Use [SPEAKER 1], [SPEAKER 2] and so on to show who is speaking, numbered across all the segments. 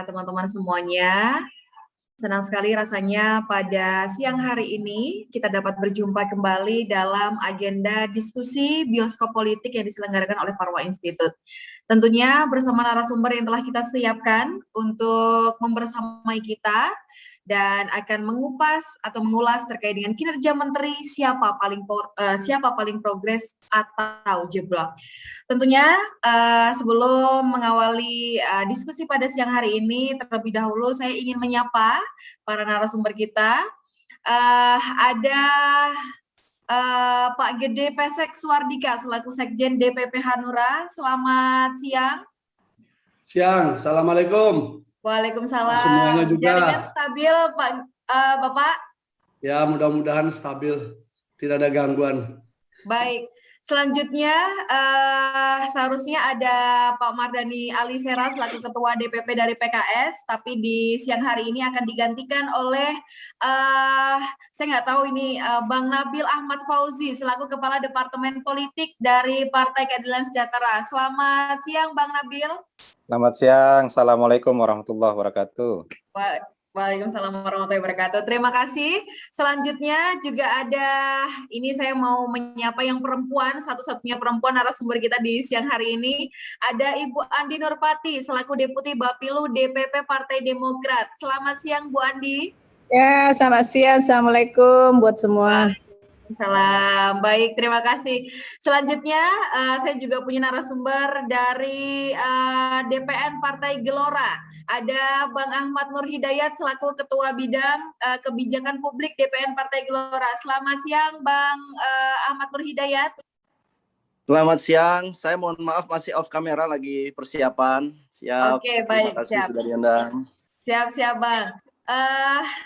[SPEAKER 1] teman-teman semuanya. Senang sekali rasanya pada siang hari ini kita dapat berjumpa kembali dalam agenda diskusi bioskop politik yang diselenggarakan oleh Parwa Institute. Tentunya bersama narasumber yang telah kita siapkan untuk membersamai kita dan akan mengupas atau mengulas terkait dengan kinerja menteri siapa paling progres atau jeblok. Tentunya sebelum mengawali diskusi pada siang hari ini, terlebih dahulu saya ingin menyapa para narasumber kita. Ada Pak Gede Pesek Suardika selaku Sekjen DPP Hanura. Selamat siang.
[SPEAKER 2] Siang, assalamualaikum.
[SPEAKER 1] Waalaikumsalam.
[SPEAKER 2] Semuanya juga.
[SPEAKER 1] Jaringan stabil, Pak Bapak?
[SPEAKER 2] Ya, mudah-mudahan stabil, tidak ada gangguan.
[SPEAKER 1] Baik. Selanjutnya seharusnya ada Pak Mardhani Alisera selaku Ketua DPP dari PKS, tapi di siang hari ini akan digantikan oleh saya nggak tahu ini Bang Nabil Ahmad Fauzi selaku Kepala Departemen Politik dari Partai Keadilan Sejahtera. Selamat siang Bang Nabil.
[SPEAKER 3] Selamat siang, Assalamualaikum warahmatullahi wabarakatuh.
[SPEAKER 1] Waalaikumsalam warahmatullahi wabarakatuh. Terima kasih. Selanjutnya juga ada, ini saya mau menyapa yang perempuan, satu-satunya perempuan narasumber kita di siang hari ini. Ada Ibu Andi Nurpati selaku Deputi Bapilu DPP Partai Demokrat. Selamat siang Bu Andi.
[SPEAKER 4] Ya, selamat siang. Assalamualaikum buat semua.
[SPEAKER 1] Salam, baik, terima kasih. Selanjutnya saya juga punya narasumber dari DPN Partai Gelora. Ada Bang Ahmad Nur Hidayat selaku Ketua Bidang Kebijakan Publik DPN Partai Gelora. Selamat siang Bang Ahmad Nur Hidayat.
[SPEAKER 5] Selamat siang, saya mohon maaf masih off kamera lagi persiapan. Siap.
[SPEAKER 1] Oke, baik,
[SPEAKER 5] terima kasih
[SPEAKER 1] siap.
[SPEAKER 5] sudah diundang.
[SPEAKER 1] Siap Bang.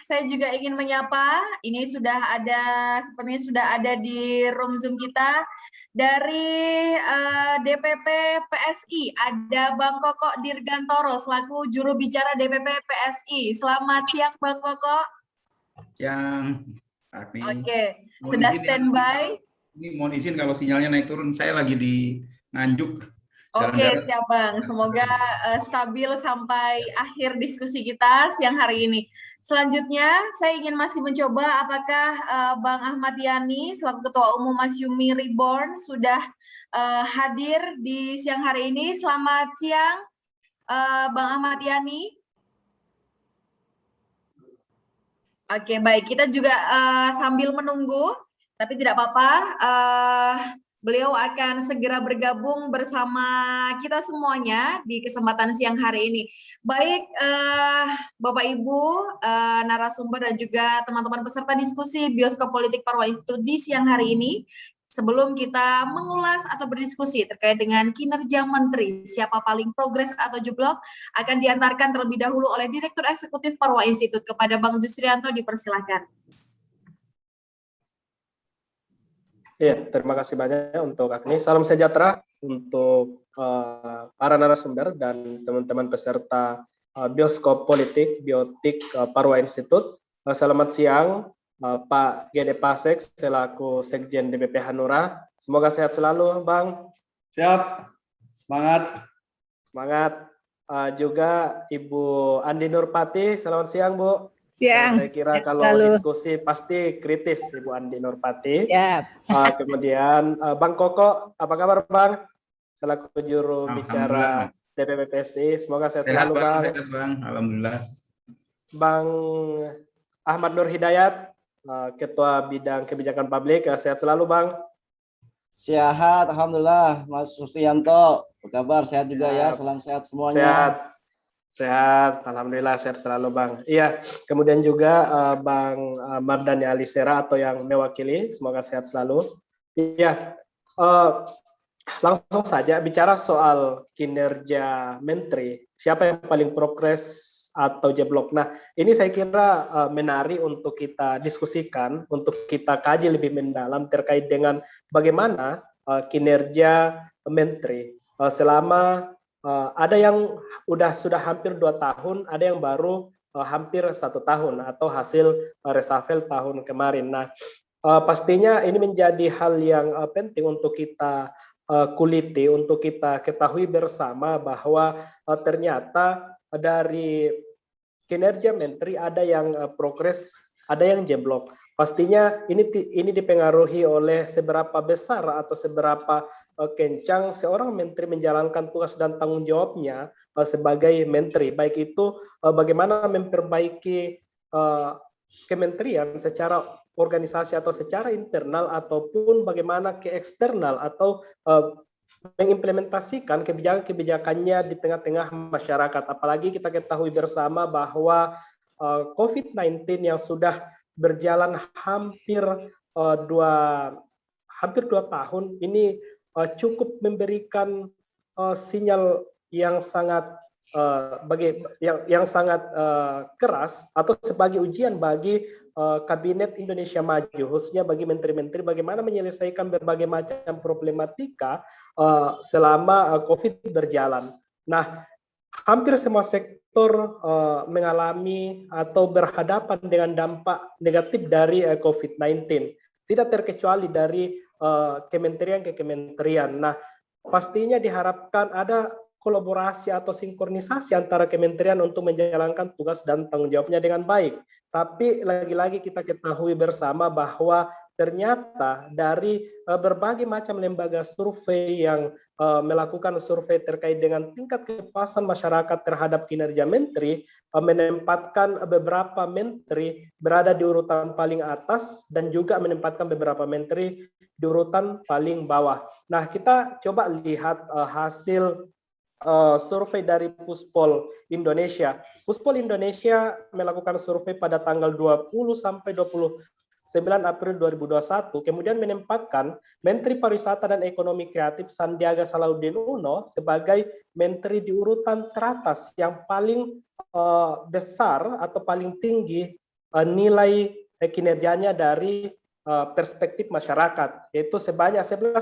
[SPEAKER 1] Saya juga ingin menyapa, ini sepertinya sudah ada di room Zoom kita, dari DPP PSI, ada Bang Koko Dirgantoro selaku juru bicara DPP PSI. Selamat siang Bang Koko.
[SPEAKER 6] Siang, Agni.
[SPEAKER 1] Oke, sudah standby.
[SPEAKER 6] Ini mohon izin kalau sinyalnya naik turun, saya lagi di Nganjuk.
[SPEAKER 1] Oke, siap Bang. Semoga stabil sampai akhir diskusi kita siang hari ini. Selanjutnya, saya ingin masih mencoba apakah Bang Ahmad Yani selaku Ketua Umum Masyumi Reborn sudah hadir di siang hari ini. Selamat siang, Bang Ahmad Yani. Oke, baik. Kita juga sambil menunggu, tapi tidak apa-apa. Beliau akan segera bergabung bersama kita semuanya di kesempatan siang hari ini. Baik, Bapak Ibu, narasumber dan juga teman-teman peserta diskusi Bioskop Politik Parwa Institute di siang hari ini, sebelum kita mengulas atau berdiskusi terkait dengan kinerja Menteri, siapa paling progres atau jeblok, akan diantarkan terlebih dahulu oleh Direktur Eksekutif Parwa Institute kepada Bang Jusrianto, dipersilakan.
[SPEAKER 7] Ya, terima kasih banyak untuk Agni. Salam sejahtera untuk para narasumber dan teman-teman peserta Bioskop Politik Biotik Parwa Institute. Selamat siang Pak Gede Pesek selaku Sekjen DPP Hanura. Semoga sehat selalu, Bang.
[SPEAKER 2] Siap, semangat.
[SPEAKER 7] Semangat. Juga Ibu Andi Nurpati. Selamat siang, Bu.
[SPEAKER 4] Siang.
[SPEAKER 7] Saya kira kalau diskusi pasti kritis, Ibu Andi Nurpati.
[SPEAKER 4] Ya.
[SPEAKER 7] Kemudian Bang Koko, apa kabar Bang? Selaku juru bicara DPP PSI, semoga sehat selalu Bang.
[SPEAKER 6] Sehat Bang, alhamdulillah.
[SPEAKER 7] Bang Ahmad Nur Hidayat, Ketua Bidang Kebijakan Publik, sehat selalu Bang.
[SPEAKER 5] Sehat, alhamdulillah. Mas Jusrianto, apa kabar? Sehat juga ya. Salam sehat semuanya.
[SPEAKER 7] Sehat, alhamdulillah sehat selalu Bang. Iya, kemudian juga Bang Mardhani Alisera atau yang mewakili, semoga sehat selalu. Iya, langsung saja bicara soal kinerja Menteri, siapa yang paling progres atau jeblok. Nah, ini saya kira menarik untuk kita diskusikan, untuk kita kaji lebih mendalam terkait dengan bagaimana kinerja Menteri selama ada yang sudah hampir 2 tahun, ada yang baru hampir 1 tahun atau hasil reshuffle tahun kemarin. Nah, pastinya ini menjadi hal yang penting untuk kita kuliti, untuk kita ketahui bersama bahwa ternyata dari kinerja menteri, ada yang progres, ada yang jeblok. Pastinya ini dipengaruhi oleh seberapa besar atau seberapa kencang seorang menteri menjalankan tugas dan tanggung jawabnya sebagai menteri. Baik itu bagaimana memperbaiki kementerian secara organisasi atau secara internal, ataupun bagaimana ke eksternal atau mengimplementasikan kebijakan-kebijakannya di tengah-tengah masyarakat. Apalagi kita ketahui bersama bahwa COVID-19 yang sudah berjalan hampir 2 tahun ini cukup memberikan sinyal yang sangat keras atau sebagai ujian bagi Kabinet Indonesia Maju, khususnya bagi menteri-menteri, bagaimana menyelesaikan berbagai macam problematika selama COVID berjalan. Nah, hampir semua sektor mengalami atau berhadapan dengan dampak negatif dari COVID-19. Tidak terkecuali dari kementerian ke kementerian. Nah, pastinya diharapkan ada kolaborasi atau sinkronisasi antara kementerian untuk menjalankan tugas dan tanggung jawabnya dengan baik. Tapi lagi-lagi kita ketahui bersama bahwa ternyata dari berbagai macam lembaga survei yang melakukan survei terkait dengan tingkat kepuasan masyarakat terhadap kinerja menteri, menempatkan beberapa menteri berada di urutan paling atas dan juga menempatkan beberapa menteri di urutan paling bawah. Nah, kita coba lihat hasil survei dari Puspol Indonesia. Puspol Indonesia melakukan survei pada tanggal 20 sampai 29 April 2021, kemudian menempatkan Menteri Pariwisata dan Ekonomi Kreatif Sandiaga Salahuddin Uno sebagai menteri di urutan teratas yang paling besar atau paling tinggi nilai kinerjanya dari perspektif masyarakat, yaitu sebanyak 11,3%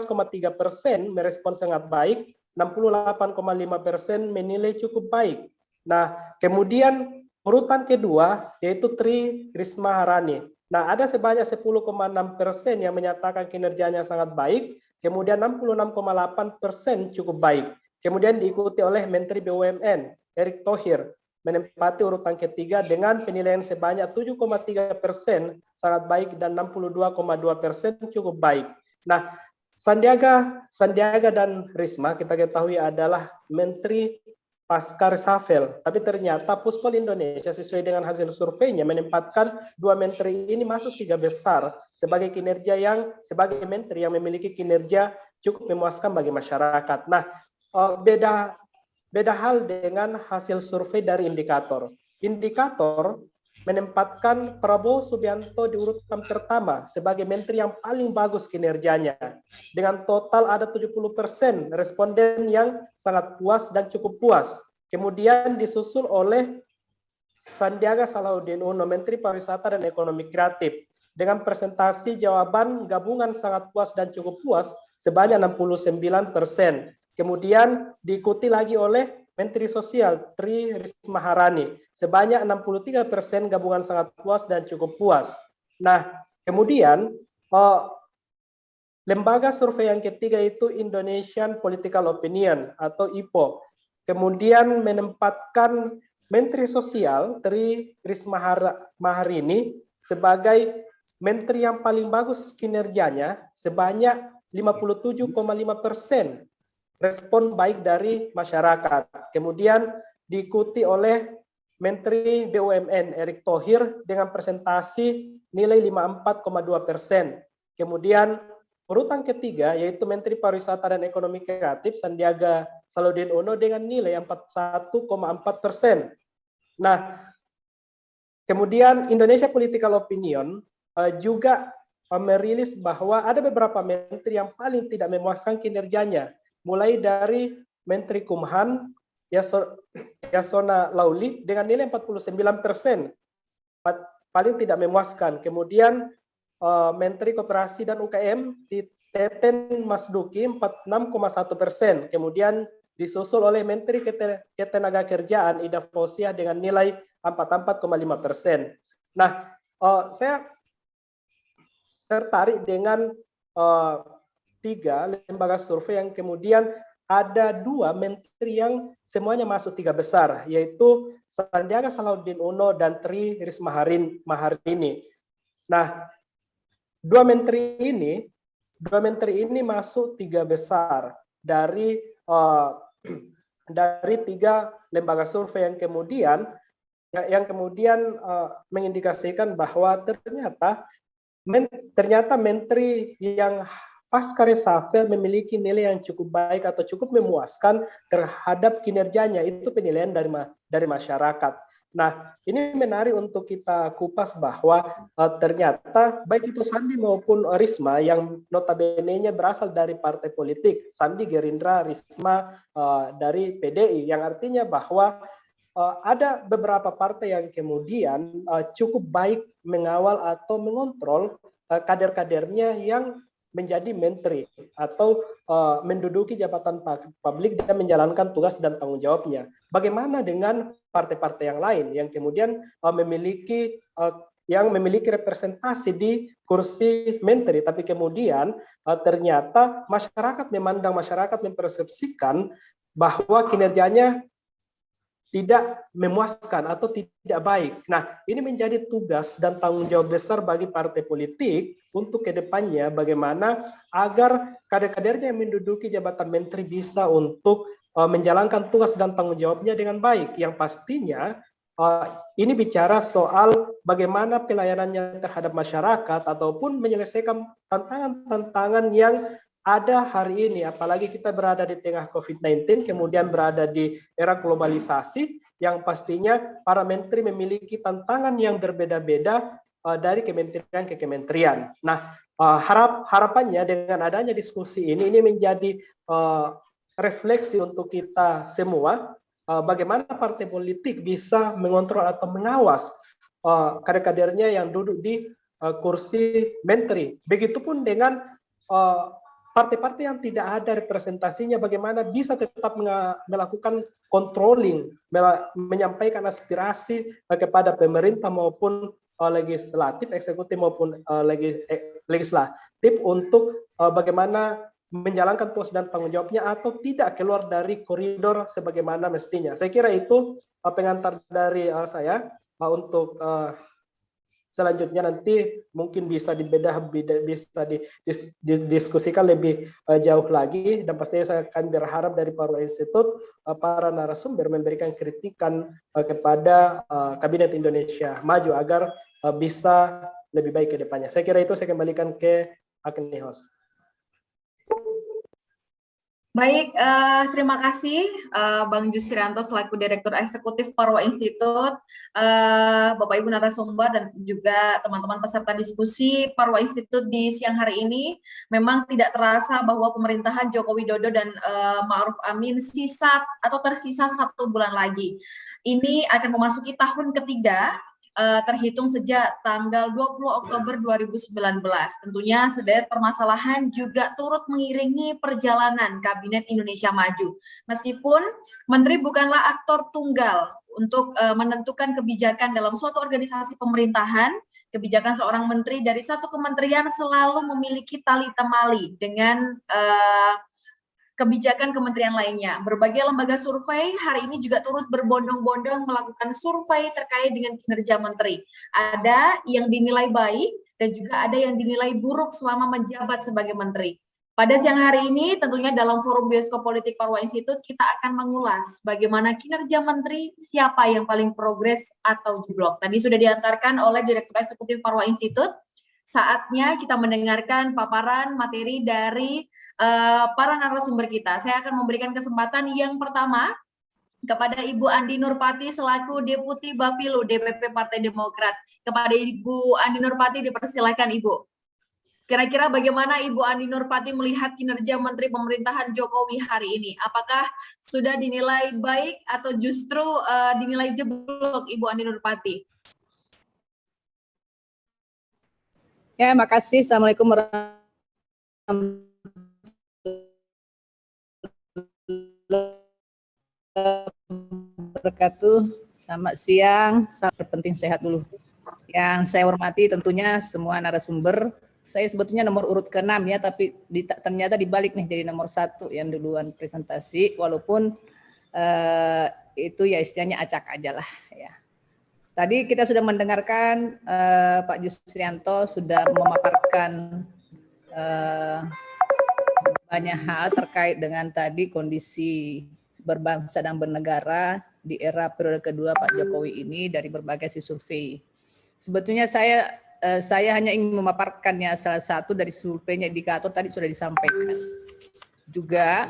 [SPEAKER 7] merespon sangat baik, 68,5% menilai cukup baik. Nah, kemudian urutan kedua yaitu Tri Risma Harani. Nah, ada sebanyak 10,6% yang menyatakan kinerjanya sangat baik, kemudian 66,8% cukup baik. Kemudian diikuti oleh Menteri BUMN Erick Thohir, menempati urutan ketiga dengan penilaian sebanyak 7,3% sangat baik dan 62,2% cukup baik. Nah, Sandiaga dan Risma kita ketahui adalah menteri pasca reshuffle, tapi ternyata Puspol Indonesia sesuai dengan hasil surveinya menempatkan dua menteri ini masuk 3 besar sebagai kinerja yang sebagai menteri yang memiliki kinerja cukup memuaskan bagi masyarakat. Nah, beda hal dengan hasil survei dari indikator. Indikator menempatkan Prabowo Subianto di urutan pertama sebagai menteri yang paling bagus kinerjanya. Dengan total ada 70% responden yang sangat puas dan cukup puas. Kemudian disusul oleh Sandiaga Salahuddin Uno, Menteri Pariwisata dan Ekonomi Kreatif, dengan presentasi jawaban gabungan sangat puas dan cukup puas sebanyak 69%. Kemudian diikuti lagi oleh Menteri Sosial Tri Risma Harani sebanyak 63% gabungan sangat puas dan cukup puas. Nah, kemudian lembaga survei yang ketiga itu Indonesian Political Opinion atau IPO. Kemudian menempatkan Menteri Sosial Tri Risma Harini sebagai menteri yang paling bagus kinerjanya sebanyak 57,5% respon baik dari masyarakat. Kemudian diikuti oleh Menteri BUMN Erick Thohir dengan presentasi nilai 54,2%. Kemudian urutan ketiga yaitu Menteri Pariwisata dan Ekonomi Kreatif Sandiaga Salahuddin Uno dengan nilai 41,4%. Nah, kemudian Indonesia Political Opinion juga merilis bahwa ada beberapa menteri yang paling tidak memuaskan kinerjanya, mulai dari Menteri Kumhan Yasona Lauli dengan nilai 49%, paling tidak memuaskan. Kemudian Menteri Koperasi dan UKM Teten Masduki 46,1%. Kemudian disusul oleh Menteri Ketenagakerjaan Ida Fauziah dengan nilai 44,5%. Nah, saya tertarik dengan 3 lembaga survei yang kemudian ada 2 menteri yang semuanya masuk 3 besar, yaitu Sandiaga Salahuddin Uno dan Tri Risma Maharini. Nah, dua menteri ini masuk 3 besar dari 3 lembaga survei yang kemudian mengindikasikan bahwa ternyata menteri yang pasca reshuffle memiliki nilai yang cukup baik atau cukup memuaskan terhadap kinerjanya. Itu penilaian dari masyarakat. Nah, ini menarik untuk kita kupas bahwa ternyata baik itu Sandi maupun Risma yang notabene-nya berasal dari partai politik, Sandi Gerindra, Risma dari PDI, yang artinya bahwa ada beberapa partai yang kemudian cukup baik mengawal atau mengontrol kader-kadernya yang menjadi menteri atau menduduki jabatan publik dan menjalankan tugas dan tanggung jawabnya. Bagaimana dengan partai-partai yang lain yang kemudian memiliki representasi di kursi menteri, tapi kemudian ternyata masyarakat mempersepsikan bahwa kinerjanya tidak memuaskan atau tidak baik. Nah, ini menjadi tugas dan tanggung jawab besar bagi partai politik untuk kedepannya bagaimana agar kader-kadernya yang menduduki jabatan menteri bisa untuk menjalankan tugas dan tanggung jawabnya dengan baik. Yang pastinya ini bicara soal bagaimana pelayanannya terhadap masyarakat ataupun menyelesaikan tantangan-tantangan yang ada hari ini, apalagi kita berada di tengah COVID-19, kemudian berada di era globalisasi, yang pastinya para menteri memiliki tantangan yang berbeda-beda dari kementerian ke kementerian. Nah, harapannya dengan adanya diskusi ini menjadi refleksi untuk kita semua, bagaimana partai politik bisa mengontrol atau mengawas kader-kadernya yang duduk di kursi menteri. Begitupun dengan partai-partai yang tidak ada representasinya, bagaimana bisa tetap melakukan controlling, menyampaikan aspirasi kepada pemerintah maupun legislatif, eksekutif maupun legislatif untuk bagaimana menjalankan tugas dan tanggung jawabnya atau tidak keluar dari koridor sebagaimana mestinya. Saya kira itu pengantar dari saya untuk selanjutnya nanti mungkin bisa didiskusikan lebih jauh lagi, dan pastinya saya akan berharap dari Parwa Institute para narasumber memberikan kritikan kepada Kabinet Indonesia Maju agar bisa lebih baik ke depannya. Saya kira itu, saya kembalikan ke Agni Host.
[SPEAKER 1] Baik, terima kasih Bang Jusrianto selaku Direktur Eksekutif Parwa Institute, Bapak Ibu narasumber dan juga teman-teman peserta diskusi Parwa Institute di siang hari ini. Memang tidak terasa bahwa pemerintahan Joko Widodo dan Ma'ruf Amin tersisa 1 bulan lagi. Ini akan memasuki tahun ketiga, terhitung sejak tanggal 20 Oktober 2019. Tentunya sederet permasalahan juga turut mengiringi perjalanan Kabinet Indonesia Maju. Meskipun menteri bukanlah aktor tunggal untuk menentukan kebijakan dalam suatu organisasi pemerintahan, kebijakan seorang menteri dari satu kementerian selalu memiliki tali temali dengan kebijakan kementerian lainnya. Berbagai lembaga survei hari ini juga turut berbondong-bondong melakukan survei terkait dengan kinerja menteri. Ada yang dinilai baik dan juga ada yang dinilai buruk selama menjabat sebagai menteri. Pada siang hari ini tentunya dalam forum Bioskop Politik Parwa Institute kita akan mengulas bagaimana kinerja menteri, siapa yang paling progres atau jeblok. Tadi sudah diantarkan oleh Direktur Eksekutif Parwa Institute. Saatnya kita mendengarkan paparan materi dari para narasumber kita. Saya akan memberikan kesempatan yang pertama kepada Ibu Andi Nurpati selaku Deputi Bapilu DPP Partai Demokrat. Kepada Ibu Andi Nurpati dipersilakan Ibu. Kira-kira bagaimana Ibu Andi Nurpati melihat kinerja Menteri Pemerintahan Jokowi hari ini? Apakah sudah dinilai baik atau justru dinilai jeblok Ibu Andi Nurpati?
[SPEAKER 4] Ya, makasih. Assalamualaikum warahmatullahi wabarakatuh. Selamat siang, salam penting sehat dulu. Yang saya hormati tentunya semua narasumber, saya sebetulnya nomor urut ke-6 ya, tapi ternyata dibalik nih jadi nomor 1 yang duluan presentasi, walaupun itu ya istilahnya acak aja lah ya. Tadi kita sudah mendengarkan Pak Jusrianto sudah memaparkan banyak hal terkait dengan tadi kondisi berbangsa dan bernegara di era periode kedua Pak Jokowi ini dari berbagai survei. Sebetulnya saya hanya ingin memaparkannya salah satu dari surveinya indikator tadi sudah disampaikan. Juga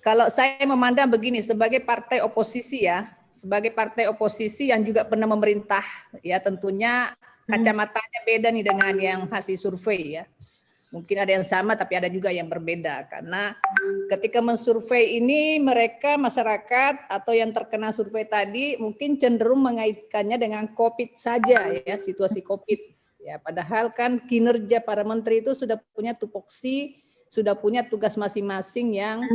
[SPEAKER 4] kalau saya memandang begini sebagai partai oposisi ya, sebagai partai oposisi yang juga pernah memerintah ya tentunya kacamatanya beda nih dengan yang hasil survei ya. Mungkin ada yang sama tapi ada juga yang berbeda karena ketika mensurvei ini mereka masyarakat atau yang terkena survei tadi mungkin cenderung mengaitkannya dengan COVID saja ya, situasi COVID. Ya, padahal kan kinerja para menteri itu sudah punya tupoksi, sudah punya tugas masing-masing yang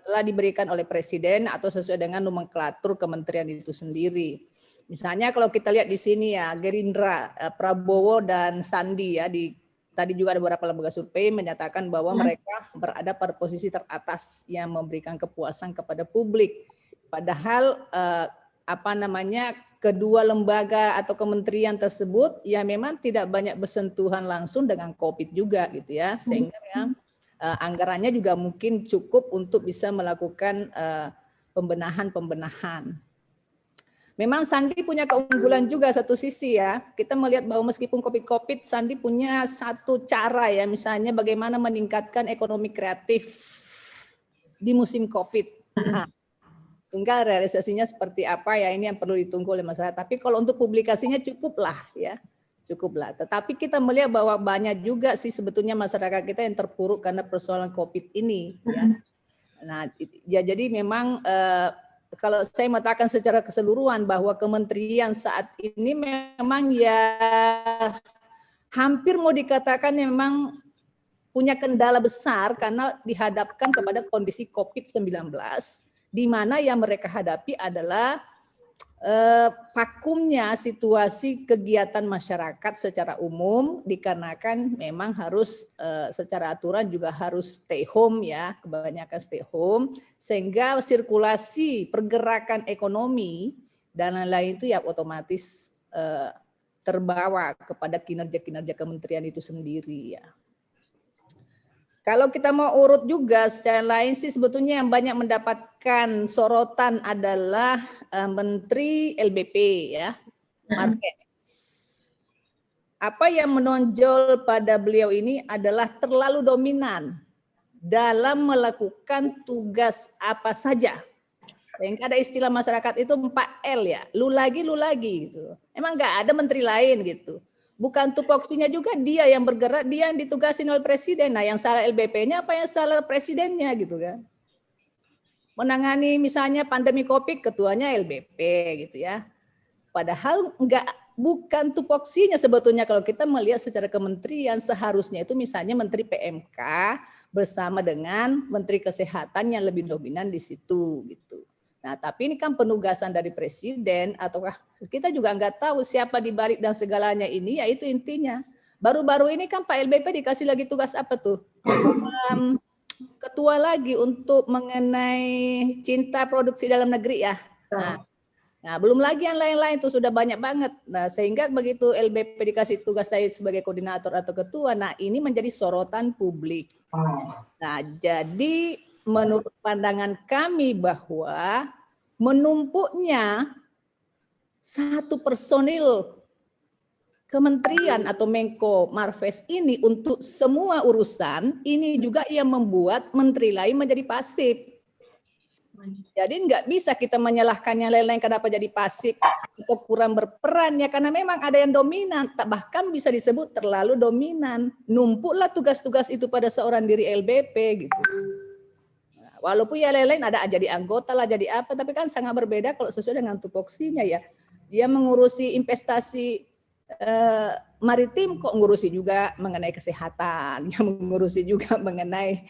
[SPEAKER 4] telah diberikan oleh presiden atau sesuai dengan nomenklatur kementerian itu sendiri. Misalnya kalau kita lihat di sini ya Gerindra, Prabowo dan Sandi ya tadi juga ada beberapa lembaga survei menyatakan bahwa mereka berada pada posisi teratas yang memberikan kepuasan kepada publik. Padahal kedua lembaga atau kementerian tersebut ya memang tidak banyak bersentuhan langsung dengan COVID juga gitu ya, sehingga memang anggarannya juga mungkin cukup untuk bisa melakukan pembenahan. Memang Sandi punya keunggulan juga satu sisi ya. Kita melihat bahwa meskipun COVID, Sandi punya satu cara ya, misalnya bagaimana meningkatkan ekonomi kreatif di musim COVID. Nah, tinggal realisasinya seperti apa ya, ini yang perlu ditunggu oleh masyarakat. Tapi kalau untuk publikasinya cukuplah ya, cukuplah. Tetapi kita melihat bahwa banyak juga sih sebetulnya masyarakat kita yang terpuruk karena persoalan COVID ini. Ya. Nah, ya jadi memang kalau saya mengatakan secara keseluruhan bahwa kementerian saat ini memang ya hampir mau dikatakan memang punya kendala besar karena dihadapkan kepada kondisi COVID-19 di mana yang mereka hadapi adalah vakumnya situasi kegiatan masyarakat secara umum dikarenakan memang harus secara aturan juga harus stay home ya, kebanyakan stay home sehingga sirkulasi pergerakan ekonomi dan lain-lain itu ya otomatis terbawa kepada kinerja-kinerja kementerian itu sendiri ya. Kalau kita mau urut juga secara lain sih sebetulnya yang banyak mendapatkan sorotan adalah Menteri LBP ya, Marves. Apa yang menonjol pada beliau ini adalah terlalu dominan dalam melakukan tugas apa saja. Sehingga ada istilah masyarakat itu 4L ya, lu lagi gitu. Emang nggak ada menteri lain gitu. Bukan tupoksinya juga dia yang bergerak, dia yang ditugasin oleh presiden. Nah yang salah LBP-nya apa yang salah presidennya gitu kan. Menangani misalnya pandemi COVID, ketuanya LBP gitu ya. Padahal bukan tupoksinya sebetulnya kalau kita melihat secara kementerian seharusnya itu misalnya Menteri PMK bersama dengan Menteri Kesehatan yang lebih dominan di situ gitu. Nah, tapi ini kan penugasan dari presiden ataukah kita juga nggak tahu siapa di balik dan segalanya ini, ya itu intinya. Baru-baru ini kan Pak LBP dikasih lagi tugas apa tuh? Ketua lagi untuk mengenai cinta produksi dalam negeri ya. Nah, belum lagi yang lain-lain itu sudah banyak banget. Nah, sehingga begitu LBP dikasih tugas saya sebagai koordinator atau ketua, nah ini menjadi sorotan publik. Nah, jadi menurut pandangan kami bahwa menumpuknya satu personil kementerian atau Menko Marves ini untuk semua urusan ini juga yang membuat menteri lain menjadi pasif. Jadi nggak bisa kita menyalahkan yang lain-lain kenapa jadi pasif atau kurang berperan ya karena memang ada yang dominan, bahkan bisa disebut terlalu dominan. Numpuklah tugas-tugas itu pada seorang diri LBP gitu. Walaupun ya lain-lain ada jadi anggota lah, jadi apa, tapi kan sangat berbeda kalau sesuai dengan tupoksinya ya. Dia mengurusi investasi maritim kok ngurusi juga mengenai kesehatan, yang mengurusi juga mengenai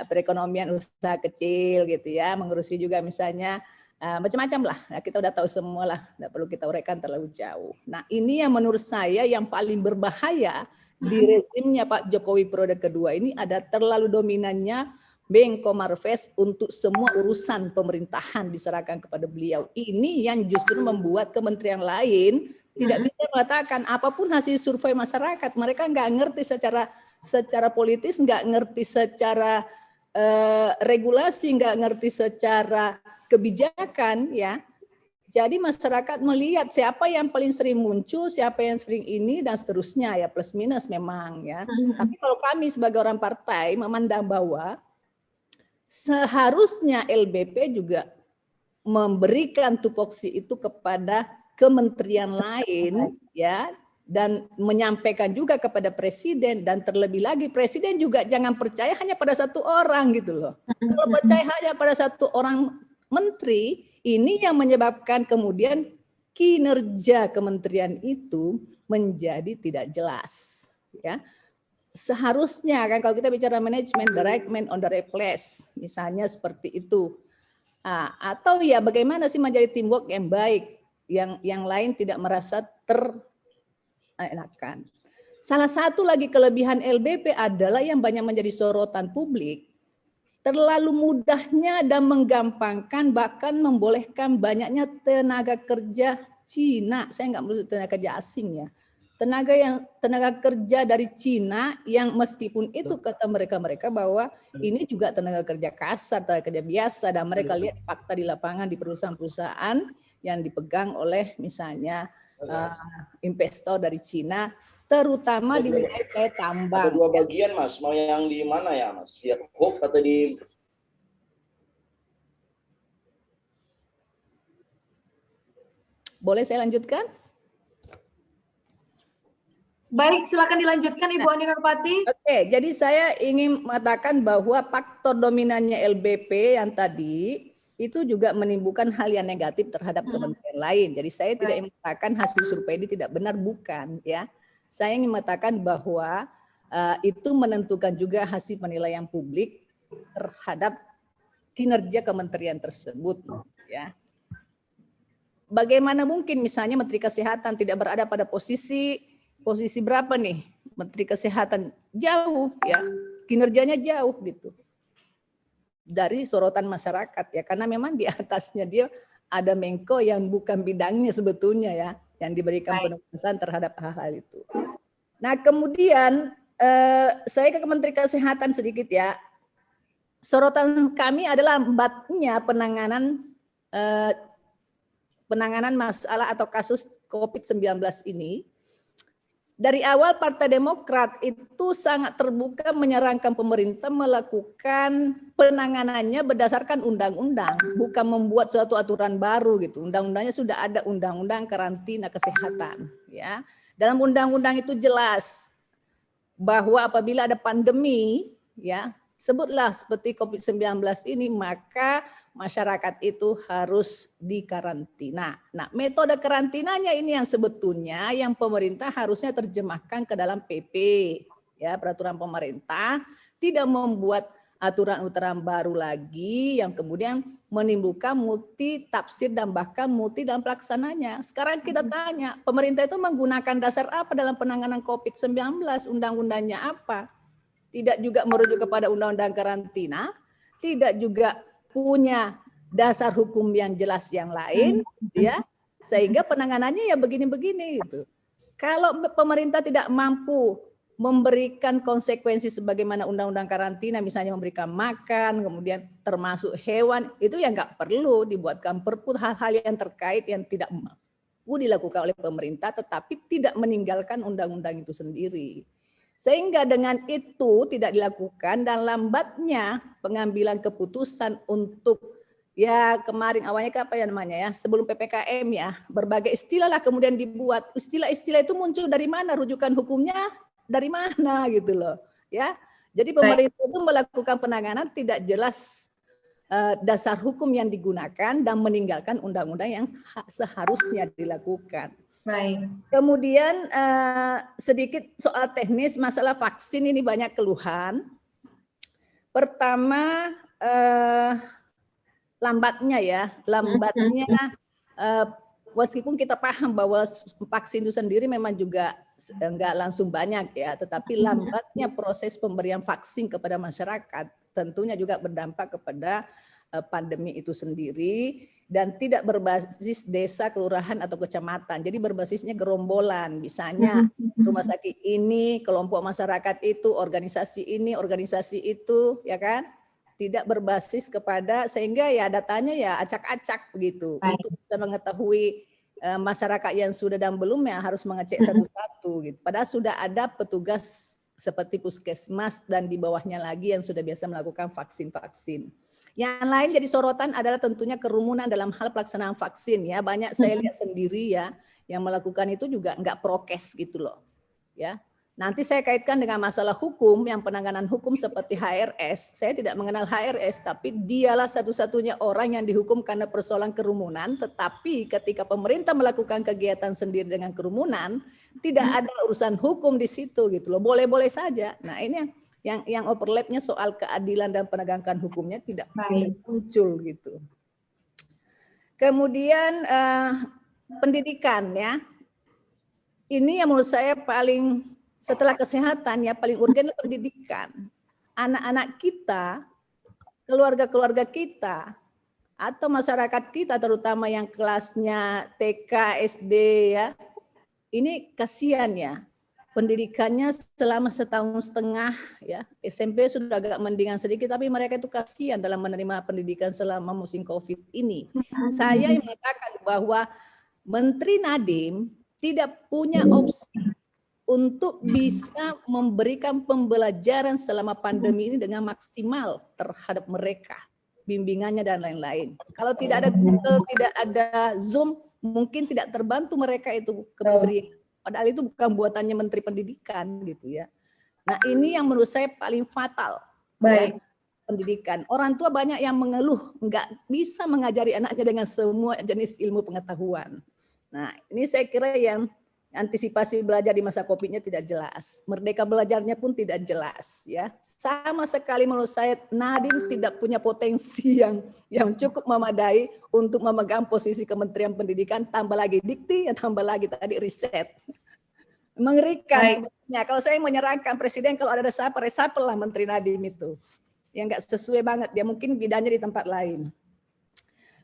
[SPEAKER 4] perekonomian usaha kecil gitu ya, mengurusi juga misalnya macam-macam lah. Nah, kita udah tahu semua lah, tidak perlu kita uraikan terlalu jauh. Nah, ini yang menurut saya yang paling berbahaya di rezimnya Pak Jokowi periode kedua ini, ada terlalu dominannya Menko Marves untuk semua urusan pemerintahan diserahkan kepada beliau. Ini yang justru membuat kementerian lain tidak bisa mengatakan apapun hasil survei masyarakat. Mereka nggak ngerti secara politis, nggak ngerti secara regulasi, nggak ngerti secara kebijakan, ya. Jadi masyarakat melihat siapa yang paling sering muncul, siapa yang sering ini, dan seterusnya, ya, plus minus memang, ya. Tapi kalau kami sebagai orang partai memandang bahwa seharusnya LBP juga memberikan tupoksi itu kepada kementerian lain, ya, dan menyampaikan juga kepada presiden, dan terlebih lagi presiden juga jangan percaya hanya pada satu orang gitu loh. Kalau percaya hanya pada satu orang menteri, ini yang menyebabkan kemudian kinerja kementerian itu menjadi tidak jelas, ya. Seharusnya kan kalau kita bicara manajemen, the right man on the right place, misalnya seperti itu. Atau ya bagaimana sih menjadi teamwork yang baik, yang lain tidak merasa terenakan. Salah satu lagi kelebihan LBP adalah yang banyak menjadi sorotan publik, terlalu mudahnya dan menggampangkan, bahkan membolehkan banyaknya tenaga kerja Cina. Saya nggak maksud tenaga kerja asing, ya. Tenaga kerja dari Cina yang meskipun itu kata mereka bahwa ini juga tenaga kerja kasar, tenaga kerja biasa, dan mereka lihat fakta di lapangan di perusahaan-perusahaan yang dipegang oleh misalnya investor dari Cina, terutama di wilayah tambang.
[SPEAKER 5] Ada dua bagian, Mas. Mau yang di mana ya, Mas? Di hook atau di...
[SPEAKER 4] Boleh saya lanjutkan?
[SPEAKER 1] Baik, silakan dilanjutkan Ibu Ani Nurpati.
[SPEAKER 4] Oke, jadi saya ingin mengatakan bahwa faktor dominannya LBP yang tadi itu juga menimbulkan hal yang negatif terhadap kementerian lain. Jadi saya tidak ingin mengatakan hasil survei ini tidak benar, bukan, ya. Saya ingin mengatakan bahwa itu menentukan juga hasil penilaian publik terhadap kinerja kementerian tersebut, ya. Bagaimana mungkin misalnya Menteri Kesehatan tidak berada pada posisi berapa nih? Menteri Kesehatan jauh, ya, kinerjanya jauh gitu dari sorotan masyarakat, ya, karena memang di atasnya dia ada Menko yang bukan bidangnya sebetulnya, ya, yang diberikan penugasan terhadap hal-hal itu. Nah, kemudian saya ke Menteri Kesehatan sedikit, ya. Sorotan kami adalah lambatnya penanganan masalah atau kasus COVID-19 ini. Dari awal Partai Demokrat itu sangat terbuka menyerangkan pemerintah melakukan penanganannya berdasarkan undang-undang, bukan membuat suatu aturan baru gitu. Undang-undangnya sudah ada, undang-undang karantina kesehatan, ya. Dalam undang-undang itu jelas bahwa apabila ada pandemi, ya, sebutlah seperti COVID-19 ini, maka masyarakat itu harus dikarantina. Nah, metode karantinanya ini yang sebetulnya yang pemerintah harusnya terjemahkan ke dalam PP, ya, peraturan pemerintah, tidak membuat aturan-aturan baru lagi yang kemudian menimbulkan multi tafsir dan bahkan multi dalam pelaksananya. Sekarang kita tanya, pemerintah itu menggunakan dasar apa dalam penanganan COVID-19? Undang-undangnya apa? Tidak juga merujuk kepada undang-undang karantina, tidak juga punya dasar hukum yang jelas yang lain, ya, sehingga penanganannya ya begini-begini gitu. Kalau pemerintah tidak mampu memberikan konsekuensi sebagaimana undang-undang karantina, misalnya memberikan makan, kemudian termasuk hewan, itu ya nggak perlu dibuatkan perpu, hal-hal yang terkait yang tidak mampu dilakukan oleh pemerintah, tetapi tidak meninggalkan undang-undang itu sendiri. Sehingga dengan itu tidak dilakukan dan lambatnya pengambilan keputusan untuk, ya, kemarin awalnya apa ya namanya, ya, sebelum PPKM, ya, berbagai istilah lah kemudian dibuat. Istilah-istilah itu muncul dari mana, rujukan hukumnya dari mana gitu loh, ya. Jadi pemerintah itu melakukan penanganan tidak jelas dasar hukum yang digunakan dan meninggalkan undang-undang yang seharusnya dilakukan.
[SPEAKER 1] Baik.
[SPEAKER 4] Kemudian sedikit soal teknis masalah vaksin ini banyak keluhan. Pertama, lambatnya ya, lambatnya meskipun kita paham bahwa vaksin itu sendiri memang juga enggak langsung banyak ya, tetapi lambatnya proses pemberian vaksin kepada masyarakat tentunya juga berdampak kepada pandemi itu sendiri, dan tidak berbasis desa, kelurahan atau kecamatan. Jadi berbasisnya gerombolan, misalnya rumah sakit ini, kelompok masyarakat itu, organisasi ini, organisasi itu, ya kan? Tidak berbasis kepada, sehingga ya datanya ya acak-acak begitu. Untuk bisa mengetahui masyarakat yang sudah dan belum ya harus mengecek satu-satu gitu. Padahal sudah ada petugas seperti puskesmas dan di bawahnya lagi yang sudah biasa melakukan vaksin-vaksin. Yang lain jadi sorotan adalah tentunya kerumunan dalam hal pelaksanaan vaksin ya. Banyak saya lihat sendiri ya yang melakukan itu juga nggak prokes gitu loh. Ya. Nanti saya kaitkan dengan masalah hukum, yang penanganan hukum seperti HRS. Saya tidak mengenal HRS, tapi dialah satu-satunya orang yang dihukum karena persoalan kerumunan. Tetapi ketika pemerintah melakukan kegiatan sendiri dengan kerumunan, tidak ada urusan hukum di situ gitu loh. Boleh-boleh saja. Nah ini yang overlapnya soal keadilan dan penegakan hukumnya tidak muncul gitu. Kemudian pendidikan ya. Ini yang menurut saya paling, setelah kesehatan ya paling urgen pendidikan. Anak-anak kita, keluarga-keluarga kita, atau masyarakat kita terutama yang kelasnya TK, SD ya, ini kasihan ya. Pendidikannya selama 1,5 tahun ya, SMP sudah agak mendingan sedikit, tapi mereka itu kasihan dalam menerima pendidikan selama musim COVID ini. Saya yang mengatakan bahwa Menteri Nadiem tidak punya opsi untuk bisa memberikan pembelajaran selama pandemi ini dengan maksimal terhadap mereka, bimbingannya dan lain-lain. Kalau tidak ada Google, tidak ada Zoom, mungkin tidak terbantu mereka itu kementerian. Padahal itu bukan buatannya Menteri Pendidikan gitu ya. Nah ini yang menurut saya paling fatal. Ya, pendidikan. Orang tua banyak yang mengeluh nggak bisa mengajari anaknya dengan semua jenis ilmu pengetahuan. Nah ini saya kira yang antisipasi belajar di masa COVID-nya tidak jelas. Merdeka belajarnya pun tidak jelas ya. Sama sekali menurut saya Nadiem tidak punya potensi yang cukup memadai untuk memegang posisi Kementerian Pendidikan, tambah lagi dikti, ya tambah lagi tadi riset. Mengerikan sebenarnya. Kalau saya menyerahkan presiden kalau ada resapel lah Menteri Nadiem itu. Yang enggak sesuai banget, dia mungkin bidangnya di tempat lain.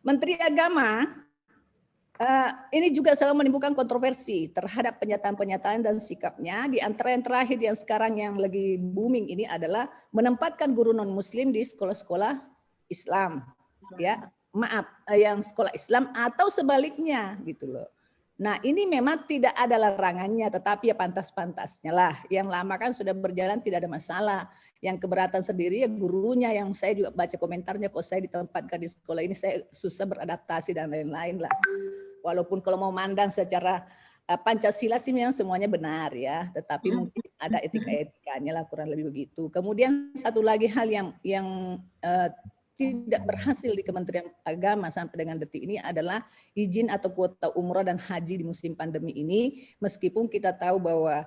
[SPEAKER 4] Menteri Agama ini juga selalu menimbulkan kontroversi terhadap pernyataan-pernyataan dan sikapnya. Di antara yang terakhir yang sekarang yang lagi booming ini adalah menempatkan guru non-muslim di sekolah-sekolah Islam. Ya, maaf, yang sekolah Islam atau sebaliknya gitu loh. Nah ini memang tidak ada larangannya, tetapi ya pantas-pantasnya lah. Yang lama kan sudah berjalan tidak ada masalah. Yang keberatan sendiri ya gurunya, yang saya juga baca komentarnya, kok saya ditempatkan di sekolah ini saya susah beradaptasi dan lain-lain lah. Walaupun kalau mau mandang secara Pancasila sih memang semuanya benar ya, tetapi mungkin ada etika-etikanya lah, kurang lebih begitu. Kemudian satu lagi hal yang tidak berhasil di Kementerian Agama sampai dengan detik ini adalah izin atau kuota umrah dan haji di musim pandemi ini, meskipun kita tahu bahwa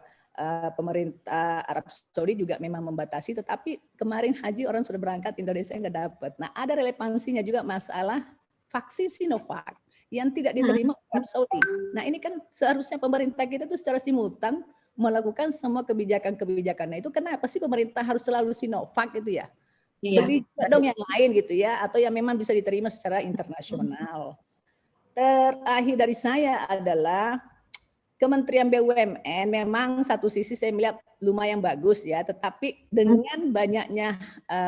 [SPEAKER 4] pemerintah Arab Saudi juga memang membatasi, tetapi kemarin haji orang sudah berangkat, Indonesia nggak dapat. Nah ada relevansinya juga masalah vaksin Sinovac yang tidak diterima Arab Saudi. Nah ini kan seharusnya pemerintah kita itu secara simultan melakukan semua kebijakan-kebijakan. Nah itu kenapa sih pemerintah harus selalu Sinovac gitu ya? Beli juga dong yang lain gitu ya, atau yang memang bisa diterima secara internasional. Terakhir dari saya adalah Kementerian BUMN memang satu sisi saya melihat lumayan bagus ya, tetapi dengan banyaknya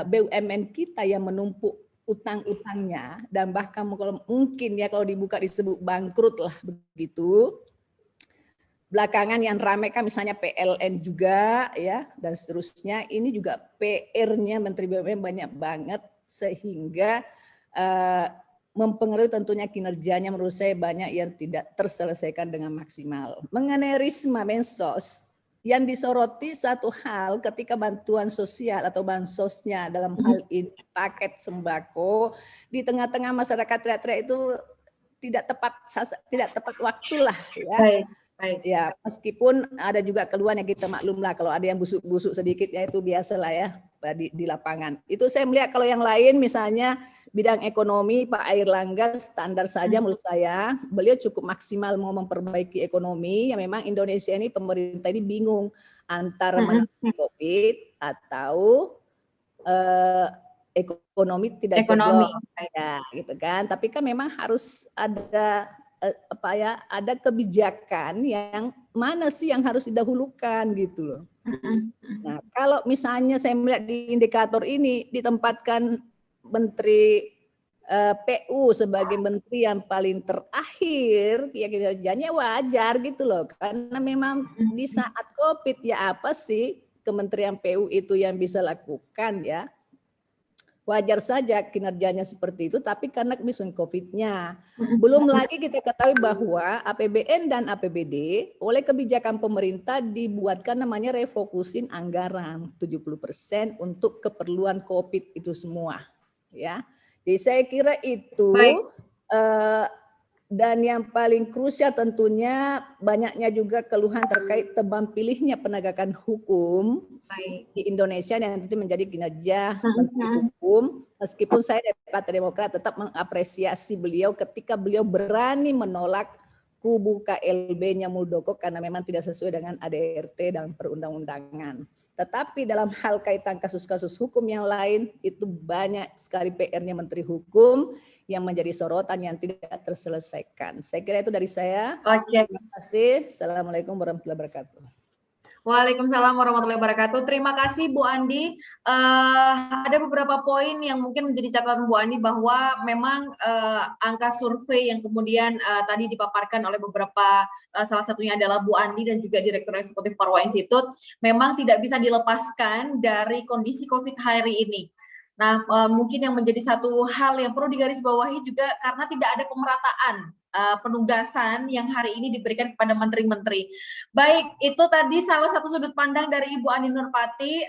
[SPEAKER 4] BUMN kita yang menumpuk utang-utangnya dan bahkan mungkin ya kalau dibuka disebut bangkrut lah begitu. Belakangan yang ramai kan misalnya PLN juga ya dan seterusnya, ini juga PR-nya Menteri BUMN banyak banget sehingga mempengaruhi tentunya kinerjanya menurut saya banyak yang tidak terselesaikan dengan maksimal. Mengenai Risma Mensos, yang disoroti satu hal ketika bantuan sosial atau bansosnya dalam hal ini paket sembako di tengah-tengah masyarakat teriak-teriak itu tidak tepat waktu lah ya. Ya meskipun ada juga keluhan yang kita maklum lah, kalau ada yang busuk-busuk sedikit ya itu biasa lah ya di lapangan. Itu saya melihat kalau yang lain misalnya bidang ekonomi Pak Airlangga standar saja menurut saya. Beliau cukup maksimal mau memperbaiki ekonomi. Ya memang Indonesia ini, pemerintah ini bingung antara menangani COVID atau ekonomi tidak jeblok, ya gitu kan. Tapi kan memang harus ada ada kebijakan yang mana sih yang harus didahulukan gitu loh. Nah, kalau misalnya saya melihat di indikator ini ditempatkan Menteri PU sebagai menteri yang paling terakhir, ya kinerjanya wajar gitu loh. Karena memang di saat COVID ya apa sih Kementerian PU itu yang bisa lakukan ya. Wajar saja kinerjanya seperti itu, tapi karena misalnya COVID-nya. Belum lagi kita ketahui bahwa APBN dan APBD oleh kebijakan pemerintah dibuatkan namanya refokusin anggaran 70% untuk keperluan COVID itu semua. Ya, jadi saya kira itu dan yang paling krusial tentunya banyaknya juga keluhan terkait tebang pilihnya penegakan hukum di Indonesia yang nanti menjadi kinerja Menteri Hukum. Meskipun saya dari Partai Demokrat tetap mengapresiasi beliau ketika beliau berani menolak kubu KLB-nya Muldoko karena memang tidak sesuai dengan ADRT dan perundang-undangan. Tetapi dalam hal kaitan kasus-kasus hukum yang lain, itu banyak sekali PR-nya Menteri Hukum yang menjadi sorotan yang tidak terselesaikan. Saya kira itu dari saya. Terima kasih. Assalamualaikum warahmatullahi wabarakatuh.
[SPEAKER 1] Waalaikumsalam warahmatullahi wabarakatuh. Terima kasih Bu Andi. Ada beberapa poin yang mungkin menjadi catatan Bu Andi bahwa memang angka survei yang kemudian tadi dipaparkan oleh beberapa, salah satunya adalah Bu Andi dan juga Direktur Eksekutif Parwa Institute, memang tidak bisa dilepaskan dari kondisi COVID hari ini. Nah, mungkin yang menjadi satu hal yang perlu digarisbawahi juga karena tidak ada pemerataan penugasan yang hari ini diberikan kepada menteri-menteri. Baik, itu tadi salah satu sudut pandang dari Ibu Andi Nurpati.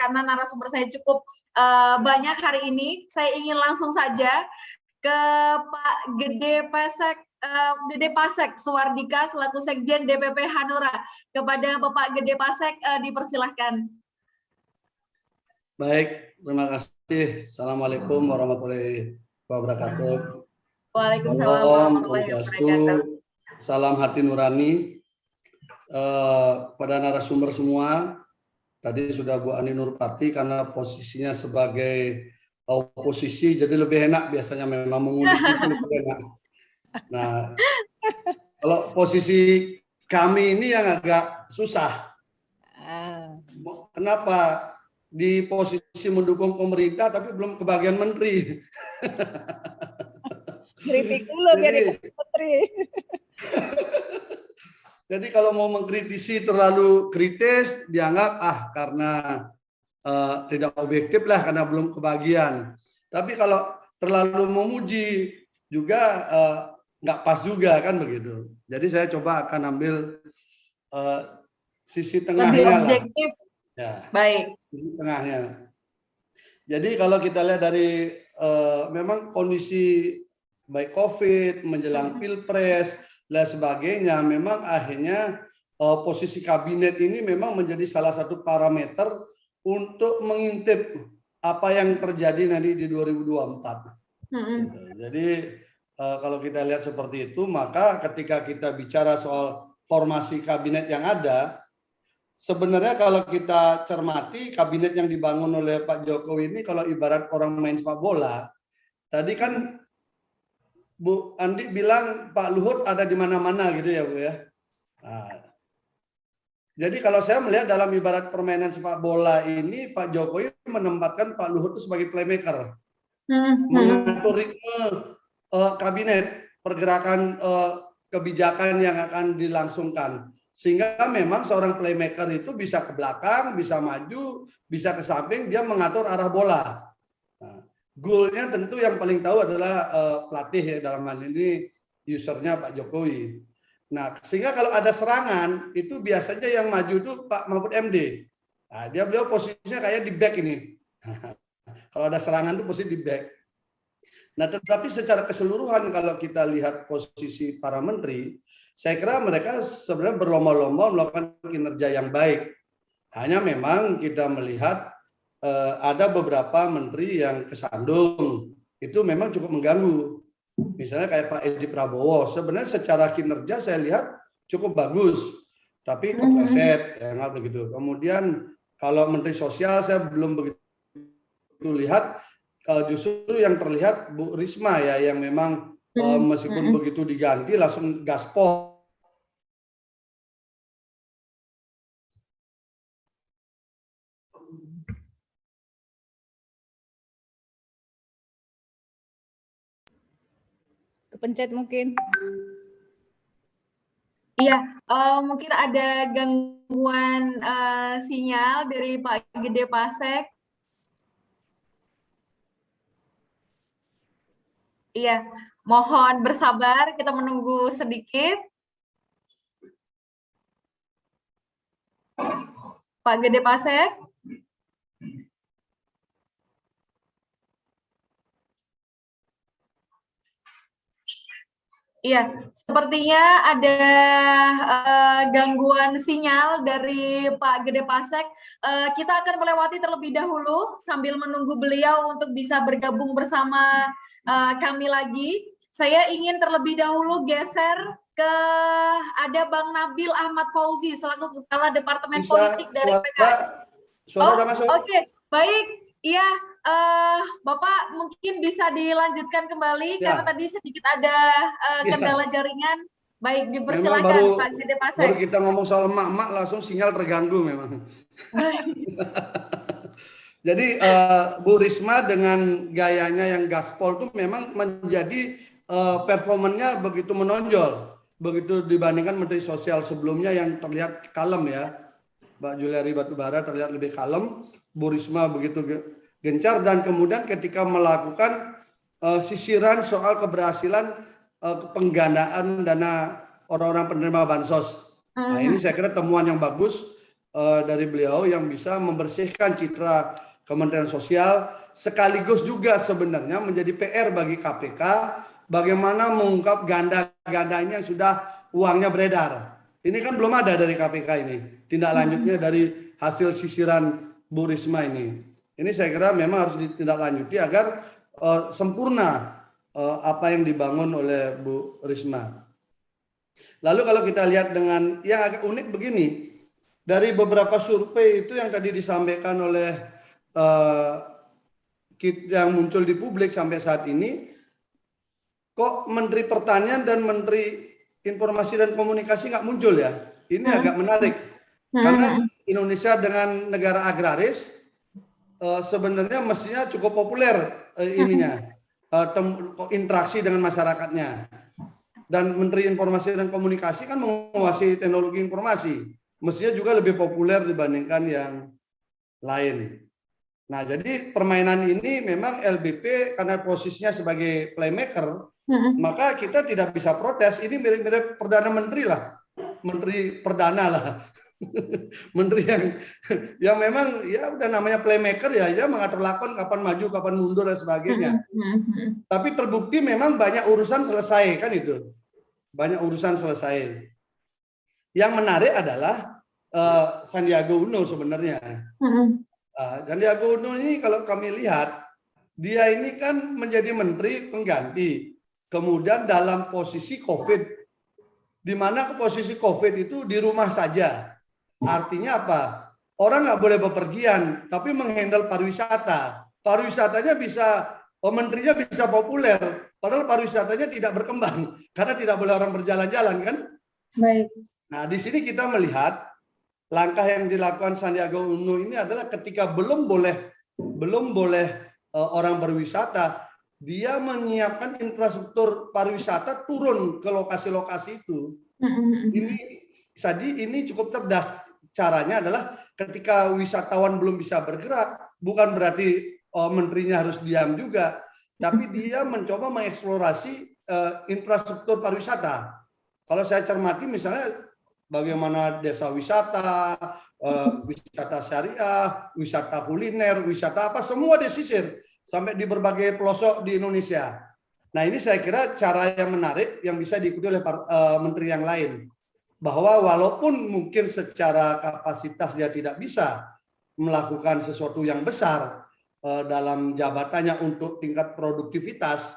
[SPEAKER 1] Karena narasumber saya cukup banyak hari ini, saya ingin langsung saja ke Pak Gede Pasek Suwardika selaku Sekjen DPP Hanura. Kepada Bapak Gede Pasek dipersilahkan.
[SPEAKER 2] Baik, terima kasih. Assalamualaikum warahmatullahi wabarakatuh.
[SPEAKER 1] Waalaikumsalam warahmatullahi wabarakatuh.
[SPEAKER 2] Salam hati nurani pada narasumber semua. Tadi sudah Bu Andi Nurpati karena posisinya sebagai oposisi jadi lebih enak biasanya memang mengulik itu lebih enak. Nah, kalau posisi kami ini yang agak susah. Kenapa? Di posisi mendukung pemerintah tapi belum kebagian menteri.
[SPEAKER 4] Kritik dulu jadi menteri.
[SPEAKER 2] Jadi kalau mau mengkritisi terlalu kritis dianggap karena tidak objektif lah karena belum kebagian. Tapi kalau terlalu memuji juga nggak pas juga kan begitu. Jadi saya coba akan ambil sisi tengahnya.
[SPEAKER 1] Lebih objektif.
[SPEAKER 2] Ya,
[SPEAKER 1] baik.
[SPEAKER 2] Sisi tengahnya. Jadi kalau kita lihat dari memang kondisi baik COVID menjelang Pilpres dan sebagainya, memang akhirnya posisi kabinet ini memang menjadi salah satu parameter untuk mengintip apa yang terjadi nanti di 2024. Jadi kalau kita lihat seperti itu, maka ketika kita bicara soal formasi kabinet yang ada, sebenarnya kalau kita cermati kabinet yang dibangun oleh Pak Jokowi ini kalau ibarat orang main sepak bola, tadi kan Bu Andi bilang Pak Luhut ada di mana-mana gitu ya Bu ya. Nah, jadi kalau saya melihat dalam ibarat permainan sepak bola ini Pak Jokowi menempatkan Pak Luhut itu sebagai playmaker, mengatur ritme kabinet, pergerakan kebijakan yang akan dilangsungkan. Sehingga memang seorang playmaker itu bisa ke belakang, bisa maju, bisa ke samping, dia mengatur arah bola. Nah, goalnya tentu yang paling tahu adalah pelatih ya, dalam hal ini usernya Pak Jokowi. Nah, sehingga kalau ada serangan itu biasanya yang maju itu Pak Mahfud MD. Nah, beliau posisinya kayak di back ini. Kalau ada serangan itu posisi di back. Nah, tetapi secara keseluruhan kalau kita lihat posisi para menteri, saya kira mereka sebenarnya berlomba-lomba melakukan kinerja yang baik. Hanya memang kita melihat ada beberapa menteri yang kesandung. itu memang cukup mengganggu. Misalnya kayak Pak Edi Prabowo, sebenarnya secara kinerja saya lihat cukup bagus, tapi kepleset, ya nggak begitu. Kemudian kalau Menteri Sosial saya belum begitu lihat, justru yang terlihat Bu Risma ya, yang memang meskipun begitu diganti langsung gaspol.
[SPEAKER 4] Kepencet mungkin.
[SPEAKER 1] Iya, mungkin ada gangguan sinyal dari Pak Gede Pasek. Iya, mohon bersabar, kita menunggu sedikit. Pak Gede Pasek. Iya, sepertinya ada gangguan sinyal dari Pak Gede Pasek. Kita akan melewati terlebih dahulu sambil menunggu beliau untuk bisa bergabung bersama kami lagi. Saya ingin terlebih dahulu geser ke ada Bang Nabil Ahmad Fauzi selaku Kepala Departemen Politik dari PKS.
[SPEAKER 2] Suara udah masuk.
[SPEAKER 1] Oke, baik. Iya, Bapak mungkin bisa dilanjutkan kembali karena tadi sedikit ada kendala jaringan. Baik, dipersilakan Pak Gede Pasek.
[SPEAKER 2] Baru kita ngomong soal emak-emak langsung sinyal terganggu memang. Jadi Bu Risma dengan gayanya yang gaspol itu memang menjadi performanya begitu menonjol, begitu dibandingkan Menteri Sosial sebelumnya yang terlihat kalem ya. Mbak Juliari Batubara terlihat lebih kalem, Bu Risma begitu gencar, dan kemudian ketika melakukan sisiran soal keberhasilan penggandaan dana orang-orang penerima bansos. Nah, ini saya kira temuan yang bagus dari beliau yang bisa membersihkan citra Kementerian Sosial, sekaligus juga sebenarnya menjadi PR bagi KPK bagaimana mengungkap ganda-gandanya yang sudah uangnya beredar. Ini kan belum ada dari KPK ini, tindak lanjutnya dari hasil sisiran Bu Risma ini. Ini saya kira memang harus ditindaklanjuti agar sempurna apa yang dibangun oleh Bu Risma. Lalu kalau kita lihat dengan yang agak unik begini, dari beberapa survei itu yang tadi disampaikan oleh yang muncul di publik sampai saat ini, kok Menteri Pertanian dan Menteri Informasi dan Komunikasi nggak muncul ya? Ini agak menarik, karena Indonesia dengan negara agraris sebenarnya mestinya cukup populer interaksi dengan masyarakatnya. Dan Menteri Informasi dan Komunikasi kan menguasai teknologi informasi, mestinya juga lebih populer dibandingkan yang lain. Nah, jadi permainan ini memang LBP karena posisinya sebagai playmaker, maka kita tidak bisa protes. Ini mirip-mirip Perdana Menteri lah, Menteri Perdana lah. Menteri yang memang ya udah namanya playmaker ya, dia mengatur lakon kapan maju, kapan mundur dan sebagainya. Tapi terbukti memang banyak urusan selesai kan itu. Banyak urusan selesai. Yang menarik adalah Sandiaga Uno sebenarnya. Sandiaga Uno ini kalau kami lihat, dia ini kan menjadi menteri pengganti. Kemudian dalam posisi COVID, di mana posisi COVID itu di rumah saja. Artinya apa? Orang nggak boleh bepergian, tapi menghandle pariwisata. Pariwisatanya bisa, menterinya bisa populer, padahal pariwisatanya tidak berkembang karena tidak boleh orang berjalan-jalan kan?
[SPEAKER 1] Baik.
[SPEAKER 2] Nah, di sini kita melihat langkah yang dilakukan Sandiaga Uno ini adalah ketika belum boleh orang berwisata, dia menyiapkan infrastruktur pariwisata turun ke lokasi-lokasi itu. Ini cukup cerdas. Caranya adalah ketika wisatawan belum bisa bergerak, bukan berarti menterinya harus diam juga, tapi dia mencoba mengeksplorasi infrastruktur pariwisata. Kalau saya cermati misalnya bagaimana desa wisata, wisata syariah, wisata kuliner, wisata apa, semua disisir sampai di berbagai pelosok di Indonesia. Nah, ini saya kira cara yang menarik yang bisa diikuti oleh menteri yang lain. Bahwa walaupun mungkin secara kapasitas dia tidak bisa melakukan sesuatu yang besar, dalam jabatannya untuk tingkat produktivitas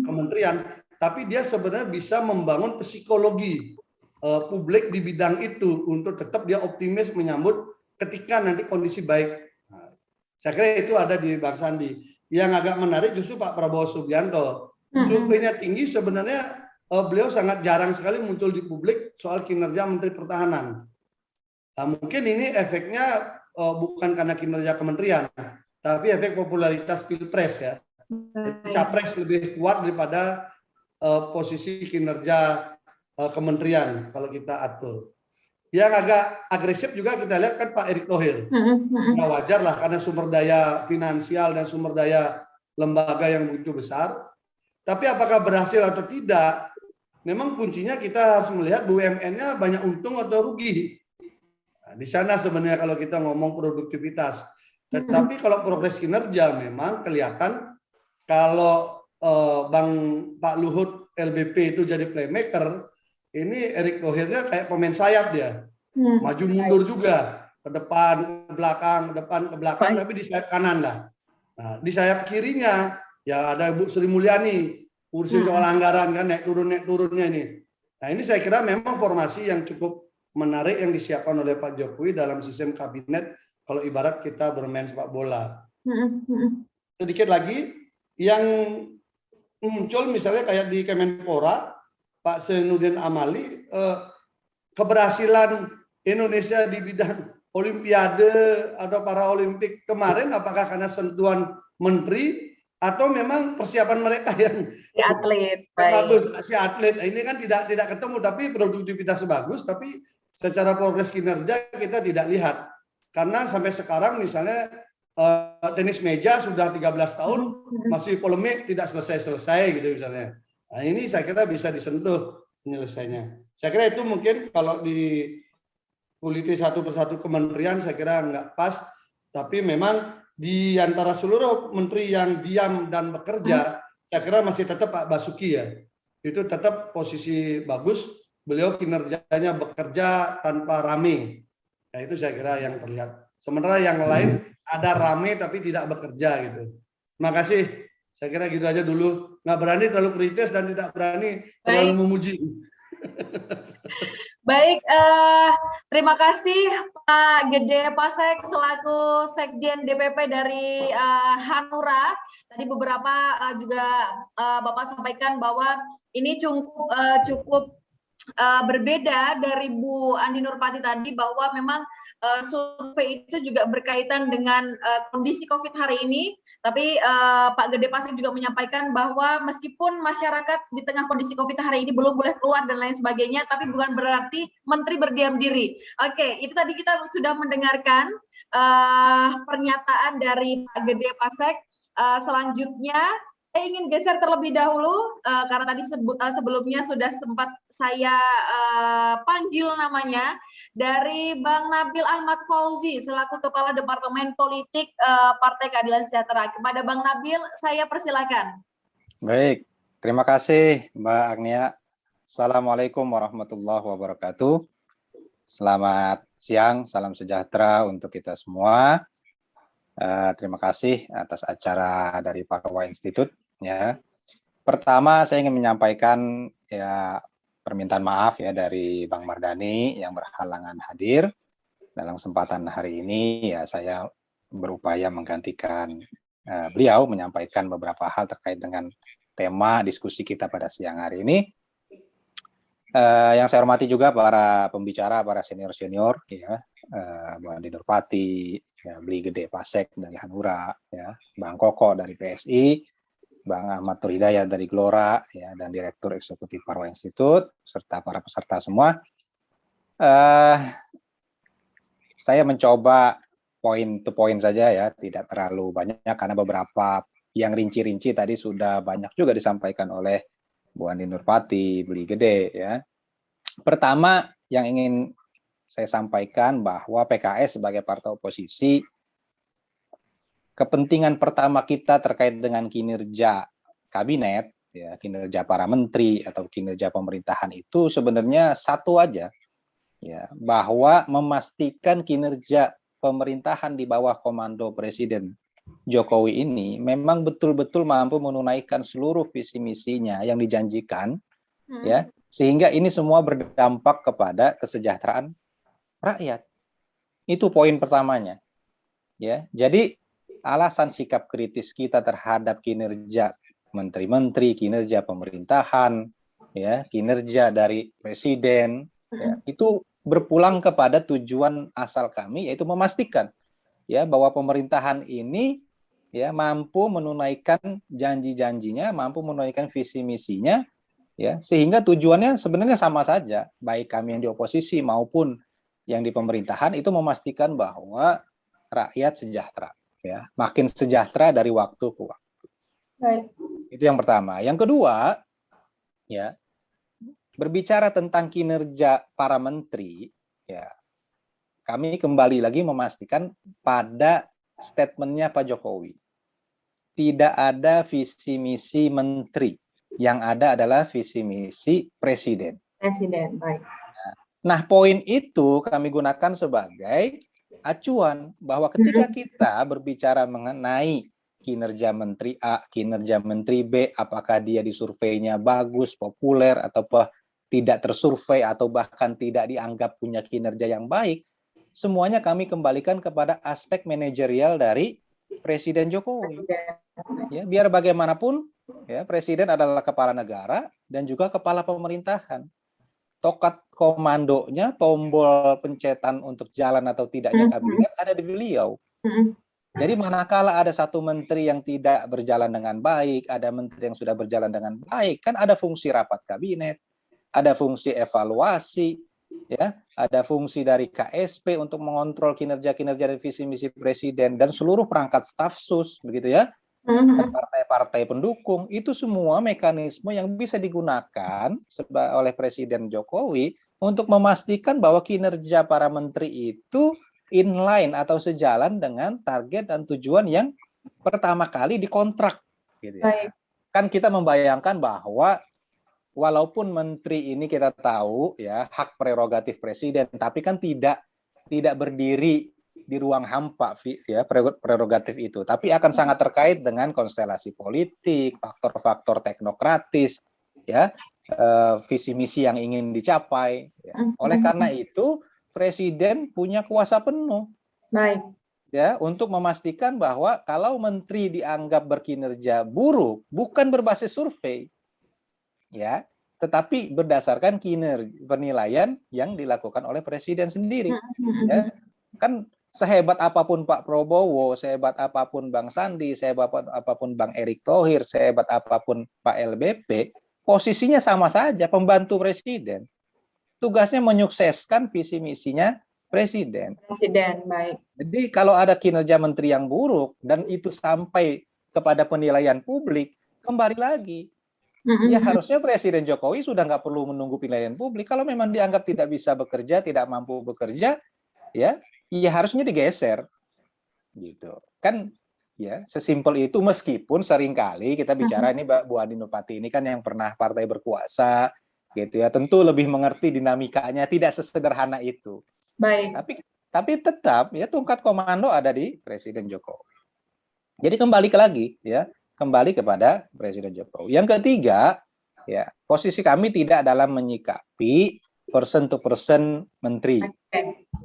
[SPEAKER 2] kementerian, tapi dia sebenarnya bisa membangun psikologi publik di bidang itu untuk tetap dia optimis menyambut ketika nanti kondisi baik. Nah, saya kira itu ada di Bang Sandi. Yang agak menarik justru Pak Prabowo Subianto. Surveinya tinggi, sebenarnya beliau sangat jarang sekali muncul di publik soal kinerja Menteri Pertahanan. Nah, mungkin ini efeknya bukan karena kinerja kementerian, tapi efek popularitas pilpres ya. Jadi capres lebih kuat daripada posisi kinerja kementerian kalau kita atur. Yang agak agresif juga kita lihat kan Pak Erick Thohir. Ya wajar lah karena sumber daya finansial dan sumber daya lembaga yang begitu besar. Tapi apakah berhasil atau tidak? Memang kuncinya kita harus melihat BUMN-nya banyak untung atau rugi. Nah, di sana sebenarnya kalau kita ngomong produktivitas. Tetapi kalau progres kinerja memang kelihatan kalau Pak Luhut LBP itu jadi playmaker, ini Erick Thohirnya kayak pemain sayap dia. Maju mundur juga, ke depan, ke belakang, tapi di sayap kanan lah. Nah, di sayap kirinya ya ada Bu Sri Mulyani, urusin soal anggaran kan naik turunnya ini. Nah, ini saya kira memang formasi yang cukup menarik yang disiapkan oleh Pak Jokowi dalam sistem kabinet kalau ibarat kita bermain sepak bola. Sedikit lagi yang muncul misalnya kayak di Kemenpora, Pak Zainuddin Amali, keberhasilan Indonesia di bidang Olimpiade atau Paraolimpik kemarin, apakah karena sentuhan menteri atau memang persiapan mereka yang
[SPEAKER 1] Si atlet,
[SPEAKER 2] bagus, si atlet ini kan tidak ketemu, tapi produktivitas bagus, tapi secara progres kinerja kita tidak lihat. Karena sampai sekarang misalnya tenis meja sudah 13 tahun masih polemik tidak selesai gitu misalnya. Nah, ini saya kira bisa disentuh penyelesaiannya. Saya kira itu mungkin kalau dikuliti satu persatu kementerian saya kira nggak pas, tapi memang di antara seluruh menteri yang diam dan bekerja, saya kira masih tetap Pak Basuki ya. Itu tetap posisi bagus, beliau kinerjanya bekerja tanpa rame. Ya, itu saya kira yang terlihat. Sementara yang lain ada rame tapi tidak bekerja gitu. Terima kasih. Saya kira gitu aja dulu. Nggak berani terlalu kritis dan tidak berani terlalu memuji.
[SPEAKER 1] Baik, terima kasih Pak Gede Pasek selaku Sekjen DPP dari Hanura. Tadi beberapa juga Bapak sampaikan bahwa ini cukup berbeda dari Bu Andi Nurpati tadi, bahwa memang survei itu juga berkaitan dengan kondisi COVID hari ini. Tapi Pak Gede Pasek juga menyampaikan bahwa meskipun masyarakat di tengah kondisi COVID hari ini belum boleh keluar dan lain sebagainya, tapi bukan berarti menteri berdiam diri. Oke, itu tadi kita sudah mendengarkan pernyataan dari Pak Gede Pasek. Selanjutnya saya ingin geser terlebih dahulu karena tadi sebelumnya sudah sempat saya panggil namanya, dari Bang Nabil Ahmad Fauzi selaku Kepala Departemen Politik Partai Keadilan Sejahtera. Kepada Bang Nabil saya persilakan.
[SPEAKER 3] Baik, terima kasih Mbak Agnia. Assalamualaikum warahmatullahi wabarakatuh. Selamat siang, salam sejahtera untuk kita semua. Terima kasih atas acara dari Parwa Institute. Ya, pertama saya ingin menyampaikan ya permintaan maaf ya dari Bang Mardani yang berhalangan hadir dalam kesempatan hari ini. Ya, saya berupaya menggantikan beliau menyampaikan beberapa hal terkait dengan tema diskusi kita pada siang hari ini. Yang saya hormati juga para pembicara, para senior-senior ya. Bu Andi Nurpati, ya, Bli Gede Pasek dari Hanura, ya, Bang Koko dari PSI, Bang Ahmad Turhidayat dari Gelora, ya, dan Direktur Eksekutif Parwa Institute, serta para peserta semua. Saya mencoba poin to poin saja ya, tidak terlalu banyak karena beberapa yang rinci-rinci tadi sudah banyak juga disampaikan oleh Bu Andi Nurpati, Bli Gede, ya. Pertama yang ingin saya sampaikan bahwa PKS sebagai partai oposisi, kepentingan pertama kita terkait dengan kinerja kabinet, ya, kinerja para menteri atau kinerja pemerintahan itu sebenarnya satu aja, ya, bahwa memastikan kinerja pemerintahan di bawah komando Presiden Jokowi ini memang betul-betul mampu menunaikan seluruh visi misinya yang dijanjikan, ya, sehingga ini semua berdampak kepada kesejahteraan rakyat. Itu poin pertamanya, ya. Jadi alasan sikap kritis kita terhadap kinerja menteri-menteri, kinerja pemerintahan, ya, kinerja dari presiden, ya, itu berpulang kepada tujuan asal kami, yaitu memastikan, ya, bahwa pemerintahan ini, ya, mampu menunaikan janji-janjinya, mampu menunaikan visi misinya, ya, sehingga tujuannya sebenarnya sama saja, baik kami yang di oposisi maupun yang di pemerintahan, itu memastikan bahwa rakyat sejahtera, ya, makin sejahtera dari waktu ke waktu.
[SPEAKER 1] Baik.
[SPEAKER 3] Itu yang pertama. Yang kedua, ya, berbicara tentang kinerja para menteri, ya, kami kembali lagi memastikan pada statementnya Pak Jokowi. Tidak ada visi misi menteri, yang ada adalah visi misi presiden.
[SPEAKER 1] Presiden, baik.
[SPEAKER 3] Nah, poin itu kami gunakan sebagai acuan bahwa ketika kita berbicara mengenai kinerja menteri A, kinerja menteri B, apakah dia di surveinya bagus, populer, atau tidak tersurvei, atau bahkan tidak dianggap punya kinerja yang baik, semuanya kami kembalikan kepada aspek manajerial dari Presiden Jokowi. Ya, biar bagaimanapun, ya, Presiden adalah kepala negara dan juga kepala pemerintahan. Tokat komandonya, tombol pencetan untuk jalan atau tidaknya kabinet ada di beliau. Jadi manakala ada satu menteri yang tidak berjalan dengan baik, ada menteri yang sudah berjalan dengan baik, kan ada fungsi rapat kabinet, ada fungsi evaluasi, ya, ada fungsi dari KSP untuk mengontrol kinerja-kinerja dan visi misi presiden dan seluruh perangkat staf sus, begitu ya, partai-partai pendukung. Itu semua mekanisme yang bisa digunakan oleh Presiden Jokowi untuk memastikan bahwa kinerja para menteri itu inline atau sejalan dengan target dan tujuan yang pertama kali dikontrak, gitu ya. Kan kita membayangkan bahwa walaupun menteri ini kita tahu, ya, hak prerogatif presiden, tapi kan tidak berdiri di ruang hampa, ya, prerogatif itu, tapi akan sangat terkait dengan konstelasi politik, faktor-faktor teknokratis, ya, visi misi yang ingin dicapai, ya. Oleh karena itu presiden punya kuasa penuh,
[SPEAKER 1] baik,
[SPEAKER 3] ya, untuk memastikan bahwa kalau menteri dianggap berkinerja buruk bukan berbasis survei, ya, tetapi berdasarkan penilaian yang dilakukan oleh presiden sendiri, ya. Kan sehebat apapun Pak Prabowo, sehebat apapun Bang Sandi, sehebat apapun Bang Erick Thohir, sehebat apapun Pak LBP, posisinya sama saja, pembantu presiden. Tugasnya menyukseskan visi misinya presiden.
[SPEAKER 1] Presiden, baik.
[SPEAKER 3] Jadi kalau ada kinerja menteri yang buruk dan itu sampai kepada penilaian publik, kembali lagi, ya harusnya Presiden Jokowi sudah nggak perlu menunggu penilaian publik. Kalau memang dianggap tidak bisa bekerja, tidak mampu bekerja, ya harusnya digeser, gitu. Kan, ya, sesimpel itu, meskipun seringkali kita bicara ini Bu Adi Nurpati ini kan yang pernah partai berkuasa, gitu ya, tentu lebih mengerti dinamikanya, tidak sesederhana itu.
[SPEAKER 1] Baik.
[SPEAKER 3] Tapi tetap, ya, tungkat komando ada di Presiden Jokowi. Jadi kembali kepada Presiden Jokowi. Yang ketiga, ya, posisi kami tidak dalam menyikapi person to person menteri.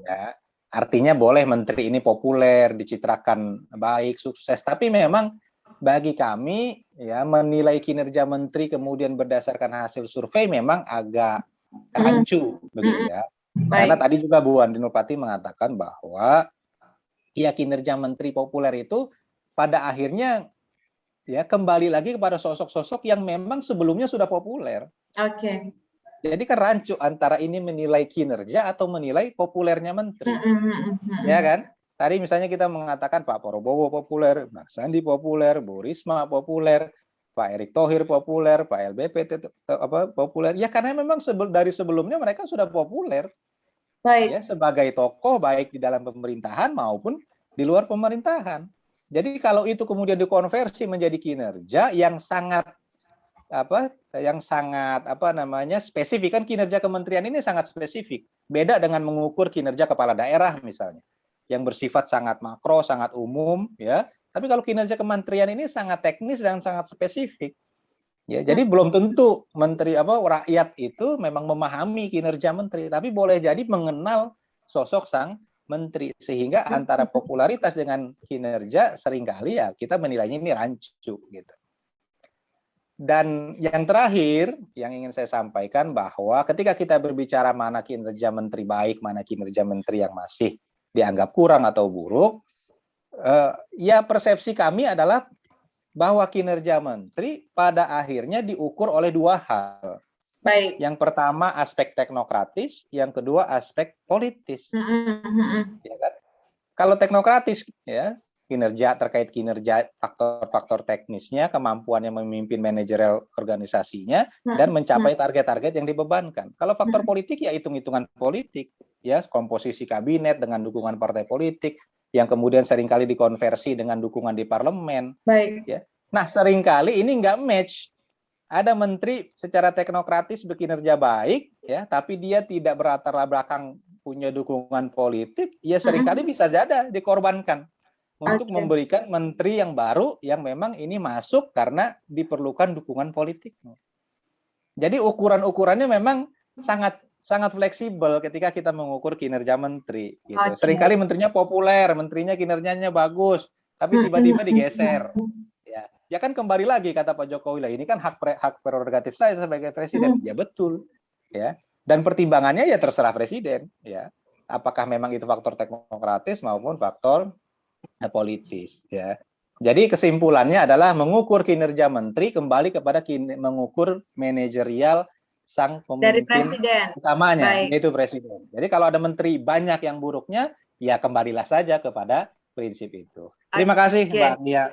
[SPEAKER 3] Ya, artinya boleh menteri ini populer, dicitrakan baik, sukses, tapi memang bagi kami, ya, menilai kinerja menteri kemudian berdasarkan hasil survei memang agak rancu, begitu ya. Karena tadi juga Bu Andi Nurpati mengatakan bahwa, ya, kinerja menteri populer itu pada akhirnya, ya, kembali lagi kepada sosok-sosok yang memang sebelumnya sudah populer.
[SPEAKER 1] Oke.
[SPEAKER 3] Jadi kan rancu antara ini menilai kinerja atau menilai populernya menteri. Ya kan? Tadi misalnya kita mengatakan Pak Prabowo populer, Bang Sandi populer, Bu Risma populer, Pak Erick Thohir populer, Pak LBP populer. Ya karena memang dari sebelumnya mereka sudah populer.
[SPEAKER 1] Baik.
[SPEAKER 3] Ya, sebagai tokoh baik di dalam pemerintahan maupun di luar pemerintahan. Jadi kalau itu kemudian dikonversi menjadi kinerja yang sangat spesifik, kan kinerja kementerian ini sangat spesifik. Beda dengan mengukur kinerja kepala daerah misalnya, yang bersifat sangat makro, sangat umum, ya, Tapi kalau kinerja kementerian ini sangat teknis dan sangat spesifik. Ya, jadi belum tentu menteri rakyat itu memang memahami kinerja menteri, tapi boleh jadi mengenal sosok sang menteri, sehingga antara popularitas dengan kinerja seringkali ya kita menilainya ini rancu gitu. Dan yang terakhir yang ingin saya sampaikan bahwa ketika kita berbicara mana kinerja menteri baik, mana kinerja menteri yang masih dianggap kurang atau buruk, ya persepsi kami adalah bahwa kinerja menteri pada akhirnya diukur oleh dua hal.
[SPEAKER 1] Baik.
[SPEAKER 3] Yang pertama aspek teknokratis, yang kedua aspek politis. Ya kan? Kalau teknokratis, ya kinerja terkait kinerja, faktor-faktor teknisnya, kemampuannya memimpin manajerial organisasinya, dan mencapai target-target yang dibebankan. Kalau faktor politik ya hitung-hitungan politik, ya komposisi kabinet dengan dukungan partai politik, yang kemudian seringkali dikonversi dengan dukungan di parlemen.
[SPEAKER 1] Baik.
[SPEAKER 3] Ya. Nah, seringkali ini nggak match. Ada menteri secara teknokratis berkinerja baik, ya, tapi dia tidak berlatar belakang punya dukungan politik, ya seringkali bisa jadi dikorbankan untuk memberikan menteri yang baru yang memang ini masuk karena diperlukan dukungan politiknya. Jadi ukuran-ukurannya memang sangat fleksibel ketika kita mengukur kinerja menteri. Gitu. Seringkali menterinya populer, menterinya kinerjanya bagus, tapi tiba-tiba digeser. Ya kan kembali lagi kata Pak Jokowi lah, ini kan hak prerogatif saya sebagai presiden. Ya betul. Ya. Dan pertimbangannya ya terserah presiden. Ya. Apakah memang itu faktor teknokratis maupun faktor politis. Ya. Jadi kesimpulannya adalah mengukur kinerja menteri kembali kepada mengukur manajerial sang pemimpin utamanya, yaitu presiden. Jadi kalau ada menteri banyak yang buruknya, ya kembalilah saja kepada prinsip itu. Terima kasih Mbak Nia.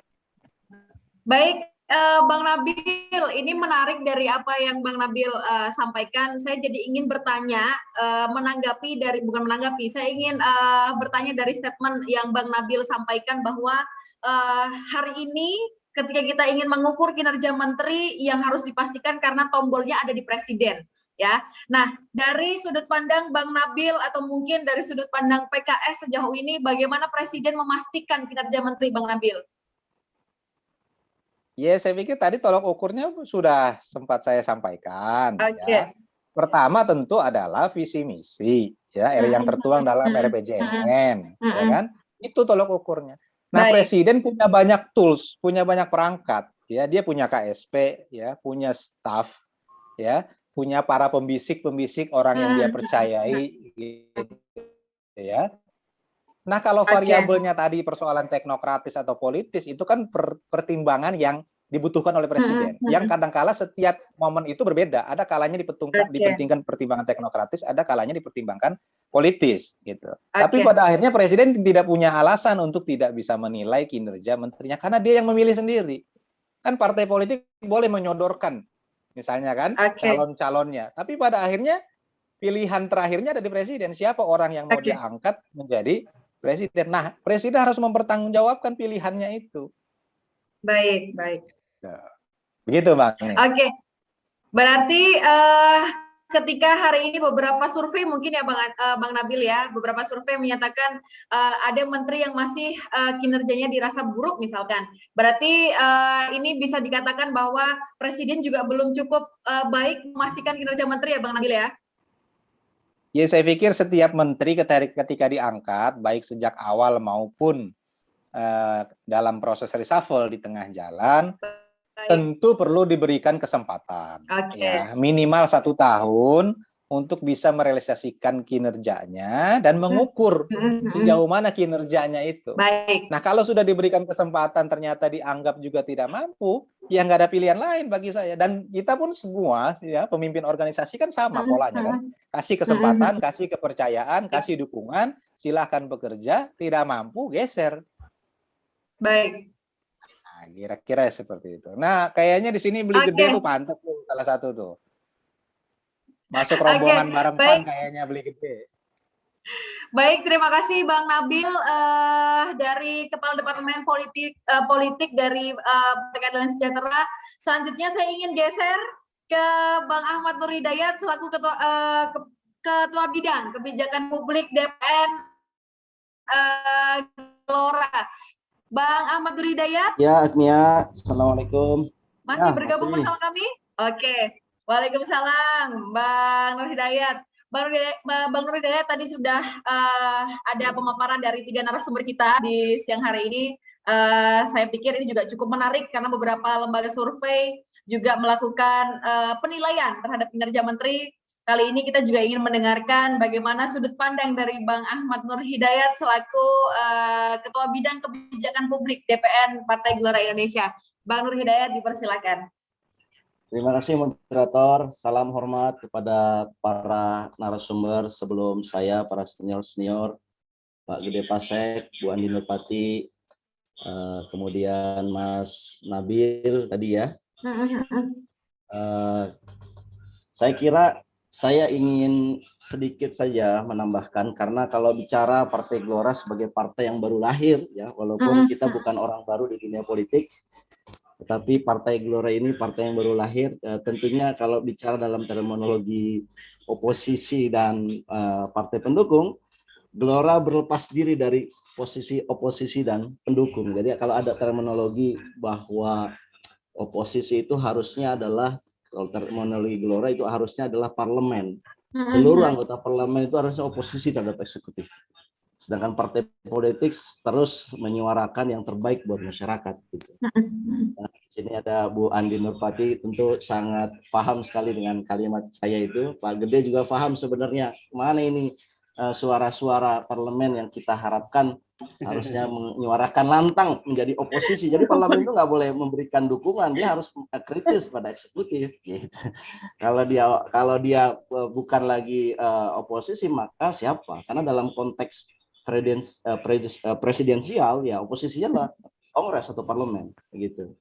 [SPEAKER 1] Baik, Bang Nabil, ini menarik dari apa yang Bang Nabil sampaikan. Saya jadi ingin bertanya, saya ingin bertanya dari statement yang Bang Nabil sampaikan bahwa hari ini ketika kita ingin mengukur kinerja menteri yang harus dipastikan karena tombolnya ada di presiden, ya. Nah, dari sudut pandang Bang Nabil atau mungkin dari sudut pandang PKS sejauh ini, bagaimana presiden memastikan kinerja menteri, Bang Nabil?
[SPEAKER 3] Ya, saya pikir tadi tolok ukurnya sudah sempat saya sampaikan. Ya. Pertama tentu adalah visi misi, ya, yang tertuang dalam RPJMN, ya kan? Itu tolok ukurnya. Nah, presiden punya banyak tools, punya banyak perangkat, ya. Dia punya KSP, ya, punya staff, ya, punya para pembisik-pembisik orang yang dia percayai, gitu, ya. Nah, kalau variabelnya tadi persoalan teknokratis atau politis, itu kan pertimbangan yang dibutuhkan oleh presiden. Yang kadang-kala setiap momen itu berbeda. Ada kalanya dipentingkan pertimbangan teknokratis, ada kalanya dipertimbangkan politis, gitu. Tapi pada akhirnya presiden tidak punya alasan untuk tidak bisa menilai kinerja menterinya karena dia yang memilih sendiri. Kan partai politik boleh menyodorkan, misalnya kan calon-calonnya. Tapi pada akhirnya pilihan terakhirnya ada di presiden. Siapa orang yang mau diangkat menjadi presiden. Nah, presiden harus mempertanggungjawabkan pilihannya itu.
[SPEAKER 1] Baik.
[SPEAKER 3] Begitu, Bang.
[SPEAKER 1] Oke. Berarti ketika hari ini beberapa survei mungkin ya Bang Nabil ya, beberapa survei menyatakan ada menteri yang masih kinerjanya dirasa buruk misalkan. Berarti ini bisa dikatakan bahwa presiden juga belum cukup baik memastikan kinerja menteri ya Bang Nabil ya?
[SPEAKER 3] Ya, saya pikir setiap menteri ketika diangkat, baik sejak awal maupun dalam proses reshuffle di tengah jalan, tentu perlu diberikan kesempatan, ya, minimal 1 tahun untuk bisa merealisasikan kinerjanya dan mengukur sejauh mana kinerjanya itu. Nah, kalau sudah diberikan kesempatan ternyata dianggap juga tidak mampu, ya nggak ada pilihan lain bagi saya. Dan kita pun semua, ya, pemimpin organisasi kan sama polanya kan. Kasih kesempatan, kasih kepercayaan, kasih dukungan, silahkan bekerja, tidak mampu, geser.
[SPEAKER 1] Baik.
[SPEAKER 3] Nah, kira-kira seperti itu. Nah, kayaknya di sini beli gede tuh pantas tuh, salah satu tuh. Masuk rombongan bareng PAN kayaknya beli gede.
[SPEAKER 1] Baik, terima kasih Bang Nabil dari Kepala Departemen Politik dari Partai Keadilan Sejahtera. Selanjutnya saya ingin geser ke Bang Ahmad Nur Hidayat selaku Ketua Bidang Kebijakan Publik DPN Gelora. Bang Ahmad Nur Hidayat
[SPEAKER 5] Ya, Agnia. Assalamualaikum.
[SPEAKER 1] masih
[SPEAKER 5] Ya,
[SPEAKER 1] bergabung
[SPEAKER 5] masih.
[SPEAKER 1] bersama kami? Oke. Waalaikumsalam, Bang Nur Hidayat. Bang Nur Hidayat tadi sudah ada pemaparan dari 3 narasumber kita di siang hari ini. Saya pikir ini juga cukup menarik karena beberapa lembaga survei juga melakukan penilaian terhadap kinerja menteri. Kali ini kita juga ingin mendengarkan bagaimana sudut pandang dari Bang Ahmad Nur Hidayat selaku Ketua Bidang Kebijakan Publik DPN Partai Gelora Indonesia. Bang Nur Hidayat, dipersilakan.
[SPEAKER 5] Terima kasih moderator. Salam hormat kepada para narasumber sebelum saya, para senior-senior, Pak Gede Pasek, Bu Andi Nurpati, kemudian Mas Nabil tadi ya. Saya kira saya ingin sedikit saja menambahkan, karena kalau bicara Partai Gelora sebagai partai yang baru lahir ya, walaupun kita bukan orang baru di dunia politik, tetapi Partai Gelora ini partai yang baru lahir. Tentunya kalau bicara dalam terminologi oposisi dan partai pendukung, Gelora berlepas diri dari posisi oposisi dan pendukung. Jadi kalau ada terminologi bahwa oposisi itu harusnya adalah, kalau terminologi Gelora itu harusnya adalah parlemen. Seluruh anggota parlemen itu harusnya oposisi terhadap eksekutif. Sedangkan partai politik terus menyuarakan yang terbaik buat masyarakat. Gitu. Nah, di sini ada Bu Andi Nurpati, tentu sangat paham sekali dengan kalimat saya itu. Pak Gede juga paham sebenarnya mana ini suara-suara parlemen yang kita harapkan harusnya menyuarakan lantang menjadi oposisi. Jadi parlemen itu nggak boleh memberikan dukungan, dia harus kritis pada eksekutif. Gitu. Kalau dia bukan lagi oposisi, maka siapa? Karena dalam konteks presidensial ya oposisinya lah kongres atau parlemen gitu.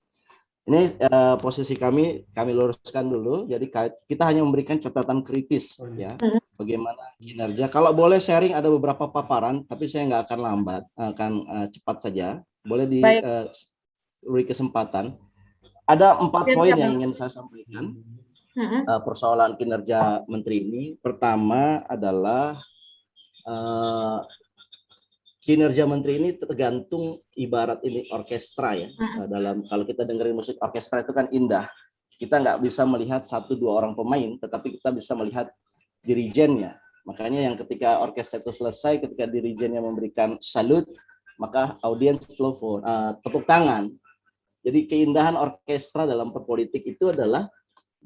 [SPEAKER 5] Ini posisi kami luruskan dulu. Jadi kita hanya memberikan catatan kritis ya, bagaimana kinerja. Kalau boleh sharing, ada beberapa paparan, tapi saya nggak akan lambat, akan cepat saja. Boleh diberi kesempatan. Ada 4 poin yang ingin saya sampaikan. Persoalan kinerja menteri ini. Pertama adalah kinerja menteri ini tergantung, ibarat ini orkestra ya. Dalam kalau kita dengerin musik orkestra itu kan indah. Kita nggak bisa melihat 1-2 orang pemain, tetapi kita bisa melihat dirijennya. Makanya yang ketika orkestra itu selesai, ketika dirijennya memberikan salut, maka audiens telepon, tepuk tangan. Jadi keindahan orkestra dalam perpolitik itu adalah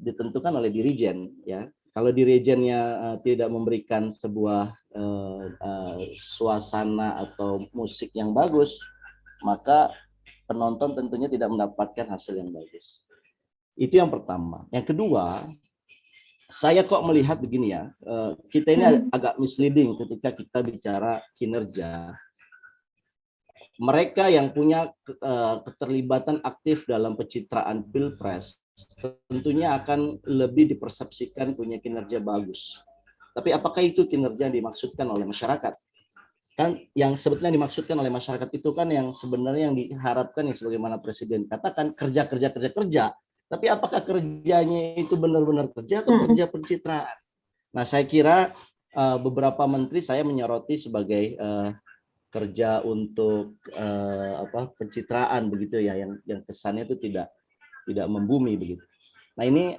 [SPEAKER 5] ditentukan oleh dirijen ya. Kalau dirijennya tidak memberikan sebuah suasana atau musik yang bagus, maka penonton tentunya tidak mendapatkan hasil yang bagus. Itu yang pertama. Yang kedua, saya kok melihat begini ya, kita ini agak misleading ketika kita bicara kinerja. Mereka yang punya keterlibatan aktif dalam pencitraan Pilpres tentunya akan lebih dipersepsikan punya kinerja bagus. Tapi apakah itu kinerja yang dimaksudkan oleh masyarakat? Kan yang sebetulnya dimaksudkan oleh masyarakat itu kan yang sebenarnya yang diharapkan yang sebagaimana Presiden katakan kerja. Tapi apakah kerjanya itu benar-benar kerja atau kerja pencitraan? Nah, saya kira beberapa menteri saya menyoroti sebagai kerja untuk pencitraan begitu ya, yang kesannya itu tidak membumi begitu. Nah, ini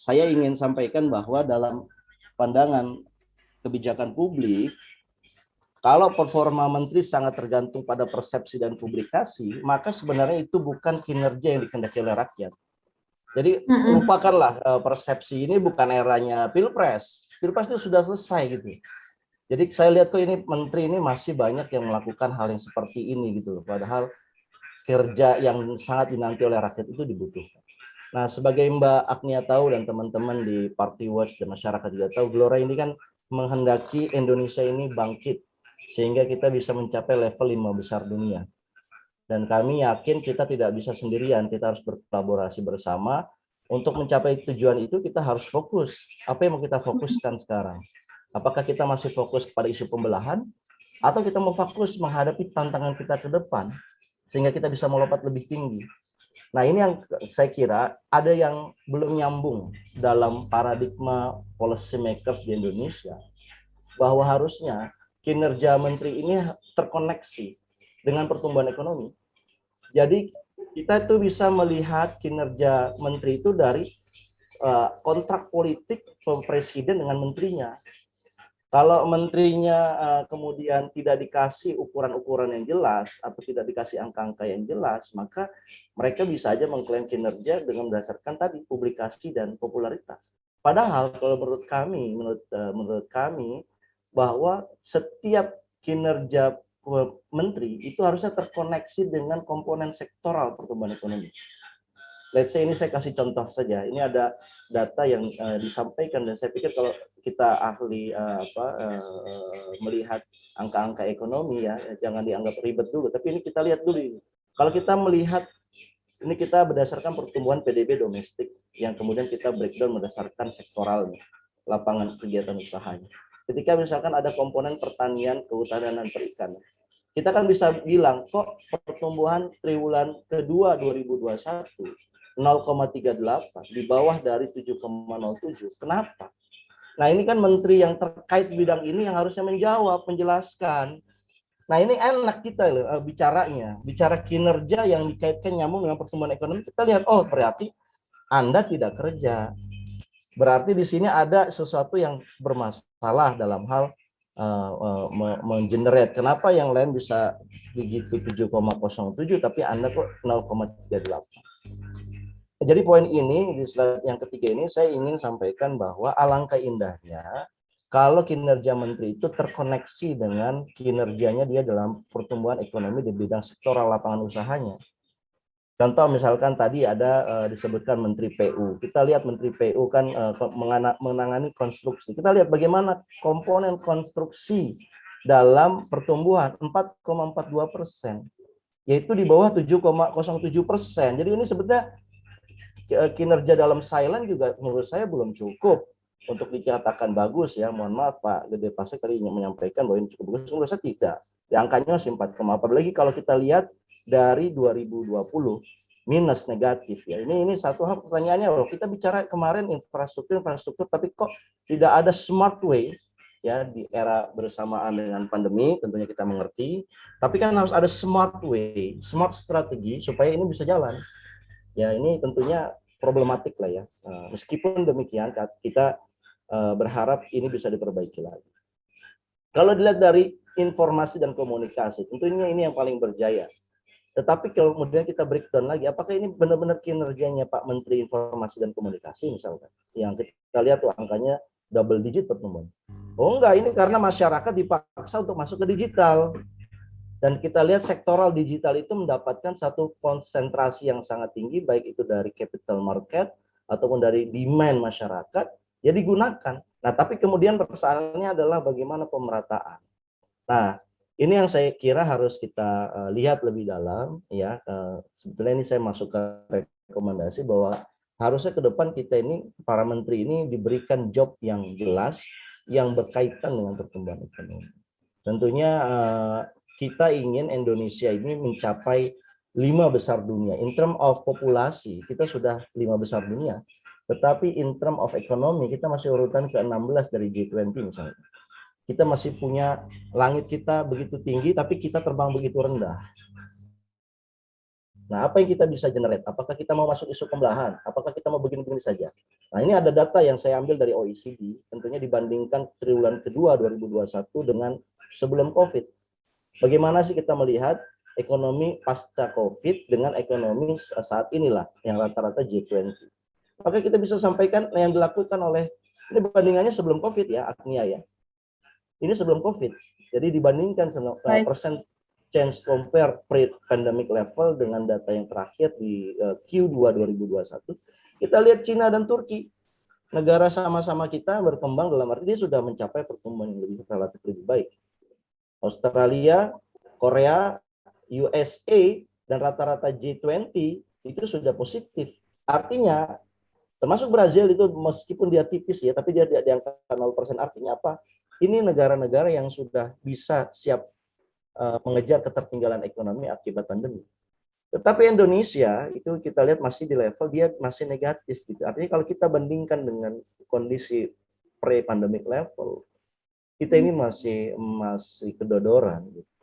[SPEAKER 5] saya ingin sampaikan bahwa dalam pandangan kebijakan publik, kalau performa menteri sangat tergantung pada persepsi dan publikasi, maka sebenarnya itu bukan kinerja yang dikehendaki oleh rakyat. Jadi lupakanlah persepsi, ini bukan eranya Pilpres. Pilpres itu sudah selesai gitu. Jadi saya lihat kok ini menteri ini masih banyak yang melakukan hal yang seperti ini gitu loh. Padahal kerja yang sangat dinanti oleh rakyat itu dibutuhkan. Nah, sebagai Mbak Agnia tahu dan teman-teman di Party Watch dan masyarakat juga tahu, Gelora ini kan menghendaki Indonesia ini bangkit sehingga kita bisa mencapai level 5 besar dunia. Dan kami yakin kita tidak bisa sendirian, kita harus berkolaborasi bersama. Untuk mencapai tujuan itu kita harus fokus. Apa yang mau kita fokuskan sekarang? Apakah kita masih fokus pada isu pembelahan atau kita mau fokus menghadapi tantangan kita ke depan sehingga kita bisa melompat lebih tinggi? Nah, ini yang saya kira ada yang belum nyambung dalam paradigma policy makers di Indonesia, bahwa harusnya kinerja menteri ini terkoneksi dengan pertumbuhan ekonomi. Jadi kita itu bisa melihat kinerja menteri itu dari kontrak politik presiden dengan menterinya. Kalau menterinya kemudian tidak dikasih ukuran-ukuran yang jelas atau tidak dikasih angka-angka yang jelas, maka mereka bisa aja mengklaim kinerja dengan berdasarkan tadi publikasi dan popularitas. Padahal kalau menurut kami bahwa setiap kinerja menteri itu harusnya terkoneksi dengan komponen sektoral pertumbuhan ekonomi. Let's say ini saya kasih contoh saja. Ini ada data yang disampaikan dan saya pikir kalau kita ahli melihat angka-angka ekonomi ya, jangan dianggap ribet dulu. Tapi ini kita lihat dulu. Kalau kita melihat ini kita berdasarkan pertumbuhan PDB domestik yang kemudian kita breakdown berdasarkan sektoralnya, lapangan kegiatan usahanya. Ketika misalkan ada komponen pertanian, kehutanan dan perikanan, kita kan bisa bilang kok pertumbuhan triwulan kedua 2021 0,38 di bawah dari 7,07. Kenapa? Nah ini kan menteri yang terkait bidang ini yang harusnya menjawab, menjelaskan. Nah ini enak kita loh bicaranya, bicara kinerja yang dikaitkan nyambung dengan pertumbuhan ekonomi. Kita lihat, oh berarti Anda tidak kerja. Berarti di sini ada sesuatu yang bermasalah dalam hal mengenerate. Kenapa yang lain bisa begitu 7,07 tapi Anda kok 0,38? Jadi poin ini di slide yang ketiga ini saya ingin sampaikan bahwa alangkah indahnya kalau kinerja menteri itu terkoneksi dengan kinerjanya dia dalam pertumbuhan ekonomi di bidang sektoral lapangan usahanya. Contoh misalkan tadi ada disebutkan Menteri PU. Kita lihat Menteri PU kan menangani konstruksi. Kita lihat bagaimana komponen konstruksi dalam pertumbuhan 4,42%, yaitu di bawah 7,07%. Jadi ini sebetulnya kinerja dalam silent juga menurut saya belum cukup untuk dikatakan bagus ya. Mohon maaf Pak Gede Pasek tadi menyampaikan bahwa ini cukup bagus, menurut saya tidak. Di angkanya masih 4, apalagi kalau kita lihat dari 2020 minus negatif ya. Ini satu hal pertanyaannya, loh kita bicara kemarin infrastruktur tapi kok tidak ada smart way ya di era bersamaan dengan pandemi, tentunya kita mengerti, tapi kan harus ada smart way, smart strategi supaya ini bisa jalan. Ya ini tentunya problematik lah ya. Meskipun demikian kita berharap ini bisa diperbaiki lagi. Kalau dilihat dari informasi dan komunikasi, tentunya ini yang paling berjaya. Tetapi kalau kemudian kita breakdown lagi, apakah ini benar-benar kinerjanya Pak Menteri Informasi dan Komunikasi misalkan, yang kita lihat tuh angkanya double digit pertumbuhan. Oh enggak, ini karena masyarakat dipaksa untuk masuk ke digital. Dan kita lihat sektoral digital itu mendapatkan satu konsentrasi yang sangat tinggi, baik itu dari capital market ataupun dari demand masyarakat, ya digunakan. Nah, tapi kemudian persoalannya adalah bagaimana pemerataan. Nah, ini yang saya kira harus kita lihat lebih dalam, ya. Sebetulnya ini saya masuk ke rekomendasi bahwa harusnya ke depan kita ini, para menteri ini diberikan job yang jelas, yang berkaitan dengan pertumbuhan ekonomi. Tentunya kita ingin Indonesia ini mencapai 5 besar dunia. In term of populasi, kita sudah 5 besar dunia. Tetapi in term of ekonomi, kita masih urutan ke-16 dari G20 misalnya. Kita masih punya langit kita begitu tinggi, tapi kita terbang begitu rendah. Nah, apa yang kita bisa generate? Apakah kita mau masuk isu pembelahan? Apakah kita mau begini-begini saja? Nah, ini ada data yang saya ambil dari OECD, tentunya dibandingkan triwulan kedua 2021 dengan sebelum COVID. Bagaimana sih kita melihat ekonomi pasca COVID dengan ekonomi saat inilah yang rata-rata G20. Maka kita bisa sampaikan yang dilakukan oleh, ini bandingannya sebelum COVID ya, Agnia ya. Ini sebelum COVID. Jadi dibandingkan persen change compare pre-pandemic level dengan data yang terakhir di Q2 2021. Kita lihat Cina dan Turki. Negara sama-sama kita berkembang dalam arti dia sudah mencapai pertumbuhan yang relatif lebih baik. Australia, Korea, USA, dan rata-rata G20 itu sudah positif. Artinya, termasuk Brazil itu meskipun dia tipis ya, tapi dia di angka 0%. Artinya apa? Ini negara-negara yang sudah bisa siap mengejar ketertinggalan ekonomi akibat pandemi. Tetapi Indonesia itu kita lihat masih di level dia masih negatif gitu. Artinya kalau kita bandingkan dengan kondisi pre-pandemic level, kita ini masih kedodoran gitu.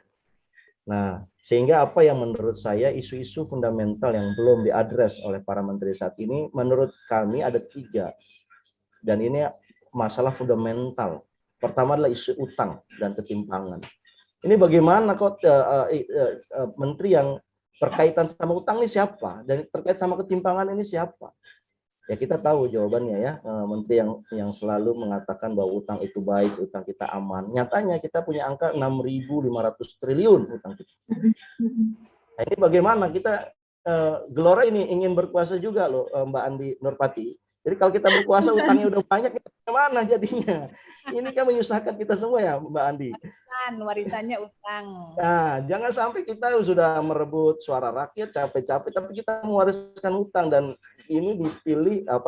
[SPEAKER 5] Nah, sehingga apa yang menurut saya isu-isu fundamental yang belum diadres oleh para menteri saat ini, menurut kami ada 3. Dan ini masalah fundamental. Pertama adalah isu utang dan ketimpangan. Ini bagaimana kok menteri yang berkaitan sama utang ini siapa? Dan terkait sama ketimpangan ini siapa? Ya kita tahu jawabannya ya, menteri yang selalu mengatakan bahwa utang itu baik, utang kita aman. Nyatanya kita punya angka 6.500 triliun utang kita. Nah, ini bagaimana kita Gelora ini ingin berkuasa juga loh, Mbak Andi Nurpati. Jadi kalau kita berkuasa utangnya udah banyak, kita gimana jadinya? Ini kan menyusahkan kita semua ya, Mbak Andi.
[SPEAKER 4] Warisannya utang.
[SPEAKER 5] Nah, jangan sampai kita sudah merebut suara rakyat capek-capek, tapi kita mewariskan utang, dan ini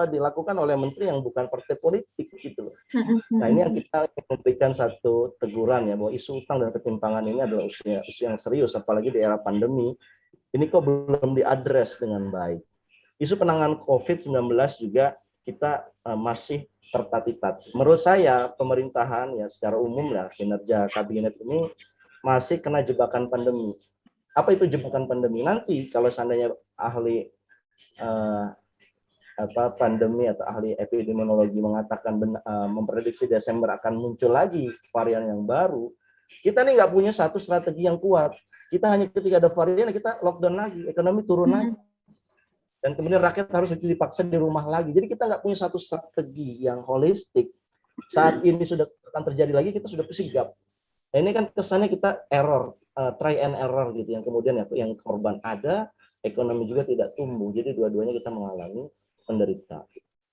[SPEAKER 5] dilakukan oleh menteri yang bukan partai politik gitu loh. Nah, ini yang kita memberikan satu teguran ya, bahwa isu utang dan ketimpangan ini adalah isu yang serius, apalagi di era pandemi. Ini kok belum diadres dengan baik. Isu penanganan COVID-19 juga kita masih tertati-tati. Menurut saya pemerintahan ya secara umum lah, kinerja kabinet ini masih kena jebakan pandemi. Apa itu jebakan pandemi? Nanti kalau seandainya ahli pandemi atau ahli epidemiologi mengatakan memprediksi Desember akan muncul lagi varian yang baru, kita nih nggak punya satu strategi yang kuat. Kita hanya ketika ada varian kita lockdown lagi, ekonomi turun lagi. Dan kemudian rakyat harus dipaksa di rumah lagi. Jadi kita nggak punya satu strategi yang holistik. Saat ini sudah akan terjadi lagi, kita sudah sigap. Nah, ini kan kesannya kita error, try and error gitu. Yang kemudian yang korban ada, ekonomi juga tidak tumbuh. Jadi dua-duanya kita mengalami penderitaan.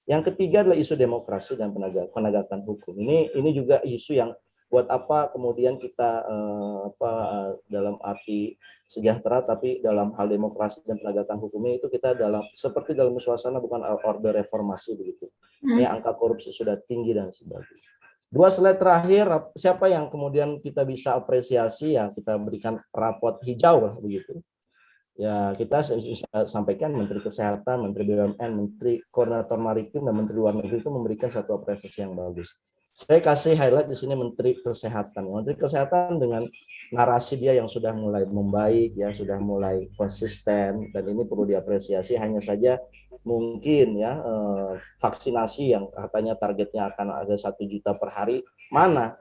[SPEAKER 5] Yang ketiga adalah isu demokrasi dan penegakan hukum. Ini juga isu yang buat apa kemudian kita dalam arti sejahtera, tapi dalam hal demokrasi dan penegakan hukumnya itu kita seperti dalam suasana bukan order reformasi begitu. Ini angka korupsi sudah tinggi dan sebagainya. 2 slide terakhir, siapa yang kemudian kita bisa apresiasi ya, kita berikan rapot hijau begitu. Ya kita sampaikan Menteri Kesehatan, Menteri BUMN, Menteri Koordinator Maritim dan Menteri Luar Negeri itu memberikan satu apresiasi yang bagus. Saya kasih highlight di sini Menteri Kesehatan. Menteri Kesehatan dengan narasi dia yang sudah mulai membaik, ya sudah mulai konsisten, dan ini perlu diapresiasi. Hanya saja mungkin ya vaksinasi yang katanya targetnya akan ada 1 juta per hari, mana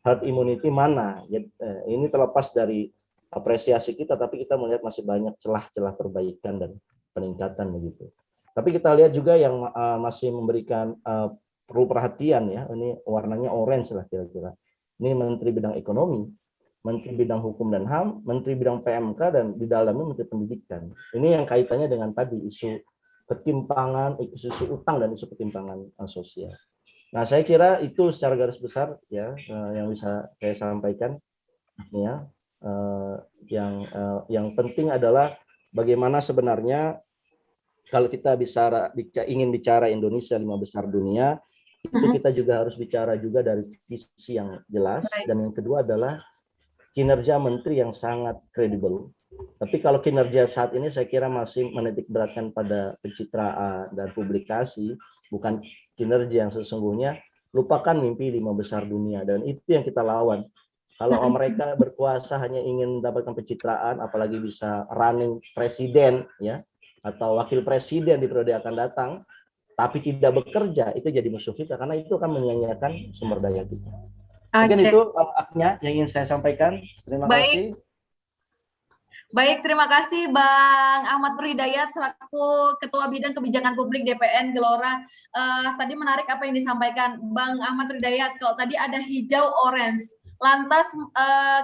[SPEAKER 5] herd immunity mana? Ya, ini terlepas dari apresiasi kita, tapi kita melihat masih banyak celah-celah perbaikan dan peningkatan begitu. Tapi kita lihat juga yang masih memberikan perlu perhatian ya, ini warnanya orange lah kira-kira. Ini Menteri Bidang Ekonomi, Menteri Bidang Hukum dan HAM, Menteri Bidang PMK, dan di dalamnya Menteri Pendidikan. Ini yang kaitannya dengan tadi isu ketimpangan, isu utang dan isu ketimpangan sosial. Nah, saya kira itu secara garis besar ya yang bisa saya sampaikan ya. Yang penting adalah bagaimana sebenarnya kalau kita ingin bicara Indonesia 5 besar dunia, itu kita juga harus bicara juga dari visi yang jelas. Dan yang kedua adalah kinerja menteri yang sangat kredibel. Tapi kalau kinerja saat ini saya kira masih menitik beratkan pada pencitraan dan publikasi, bukan kinerja yang sesungguhnya. Lupakan mimpi 5 besar dunia, dan itu yang kita lawan. Kalau mereka berkuasa hanya ingin mendapatkan pencitraan, apalagi bisa running presiden ya, atau wakil presiden di periode akan datang, tapi tidak bekerja, itu jadi musuh kita, karena itu akan menyanyiakan sumber daya kita. Mungkin itu yang ingin saya sampaikan. Terima kasih.
[SPEAKER 1] Baik, terima kasih Bang Ahmad Nur Hidayat selaku Ketua Bidang Kebijakan Publik DPN Gelora. Tadi menarik apa yang disampaikan Bang Ahmad Nur Hidayat. Kalau tadi ada hijau, orange. Lantas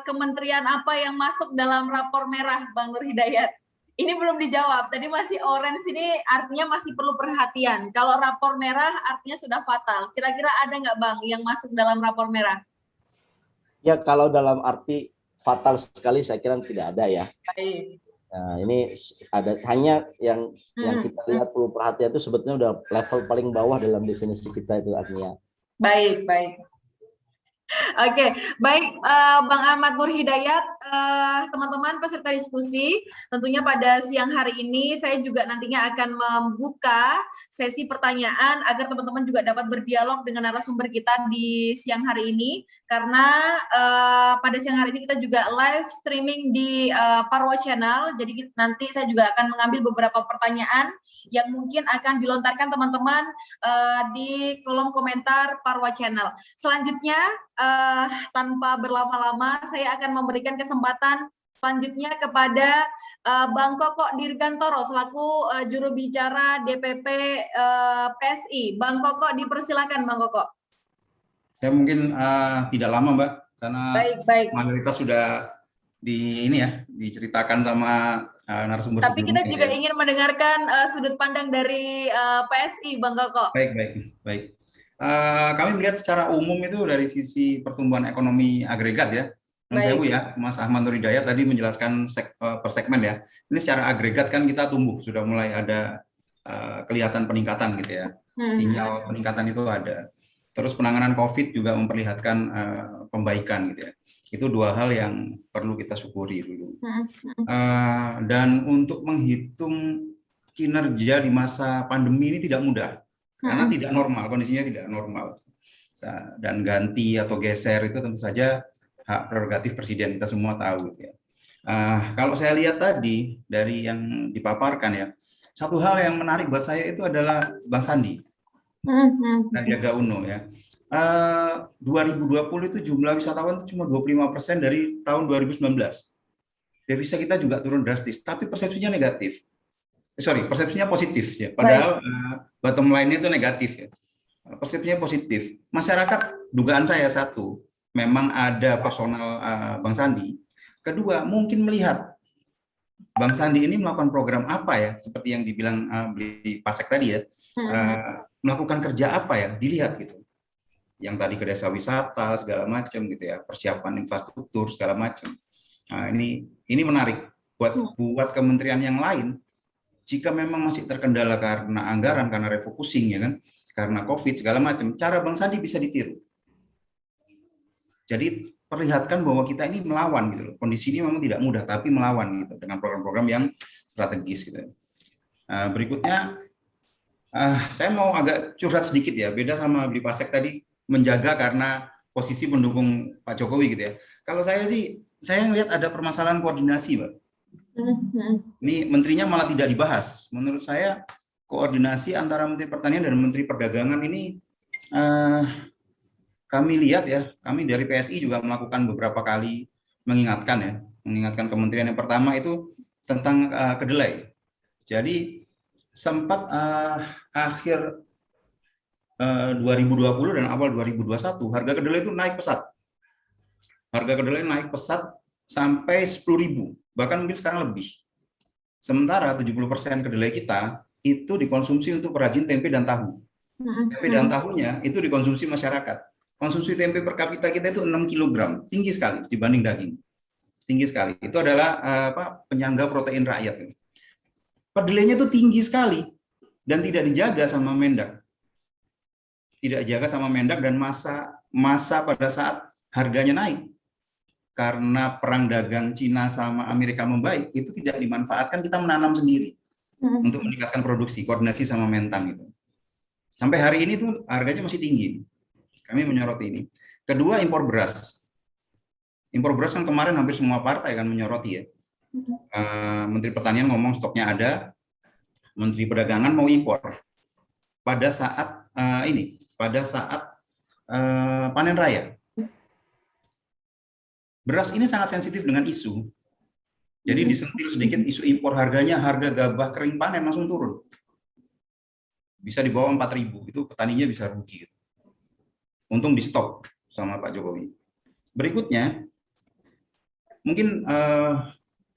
[SPEAKER 1] kementerian apa yang masuk dalam rapor merah, Bang Nur Hidayat? Ini belum dijawab. Tadi masih orange, ini artinya masih perlu perhatian. Kalau rapor merah artinya sudah fatal. Kira-kira ada nggak Bang yang masuk dalam rapor merah?
[SPEAKER 5] Ya, kalau dalam arti fatal sekali saya kira tidak ada ya.
[SPEAKER 1] Baik.
[SPEAKER 5] Nah, ini ada hanya yang kita lihat perlu perhatian itu sebetulnya udah level paling bawah dalam definisi kita itu artinya.
[SPEAKER 1] Baik. Oke, baik Bang Ahmad Nur Hidayat, teman-teman peserta diskusi, tentunya pada siang hari ini saya juga nantinya akan membuka sesi pertanyaan agar teman-teman juga dapat berdialog dengan narasumber kita di siang hari ini, karena pada siang hari ini kita juga live streaming di Parwa Channel, jadi nanti saya juga akan mengambil beberapa pertanyaan yang mungkin akan dilontarkan teman-teman di kolom komentar Parwa Channel. Selanjutnya, tanpa berlama-lama, saya akan memberikan kesempatan selanjutnya kepada Bang Koko Dirgantoro selaku juru bicara DPP PSI. Bang Koko, dipersilakan Bang Koko.
[SPEAKER 6] Saya mungkin tidak lama, Mbak, karena
[SPEAKER 1] Baik.
[SPEAKER 6] mayoritas sudah diceritakan sama narasumber
[SPEAKER 1] Tapi
[SPEAKER 6] sebelumnya.
[SPEAKER 1] kita juga ingin mendengarkan sudut pandang dari PSI, Bang Koko.
[SPEAKER 6] Baik. Kami melihat secara umum itu dari sisi pertumbuhan ekonomi agregat ya. Saya ya, Mas Ahmad Nur Hidayat tadi menjelaskan per segmen ya. Ini secara agregat kan kita tumbuh, sudah mulai ada kelihatan peningkatan gitu ya. Sinyal peningkatan itu ada. Terus penanganan COVID juga memperlihatkan pembaikan gitu ya. Itu dua hal yang perlu kita syukuri dulu. Dan untuk menghitung kinerja di masa pandemi ini tidak mudah, karena tidak normal, kondisinya tidak normal. Dan ganti atau geser itu tentu saja hak prerogatif presiden, kita semua tahu. Gitu ya. Kalau saya lihat tadi dari yang dipaparkan ya, satu hal yang menarik buat saya itu adalah Bang Sandi, Sandiaga Uno ya. 2020 itu jumlah wisatawan itu cuma 25% dari tahun 2019. Devisa kita juga turun drastis, tapi persepsinya negatif. Persepsinya positif ya. Padahal bottom line-nya itu negatif ya. Persepsinya positif. Masyarakat, dugaan saya satu, memang ada personal Bang Sandi. Kedua, mungkin melihat Bang Sandi ini melakukan program apa ya, seperti yang dibilang Beli Pasek tadi ya, melakukan kerja apa ya, dilihat gitu. Yang tadi ke desa wisata segala macam gitu ya, persiapan infrastruktur segala macam. Nah, ini menarik buat kementerian yang lain. Jika memang masih terkendala karena anggaran, karena refocusing ya kan, karena COVID segala macam, cara Bang Sandi bisa ditiru. Jadi perlihatkan bahwa kita ini melawan gitu loh. Kondisi ini memang tidak mudah, tapi melawan gitu dengan program-program yang strategis gitu. Berikutnya, saya mau agak curhat sedikit ya, beda sama Beli Pasek tadi, menjaga karena posisi pendukung Pak Jokowi gitu ya. Kalau saya sih, saya melihat ada permasalahan koordinasi, Mbak. Ini menterinya malah tidak dibahas. Menurut saya koordinasi antara Menteri Pertanian dan Menteri Perdagangan ini kami lihat ya, kami dari PSI juga melakukan beberapa kali mengingatkan kementerian. Yang pertama itu tentang kedelai. Jadi sempat akhir 2020 dan awal 2021 harga kedelai itu naik pesat. Harga kedelai naik pesat sampai 10.000, bahkan mungkin sekarang lebih. Sementara 70% kedelai kita itu dikonsumsi untuk perajin tempe dan tahu. Tempe dan tahunya itu dikonsumsi masyarakat. Konsumsi tempe per kapita kita itu 6 kg, tinggi sekali dibanding daging. Tinggi sekali. Itu adalah penyangga protein rakyat. Kedelainya itu tinggi sekali dan tidak dijaga sama Mendak. Tidak dijaga sama Mendak dan masa pada saat harganya naik. Karena perang dagang Cina sama Amerika membaik, itu tidak dimanfaatkan, kita menanam sendiri untuk meningkatkan produksi, koordinasi sama Mentan itu. Sampai hari ini tuh harganya masih tinggi. Kami menyoroti ini. Kedua, impor beras. Impor beras kan kemarin hampir semua partai kan menyoroti ya. Menteri Pertanian ngomong stoknya ada, Menteri Perdagangan mau impor. Pada saat panen raya. Beras ini sangat sensitif dengan isu. Jadi disentil sedikit isu impor, harga gabah kering panen langsung turun. Bisa di bawah 4.000, itu petaninya bisa rugi. Untung di stop sama Pak Jokowi. Berikutnya, mungkin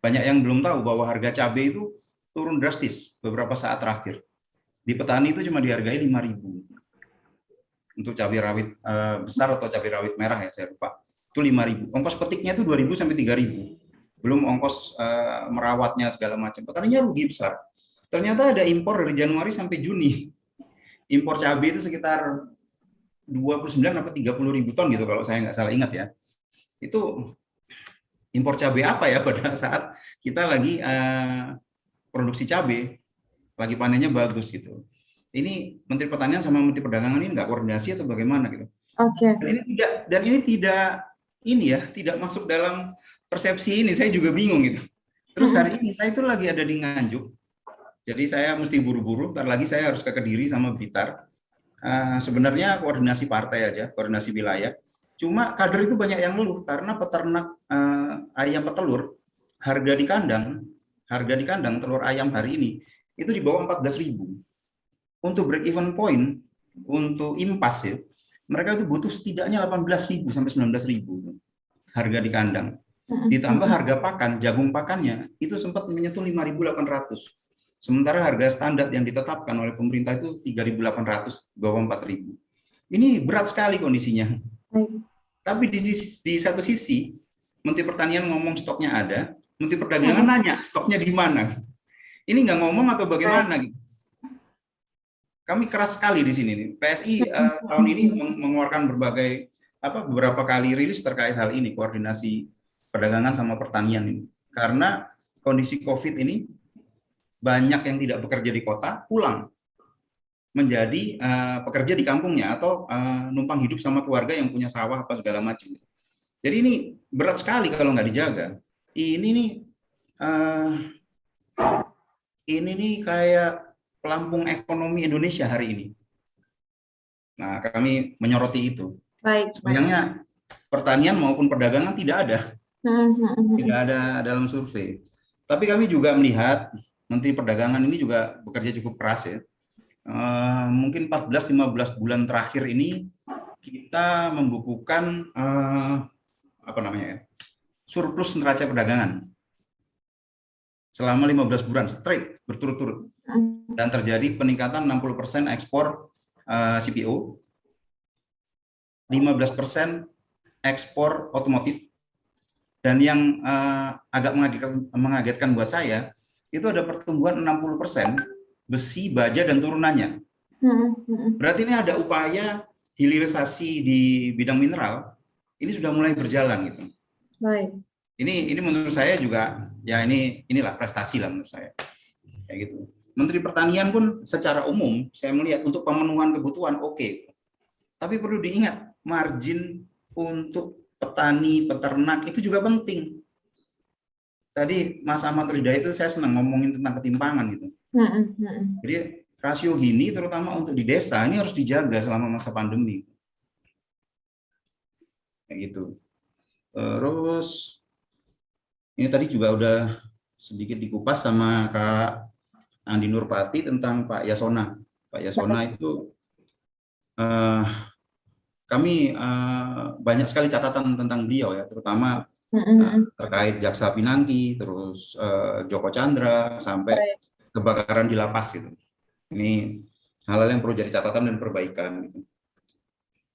[SPEAKER 6] banyak yang belum tahu bahwa harga cabai itu turun drastis beberapa saat terakhir. Di petani itu cuma dihargai 5.000. Untuk cabai rawit besar atau cabai rawit merah ya, saya lupa. Itu 5.000. Ongkos petiknya itu 2.000 sampai 3.000. Belum ongkos merawatnya segala macam. Petaninya rugi besar. Ternyata ada impor dari Januari sampai Juni. Impor cabai itu sekitar 29 sampai 30.000 ton gitu kalau saya nggak salah ingat ya. Itu impor cabai apa ya pada saat kita lagi produksi cabai, lagi panennya bagus gitu. Ini Menteri Pertanian sama Menteri Perdagangan ini nggak koordinasi atau bagaimana gitu.
[SPEAKER 1] Oke.
[SPEAKER 6] Dan ini tidak masuk dalam persepsi ini. Saya juga bingung gitu. Terus hari ini saya itu lagi ada di Nganjuk. Jadi saya mesti buru-buru, ntar lagi saya harus ke Kediri sama Blitar. Sebenarnya koordinasi partai aja, koordinasi wilayah. Cuma kader itu banyak yang ngeluh karena peternak ayam petelur, harga di kandang telur ayam hari ini itu di bawah 14.000. Untuk break even point, untuk impas ya, mereka itu butuh setidaknya 18.000 sampai 19.000 harga di kandang. Ditambah harga pakan, jagung pakannya itu sempat menyentuh 5.800. Sementara harga standar yang ditetapkan oleh pemerintah itu 3.800, bawah 4.000. Ini berat sekali kondisinya. Tapi di satu sisi, Menteri Pertanian ngomong stoknya ada, Menteri Perdagangan nanya stoknya di mana. Ini nggak ngomong atau bagaimana? Gitu. Kami keras sekali di sini. PSI tahun ini mengeluarkan beberapa kali rilis terkait hal ini, koordinasi perdagangan sama pertanian ini. Karena kondisi COVID ini, banyak yang tidak bekerja di kota pulang menjadi pekerja di kampungnya atau numpang hidup sama keluarga yang punya sawah apa segala macam. Jadi ini berat sekali kalau nggak dijaga. Ini nih kayak pelampung ekonomi Indonesia hari ini. Nah, kami menyoroti itu.
[SPEAKER 1] Baik.
[SPEAKER 6] Sayangnya pertanian maupun perdagangan tidak ada dalam survei. Tapi kami juga melihat Menteri Perdagangan ini juga bekerja cukup keras ya. Mungkin 14-15 bulan terakhir ini kita membukukan surplus neraca perdagangan selama 15 bulan straight berturut-turut, dan terjadi peningkatan 60% ekspor CPO, 15% ekspor otomotif, dan yang agak mengagetkan buat saya itu ada pertumbuhan 60% besi, baja, dan turunannya. Berarti ini ada upaya hilirisasi di bidang mineral, ini sudah mulai berjalan gitu.
[SPEAKER 1] Baik.
[SPEAKER 6] Ini menurut saya juga, ya inilah prestasi lah menurut saya. Kayak gitu. Menteri Pertanian pun secara umum, saya melihat untuk pemenuhan kebutuhan oke. Tapi perlu diingat, margin untuk petani, peternak itu juga penting. Tadi Mas Ahmad Rida itu saya senang ngomongin tentang ketimpangan gitu. Jadi rasio Gini terutama untuk di desa ini harus dijaga selama masa pandemi. Kayak gitu. Terus ini tadi juga udah sedikit dikupas sama Kak Andi Nurpati tentang Pak Yasona. Pak Yasona itu kami banyak sekali catatan tentang beliau ya, terutama terkait Jaksa Pinangki, terus Joko Chandra, sampai kebakaran di lapas gitu. Ini hal-hal yang perlu jadi catatan dan perbaikan gitu.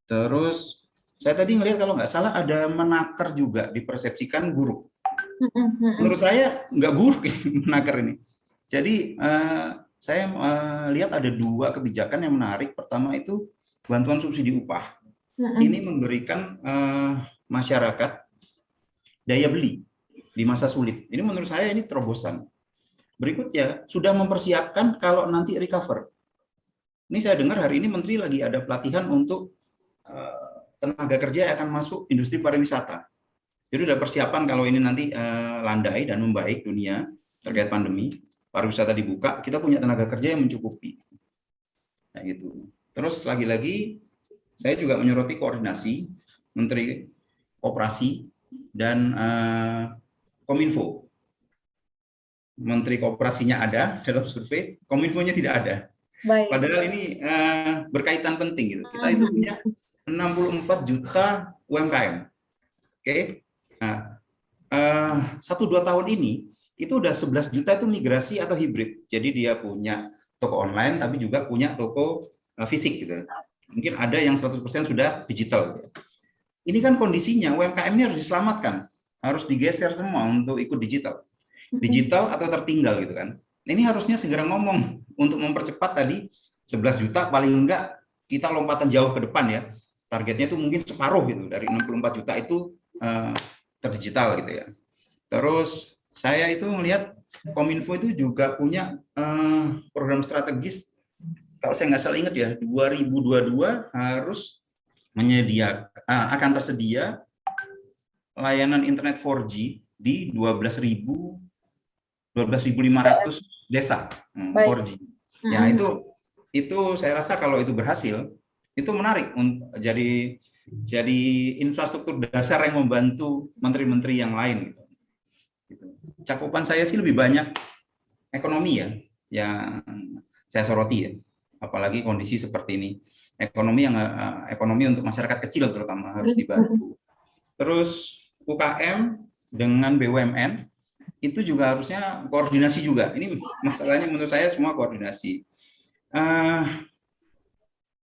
[SPEAKER 6] Terus saya tadi ngelihat kalau nggak salah ada menaker juga dipersepsikan buruk. Menurut saya nggak buruk ini menaker ini. Jadi saya lihat ada dua kebijakan yang menarik. Pertama itu bantuan subsidi upah. Ini memberikan masyarakat daya beli di masa sulit. Ini menurut saya ini terobosan. Berikutnya, sudah mempersiapkan kalau nanti recover. Ini saya dengar hari ini Menteri lagi ada pelatihan untuk tenaga kerja yang akan masuk industri pariwisata. Jadi sudah persiapan kalau ini nanti landai dan membaik dunia terkait pandemi, pariwisata dibuka, kita punya tenaga kerja yang mencukupi. Nah, gitu. Terus lagi-lagi, saya juga menyoroti koordinasi Menteri Koperasi dan Kominfo. Menteri Koperasinya ada dalam survei, Kominfonya tidak ada.
[SPEAKER 1] Baik.
[SPEAKER 6] Padahal ini berkaitan penting gitu. Kita itu punya 64 juta UMKM. Oke. Nah, 1-2 tahun ini itu udah 11 juta itu migrasi atau hibrid. Jadi dia punya toko online tapi juga punya toko fisik gitu. Mungkin ada yang 100% sudah digital. Ini kan kondisinya UMKM ini harus diselamatkan, harus digeser semua untuk ikut digital atau tertinggal gitu kan. Ini harusnya segera ngomong untuk mempercepat tadi 11 juta paling enggak kita lompatan jauh ke depan ya. Targetnya itu mungkin separuh gitu dari 64 juta itu terdigital gitu ya. Terus saya itu melihat Kominfo itu juga punya program strategis, kalau saya nggak salah ingat ya, 2022 harus akan tersedia layanan internet 4G di 12.500 desa 4G. Ya itu saya rasa kalau itu berhasil, itu menarik untuk jadi infrastruktur dasar yang membantu menteri-menteri yang lain. Gitu. Cakupan saya sih lebih banyak ekonomi ya, yang saya soroti ya, apalagi kondisi seperti ini. Ekonomi untuk masyarakat kecil terutama harus dibantu. Terus UKM dengan BUMN itu juga harusnya koordinasi juga. Ini masalahnya menurut saya semua koordinasi.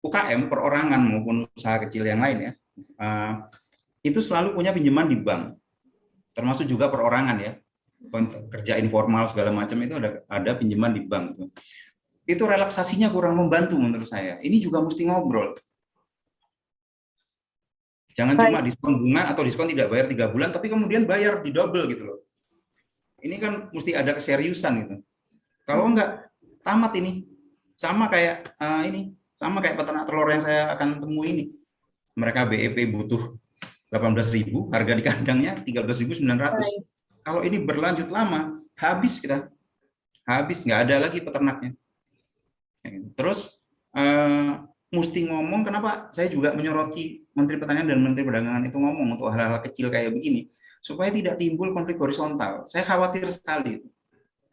[SPEAKER 6] UKM perorangan maupun usaha kecil yang lain ya, itu selalu punya pinjaman di bank, termasuk juga perorangan ya, kerja informal segala macam itu ada pinjaman di bank. Itu relaksasinya kurang membantu menurut saya. Ini juga mesti ngobrol. Jangan cuma diskon bunga atau diskon tidak bayar 3 bulan, tapi kemudian bayar di double gitu loh. Ini kan mesti ada keseriusan gitu. Kalau enggak, tamat ini. Sama kayak peternak telur yang saya akan temui ini. Mereka BEP butuh 18.000, harga di kandangnya 13.900. Kalau ini berlanjut lama, habis kita. Habis, nggak ada lagi peternaknya. Terus mesti ngomong, kenapa saya juga menyoroti Menteri Pertanian dan Menteri Perdagangan itu ngomong untuk hal-hal kecil kayak begini, supaya tidak timbul konflik horizontal. Saya khawatir sekali.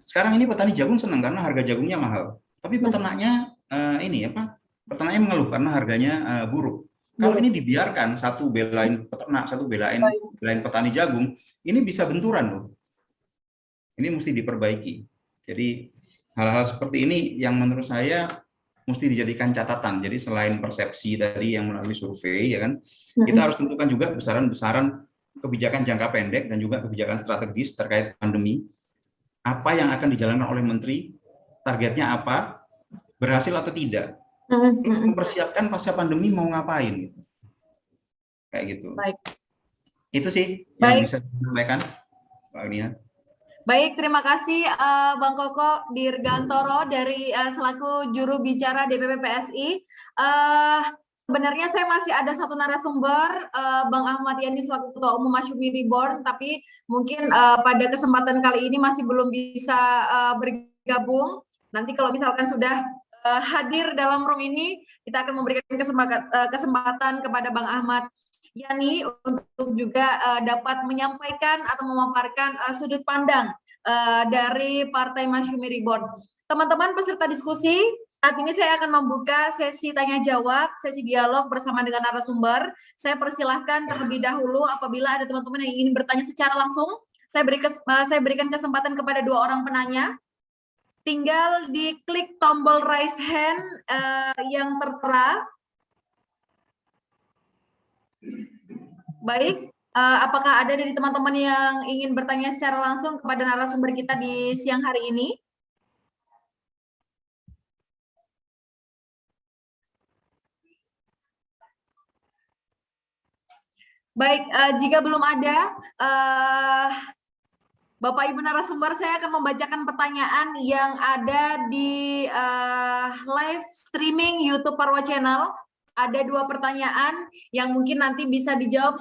[SPEAKER 6] Sekarang ini petani jagung senang karena harga jagungnya mahal, tapi peternaknya peternaknya mengeluh karena harganya buruk. Kalau ini dibiarkan, satu belain peternak, satu belain petani jagung, ini bisa benturan loh. Ini mesti diperbaiki. Jadi hal-hal seperti ini yang menurut saya mesti dijadikan catatan. Jadi selain persepsi tadi yang melalui survei, ya kan, kita harus tentukan juga besaran-besaran kebijakan jangka pendek dan juga kebijakan strategis terkait pandemi. Apa yang akan dijalankan oleh menteri, targetnya apa, berhasil atau tidak. Terus mempersiapkan pasca pandemi mau ngapain. Kayak gitu.
[SPEAKER 1] Baik.
[SPEAKER 6] Itu sih yang bisa disampaikan, Pak Agnia.
[SPEAKER 1] Baik, terima kasih Bang Koko Dirgantoro dari selaku juru bicara DPP PSI. Sebenarnya saya masih ada satu narasumber, Bang Ahmad Yani selaku Ketua Umum Masyumi Reborn, tapi mungkin pada kesempatan kali ini masih belum bisa bergabung. Nanti kalau misalkan sudah hadir dalam room ini, kita akan memberikan kesempatan kepada Bang Ahmad Yani untuk juga dapat menyampaikan atau memaparkan sudut pandang dari Partai Masyumi Reborn. Teman-teman peserta diskusi, saat ini saya akan membuka sesi tanya jawab, sesi dialog bersama dengan narasumber. Saya persilahkan terlebih dahulu apabila ada teman-teman yang ingin bertanya secara langsung, saya berikan kesempatan kepada 2 orang penanya. Tinggal diklik tombol raise hand yang tertera. Baik, apakah ada dari teman-teman yang ingin bertanya secara langsung kepada narasumber kita di siang hari ini? Baik, jika belum ada, Bapak Ibu narasumber, saya akan membacakan pertanyaan yang ada di live streaming YouTube Parwa Channel. Ada 2 pertanyaan yang mungkin nanti bisa dijawab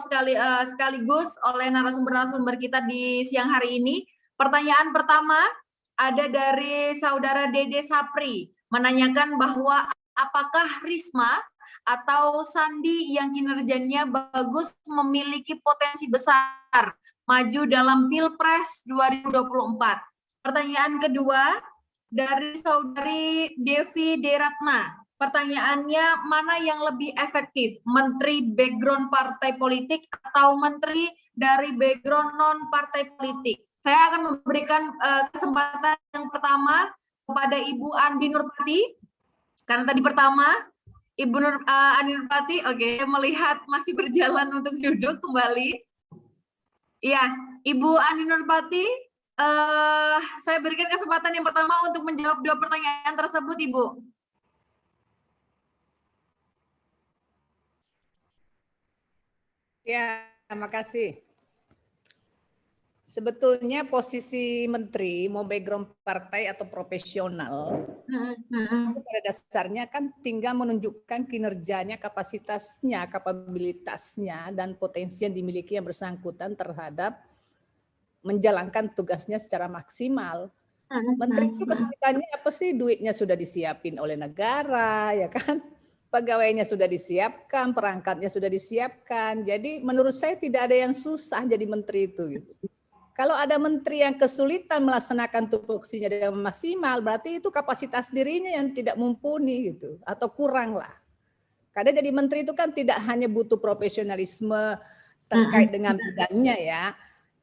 [SPEAKER 1] sekaligus oleh narasumber-narasumber kita di siang hari ini. Pertanyaan pertama ada dari Saudara Dede Sapri, menanyakan bahwa apakah Risma atau Sandi yang kinerjanya bagus memiliki potensi besar maju dalam Pilpres 2024. Pertanyaan kedua dari Saudari Devi Deratna. Pertanyaannya, mana yang lebih efektif, menteri background partai politik atau menteri dari background non partai politik? Saya akan memberikan kesempatan yang pertama kepada Ibu Andi Nurpati, karena tadi pertama Ibu Andi Nurpati, oke, melihat masih berjalan untuk duduk kembali. Iya, Ibu Andi Nurpati, saya berikan kesempatan yang pertama untuk menjawab 2 pertanyaan tersebut, Ibu.
[SPEAKER 4] Ya, terima kasih. Sebetulnya posisi menteri mau background partai atau profesional itu pada dasarnya kan tinggal menunjukkan kinerjanya, kapasitasnya, kapabilitasnya, dan potensi yang dimiliki yang bersangkutan terhadap menjalankan tugasnya secara maksimal. Menteri itu kesulitannya apa sih? Duitnya sudah disiapin oleh negara, ya kan? Pegawainya sudah disiapkan, perangkatnya sudah disiapkan. Jadi menurut saya tidak ada yang susah jadi menteri itu. Gitu. Kalau ada menteri yang kesulitan melaksanakan tupoksinya dengan maksimal, berarti itu kapasitas dirinya yang tidak mumpuni gitu, atau kurang lah. Karena jadi menteri itu kan tidak hanya butuh profesionalisme terkait dengan bidangnya ya.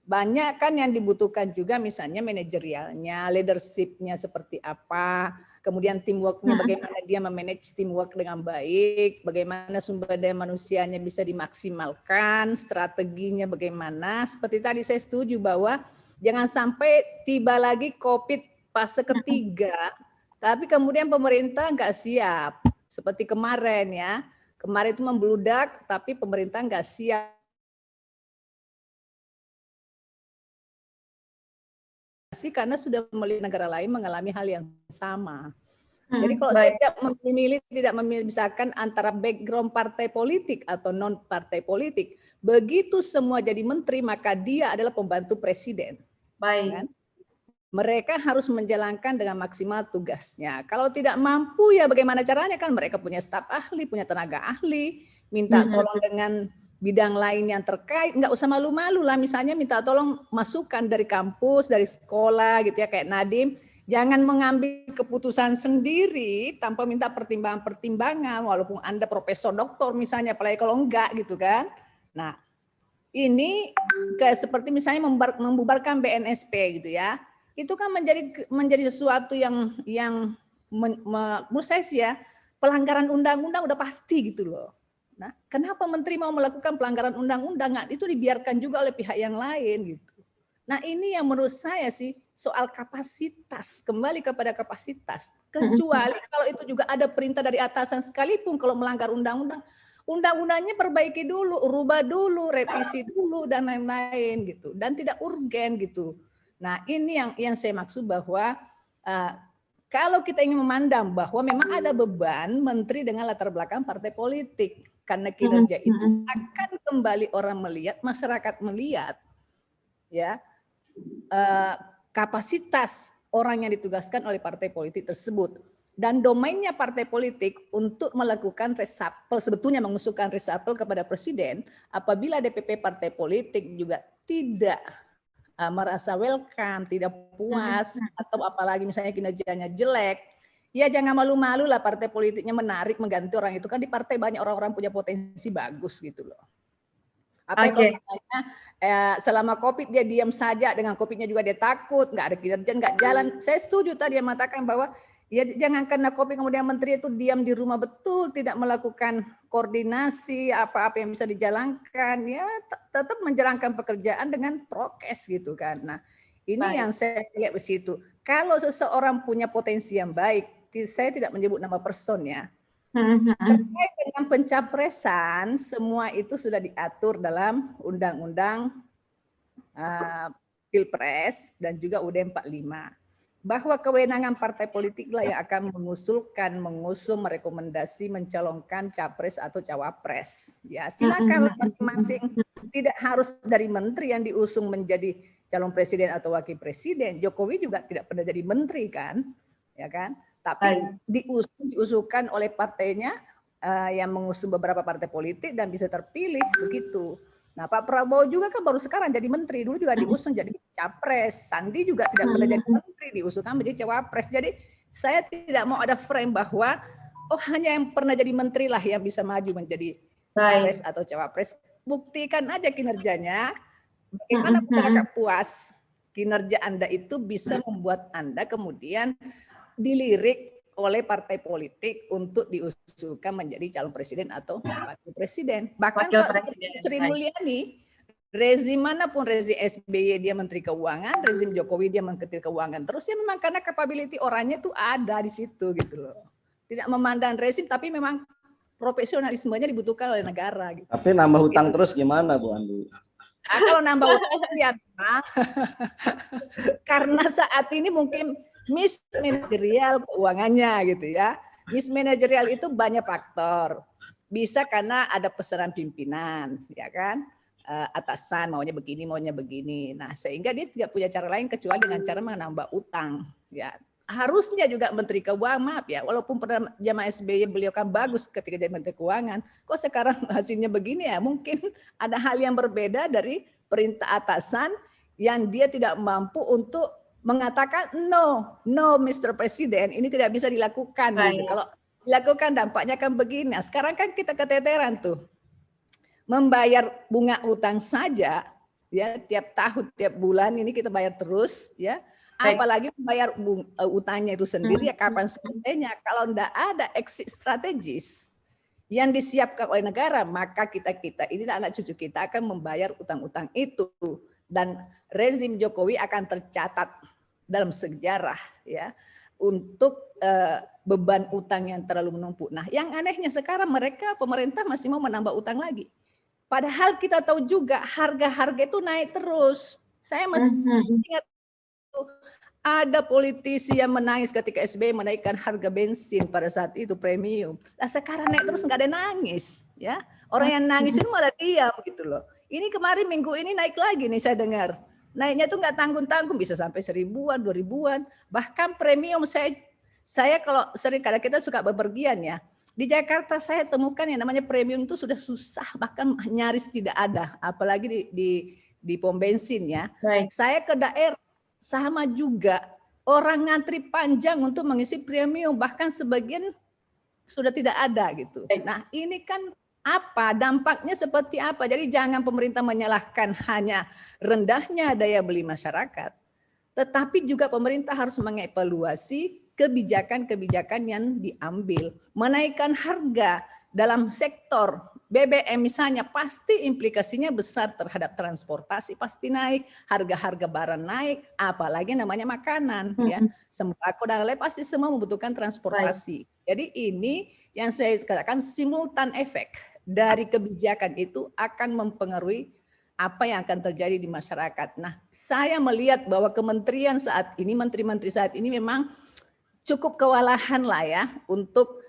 [SPEAKER 4] Banyak kan yang dibutuhkan juga misalnya manajerialnya, leadership-nya seperti apa, kemudian teamwork-nya bagaimana dia memanage teamwork dengan baik, bagaimana sumber daya manusianya bisa dimaksimalkan, strateginya bagaimana. Seperti tadi saya setuju bahwa jangan sampai tiba lagi COVID fase ketiga, tapi kemudian pemerintah nggak siap. Seperti kemarin ya, kemarin itu membludak, tapi pemerintah nggak siap. Karena sudah melihat negara lain mengalami hal yang sama. Jadi kalau saya tidak memilih misalkan antara background partai politik atau non partai politik, begitu semua jadi menteri maka dia adalah pembantu presiden.
[SPEAKER 1] Baik.
[SPEAKER 4] Kan? Mereka harus menjalankan dengan maksimal tugasnya. Kalau tidak mampu ya bagaimana caranya, kan mereka punya staf ahli, punya tenaga ahli, minta tolong dengan bidang lain yang terkait, nggak usah malu-malu lah, misalnya minta tolong masukan dari kampus, dari sekolah gitu ya, kayak Nadiem, jangan mengambil keputusan sendiri tanpa minta pertimbangan-pertimbangan, walaupun Anda profesor doktor misalnya, apalagi kalau enggak gitu kan. Nah, ini kayak seperti misalnya membubarkan BNSP gitu ya, itu kan menjadi sesuatu yang menurut saya sih ya, pelanggaran undang-undang udah pasti gitu loh. Nah, kenapa menteri mau melakukan pelanggaran undang-undang? Itu dibiarkan juga oleh pihak yang lain gitu. Nah, ini yang menurut saya sih soal kapasitas, kembali kepada kapasitas. Kecuali kalau itu juga ada perintah dari atasan sekalipun kalau melanggar undang-undang, undang-undangnya perbaiki dulu, rubah dulu, revisi dulu dan lain-lain gitu. Dan tidak urgen gitu. Nah, ini yang saya maksud bahwa kalau kita ingin memandang bahwa memang ada beban menteri dengan latar belakang partai politik, karena kinerja itu akan kembali orang melihat, masyarakat melihat, ya kapasitas orang yang ditugaskan oleh partai politik tersebut dan domainnya partai politik untuk melakukan reshuffle, sebetulnya mengusulkan reshuffle kepada presiden apabila DPP partai politik juga tidak merasa welcome, tidak puas, atau apalagi misalnya kinerjanya jelek, ya jangan malu-malu lah partai politiknya menarik mengganti orang itu, kan di partai banyak orang-orang punya potensi bagus gitu loh. Apa kalau misalnya selama COVID dia diam saja, dengan COVID-nya juga dia takut, nggak ada kinerja, nggak jalan. Saya setuju tadi yang mengatakan bahwa ya jangan karena COVID kemudian menteri itu diam di rumah betul, tidak melakukan koordinasi apa-apa yang bisa dijalankan, ya tetap menjalankan pekerjaan dengan prokes gitu kan. Nah, ini yang saya lihat di situ. Kalau seseorang punya potensi yang baik, saya tidak menyebut nama person ya. Terkait dengan pencapresan, semua itu sudah diatur dalam Undang-Undang Pilpres dan juga UUD 45. Bahwa kewenangan partai politiklah yang akan mengusung, merekomendasi, mencalonkan capres atau cawapres. Ya, silakan masing-masing. Tidak harus dari menteri yang diusung menjadi calon presiden atau wakil presiden. Jokowi juga tidak pernah jadi menteri kan, ya kan? Tapi diusulkan oleh partainya yang mengusung beberapa partai politik dan bisa terpilih begitu. Nah, Pak Prabowo juga kan baru sekarang jadi menteri, dulu juga diusung jadi capres. Sandi juga tidak pernah jadi menteri, diusulkan menjadi cawapres. Jadi saya tidak mau ada frame bahwa hanya yang pernah jadi menteri lah yang bisa maju menjadi capres atau cawapres. Buktikan aja kinerjanya. Bagaimana masyarakat puas kinerja Anda itu bisa membuat Anda kemudian dilirik oleh partai politik untuk diusulkan menjadi calon presiden atau wakil presiden. Bahkan Sri Mulyani, rezim manapun, rezim SBY dia menteri keuangan, rezim Jokowi dia menteri keuangan. Terus ya memang karena capability orangnya itu ada di situ gitu loh. Tidak memandang rezim, tapi memang profesionalismenya dibutuhkan oleh negara. Gitu.
[SPEAKER 5] Tapi nambah hutang terus gimana Bu Andi?
[SPEAKER 4] Nah, kalau nambah utang ya memang karena saat ini mungkin mismanajerial keuangannya gitu ya. Mismanajerial itu banyak faktor. Bisa karena ada pesanan pimpinan, ya kan? Atasan maunya begini. Nah, sehingga dia tidak punya cara lain kecuali dengan cara menambah utang, ya. Harusnya juga Menteri Keuangan, maaf ya, walaupun pada zaman SBY beliau kan bagus ketika jadi Menteri Keuangan, kok sekarang hasilnya begini ya? Mungkin ada hal yang berbeda dari perintah atasan yang dia tidak mampu untuk mengatakan no Mr. Presiden, ini tidak bisa dilakukan. Gitu. Kalau dilakukan dampaknya kan begini. Nah, sekarang kan kita keteteran tuh. Membayar bunga utang saja ya tiap tahun, tiap bulan ini kita bayar terus ya. Apalagi membayar utangnya itu sendiri ya kapan selesainya. Kalau enggak ada exit strategis yang disiapkan oleh negara, maka kita ini anak cucu kita akan membayar utang-utang itu dan rezim Jokowi akan tercatat dalam sejarah ya untuk beban utang yang terlalu menumpuk. Nah, yang anehnya sekarang pemerintah masih mau menambah utang lagi. Padahal kita tahu juga harga-harga itu naik terus. Saya masih ingat ada politisi yang menangis ketika SBY menaikkan harga bensin pada saat itu premium. Nah sekarang naik terus nggak ada nangis, ya. Orang yang nangis itu malah diam gitu loh. Ini kemarin minggu ini naik lagi nih saya dengar. Naiknya tuh nggak tanggung-tanggung bisa sampai 1.000-an, 2.000-an. Bahkan premium saya kalau sering kadang kita suka bepergian ya. Di Jakarta saya temukan yang namanya premium itu sudah susah, bahkan nyaris tidak ada, apalagi di pom bensin ya. Baik. Saya ke daerah sama juga orang ngantri panjang untuk mengisi premium, bahkan sebagian sudah tidak ada gitu. Nah ini kan apa dampaknya seperti apa? Jadi jangan pemerintah menyalahkan hanya rendahnya daya beli masyarakat, tetapi juga pemerintah harus mengevaluasi kebijakan-kebijakan yang diambil. Menaikkan harga dalam sektor BBM misalnya pasti implikasinya besar terhadap transportasi, pasti naik, harga-harga barang naik, apalagi namanya makanan ya. Sembako dan lain pasti semua membutuhkan transportasi. Jadi ini yang saya katakan simultan efek dari kebijakan itu akan mempengaruhi apa yang akan terjadi di masyarakat. Nah, saya melihat bahwa kementerian saat ini, menteri-menteri saat ini memang cukup kewalahan lah ya untuk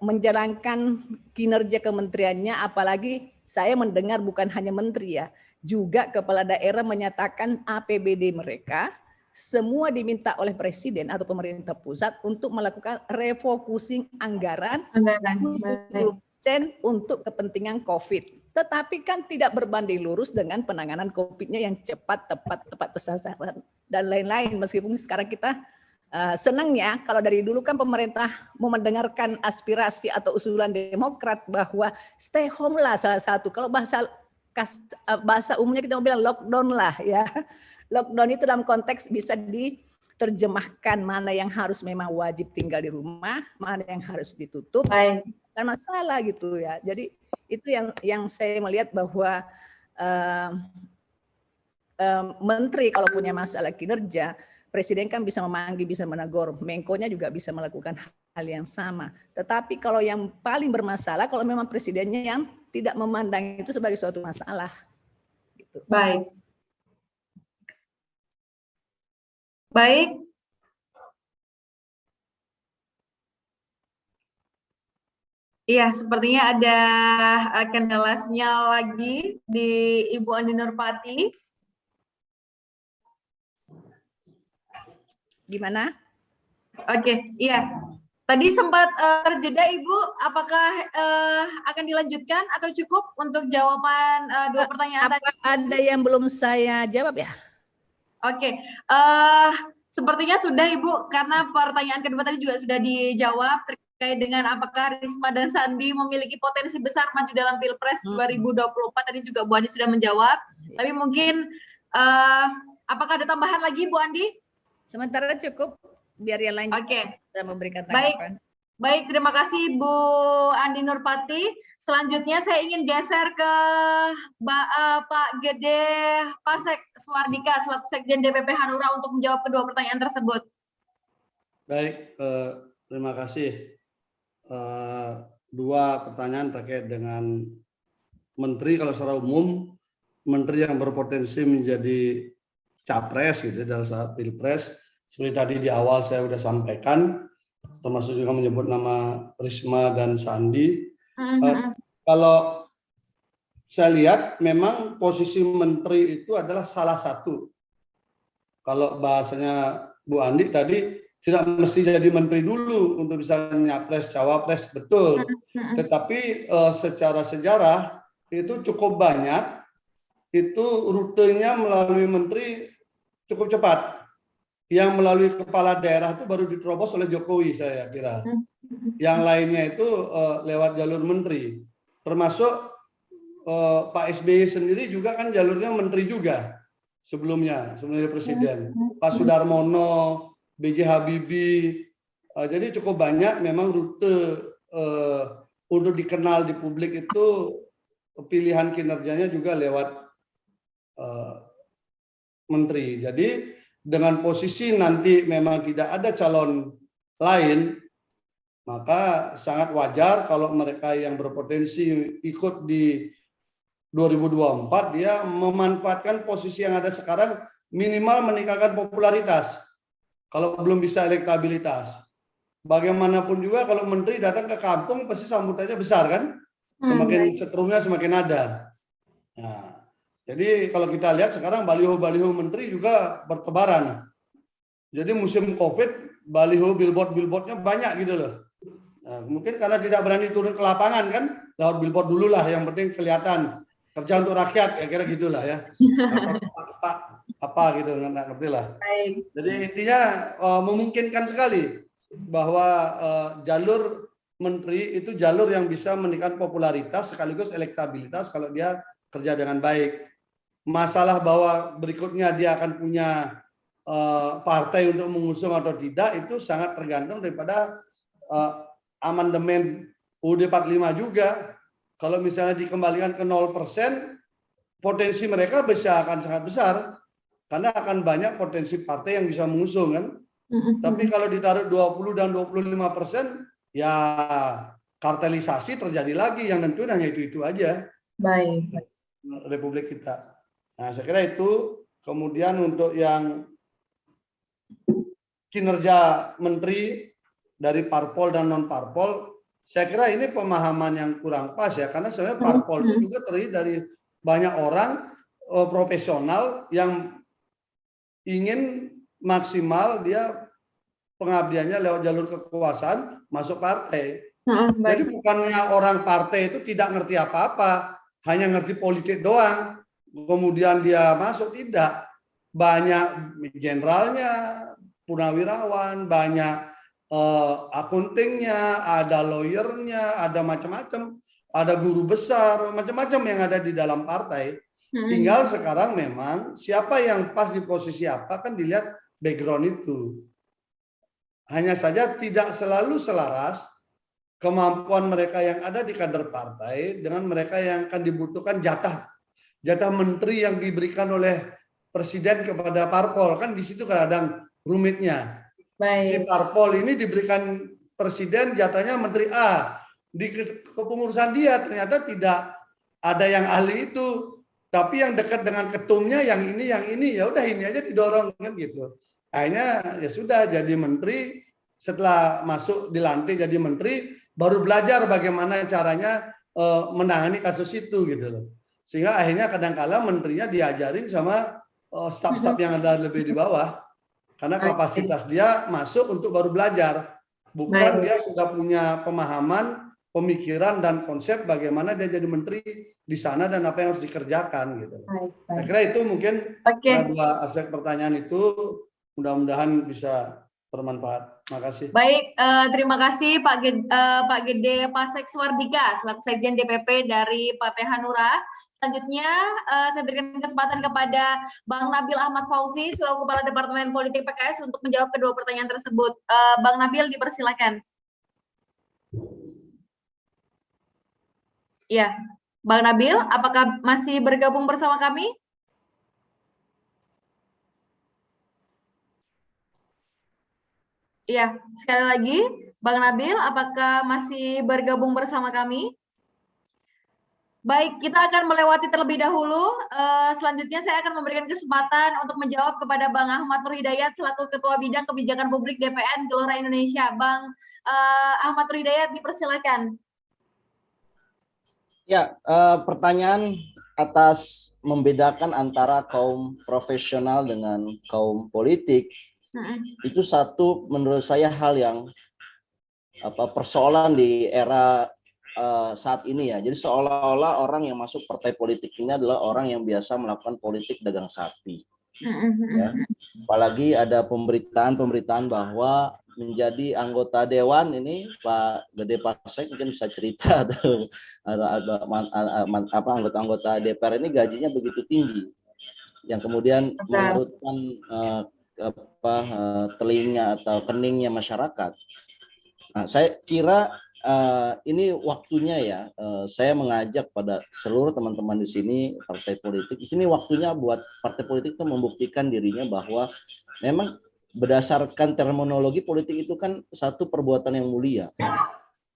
[SPEAKER 4] menjalankan kinerja kementeriannya, apalagi saya mendengar bukan hanya menteri ya, juga kepala daerah menyatakan APBD mereka semua diminta oleh presiden atau pemerintah pusat untuk melakukan refocusing anggaran 70% untuk kepentingan COVID. Tetapi kan tidak berbanding lurus dengan penanganan COVID-nya yang cepat, tepat sasaran dan lain-lain. Meskipun sekarang kita senangnya kalau dari dulu kan pemerintah mau mendengarkan aspirasi atau usulan Demokrat bahwa stay home lah salah satu. Kalau bahasa umumnya kita mau bilang lockdown lah ya. Lockdown itu dalam konteks bisa diterjemahkan mana yang harus memang wajib tinggal di rumah, mana yang harus ditutup. Bukan masalah gitu ya. Jadi itu yang saya melihat bahwa menteri kalau punya masalah kinerja, presiden kan bisa memanggil, bisa menegur, Menko-nya juga bisa melakukan hal yang sama. Tetapi kalau yang paling bermasalah, kalau memang presidennya yang tidak memandang itu sebagai suatu masalah. Gitu.
[SPEAKER 1] Baik. Baik. Iya, sepertinya ada kendala sinyal lagi di Ibu Andi Nurpati.
[SPEAKER 4] Gimana?
[SPEAKER 1] Oke, iya. Tadi sempat terjeda Ibu, apakah akan dilanjutkan atau cukup untuk jawaban dua pertanyaan tadi?
[SPEAKER 4] Ada yang belum saya jawab ya?
[SPEAKER 1] Oke, sepertinya sudah Ibu, karena pertanyaan kedua tadi juga sudah dijawab terkait dengan apakah Risma dan Sandi memiliki potensi besar maju dalam Pilpres 2024. Tadi juga Bu Andi sudah menjawab, tapi mungkin apakah ada tambahan lagi Bu Andi?
[SPEAKER 4] Sementara cukup, biar yang lain bisa memberikan tanggapan.
[SPEAKER 1] Baik, terima kasih Bu Andi Nurpati. Selanjutnya saya ingin geser ke Pak Gede Pasek Suardika selaku Sekjen DPP Hanura untuk menjawab kedua pertanyaan tersebut.
[SPEAKER 2] Baik, terima kasih. Dua pertanyaan terkait dengan menteri kalau secara umum menteri yang berpotensi menjadi capres gitu dalam saat pilpres. Seperti tadi di awal saya sudah sampaikan, termasuk juga menyebut nama Risma dan Sandi. Kalau saya lihat memang posisi menteri itu adalah salah satu. Kalau bahasanya Bu Andi tadi, tidak mesti jadi menteri dulu untuk bisa nyapres, cawapres, betul. Tetapi secara sejarah itu cukup banyak, itu rutenya melalui menteri cukup cepat. Yang melalui kepala daerah itu baru diterobos oleh Jokowi saya kira. Yang lainnya itu lewat jalur menteri. Termasuk Pak SBY sendiri juga kan jalurnya menteri juga sebelumnya presiden. Pak Sudarmono, B.J. Habibie. Jadi cukup banyak memang rute untuk dikenal di publik itu pilihan kinerjanya juga lewat menteri. Jadi dengan posisi nanti memang tidak ada calon lain, maka sangat wajar kalau mereka yang berpotensi ikut di 2024 dia memanfaatkan posisi yang ada sekarang minimal meningkatkan popularitas. Kalau belum bisa elektabilitas. Bagaimanapun juga kalau menteri datang ke kampung pasti sambutannya besar kan? Semakin setrumnya semakin ada. Nah, jadi kalau kita lihat sekarang baliho-baliho menteri juga bertebaran. Jadi musim COVID baliho billboard-billboardnya banyak gitu loh. Nah, mungkin karena tidak berani turun ke lapangan kan, lewat billboard dulu lah, yang penting kelihatan kerja untuk rakyat, ya kira gitulah ya. Apa gitu, nggak ngerti lah. Jadi intinya memungkinkan sekali bahwa jalur menteri itu jalur yang bisa meningkatkan popularitas sekaligus elektabilitas kalau dia kerja dengan baik. Masalah bahwa berikutnya dia akan punya partai untuk mengusung atau tidak itu sangat tergantung daripada amandemen UUD 45 juga. Kalau misalnya dikembalikan ke 0%, potensi mereka akan sangat besar karena akan banyak potensi partai yang bisa mengusung kan. Tapi kalau ditaruh 20 dan 25%, ya kartelisasi terjadi lagi, yang tentu hanya itu aja. Baik. Republik kita. Nah, saya kira itu. Kemudian untuk yang kinerja menteri dari parpol dan non parpol, saya kira ini pemahaman yang kurang pas ya, karena sebenarnya parpol itu juga terdiri dari banyak orang profesional yang ingin maksimal dia pengabdiannya lewat jalur kekuasaan masuk partai. Jadi bukannya orang partai itu tidak ngerti apa-apa, hanya ngerti politik doang, kemudian dia masuk, tidak. Banyak generalnya, purnawirawan, banyak akuntingnya, ada lawyernya, ada macam-macam, ada guru besar, macam-macam yang ada di dalam partai. Tinggal sekarang memang siapa yang pas di posisi apa kan dilihat background itu. Hanya saja tidak selalu selaras kemampuan mereka yang ada di kader partai dengan mereka yang akan dibutuhkan jatah menteri yang diberikan oleh presiden kepada parpol, kan di situ kadang rumitnya. Si parpol ini diberikan presiden jatahnya menteri A, di kepengurusan dia ternyata tidak ada yang ahli itu, tapi yang dekat dengan ketumnya yang ini ya udah ini aja didorong kan gitu. Akhirnya ya sudah jadi menteri, setelah masuk dilantik jadi menteri baru belajar bagaimana caranya menangani kasus itu gitu loh. Sehingga akhirnya kadang-kala menterinya diajarin sama staf-staf yang ada lebih di bawah. Karena kapasitas dia masuk untuk baru belajar. Bukan dia sudah punya pemahaman, pemikiran, dan konsep bagaimana dia jadi menteri di sana dan apa yang harus dikerjakan. Gitu. Saya kira itu mungkin dua aspek pertanyaan itu mudah-mudahan bisa bermanfaat. Terima kasih.
[SPEAKER 1] Baik, terima kasih Pak Gede Pasek Suardika, selaku Sekjen DPP dari Partai Hanura. Selanjutnya saya berikan kesempatan kepada Bang Nabil Ahmad Fauzi selaku Kepala Departemen Politik PKS untuk menjawab kedua pertanyaan tersebut. Bang Nabil, dipersilakan. Ya, Bang Nabil, apakah masih bergabung bersama kami? Iya, sekali lagi, Bang Nabil, apakah masih bergabung bersama kami? Baik, kita akan melewati terlebih dahulu. Selanjutnya saya akan memberikan kesempatan untuk menjawab kepada Bang Ahmad Nur Hidayat selaku Ketua Bidang Kebijakan Publik DPN Gelora Indonesia. Bang Ahmad Nur Hidayat, dipersilakan.
[SPEAKER 5] Ya, pertanyaan atas membedakan antara kaum profesional dengan kaum politik itu satu menurut saya hal yang persoalan di era saat ini ya. Jadi seolah-olah orang yang masuk partai politik ini adalah orang yang biasa melakukan politik dagang sapi. Ya. Apalagi ada pemberitaan bahwa menjadi anggota dewan ini Pak Gede Pasek mungkin bisa cerita atau anggota-anggota DPR ini gajinya begitu tinggi yang kemudian menyurutkan telinga atau keningnya masyarakat. Nah, saya kira ini waktunya ya, saya mengajak pada seluruh teman-teman di sini partai politik. Di sini waktunya buat partai politik itu membuktikan dirinya bahwa memang berdasarkan terminologi politik itu kan satu perbuatan yang mulia.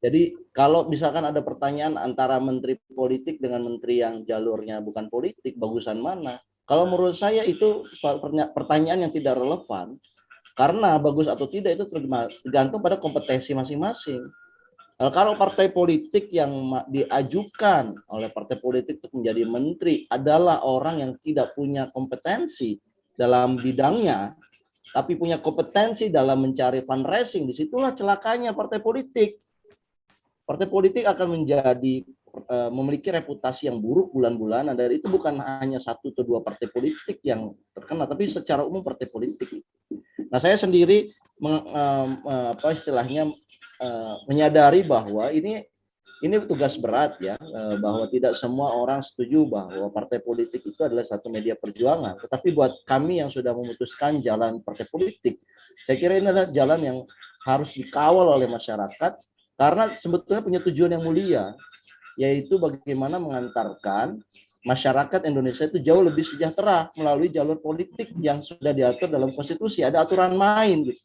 [SPEAKER 5] Jadi kalau misalkan ada pertanyaan antara menteri politik dengan menteri yang jalurnya bukan politik, bagusan mana? Kalau menurut saya itu pertanyaan yang tidak relevan, karena bagus atau tidak itu tergantung pada kompetensi masing-masing. Kalau partai politik yang diajukan oleh partai politik untuk menjadi menteri adalah orang yang tidak punya kompetensi dalam bidangnya, tapi punya kompetensi dalam mencari fundraising, disitulah celakanya partai politik. Partai politik akan memiliki reputasi yang buruk bulan-bulanan, dan itu bukan hanya satu atau dua partai politik yang terkena, tapi secara umum partai politik. Nah, saya sendiri menyadari bahwa ini tugas berat ya, bahwa tidak semua orang setuju bahwa partai politik itu adalah satu media perjuangan. Tetapi buat kami yang sudah memutuskan jalan partai politik, saya kira ini adalah jalan yang harus dikawal oleh masyarakat karena sebetulnya punya tujuan yang mulia, yaitu bagaimana mengantarkan masyarakat Indonesia itu jauh lebih sejahtera melalui jalur politik yang sudah diatur dalam konstitusi, ada aturan main gitu.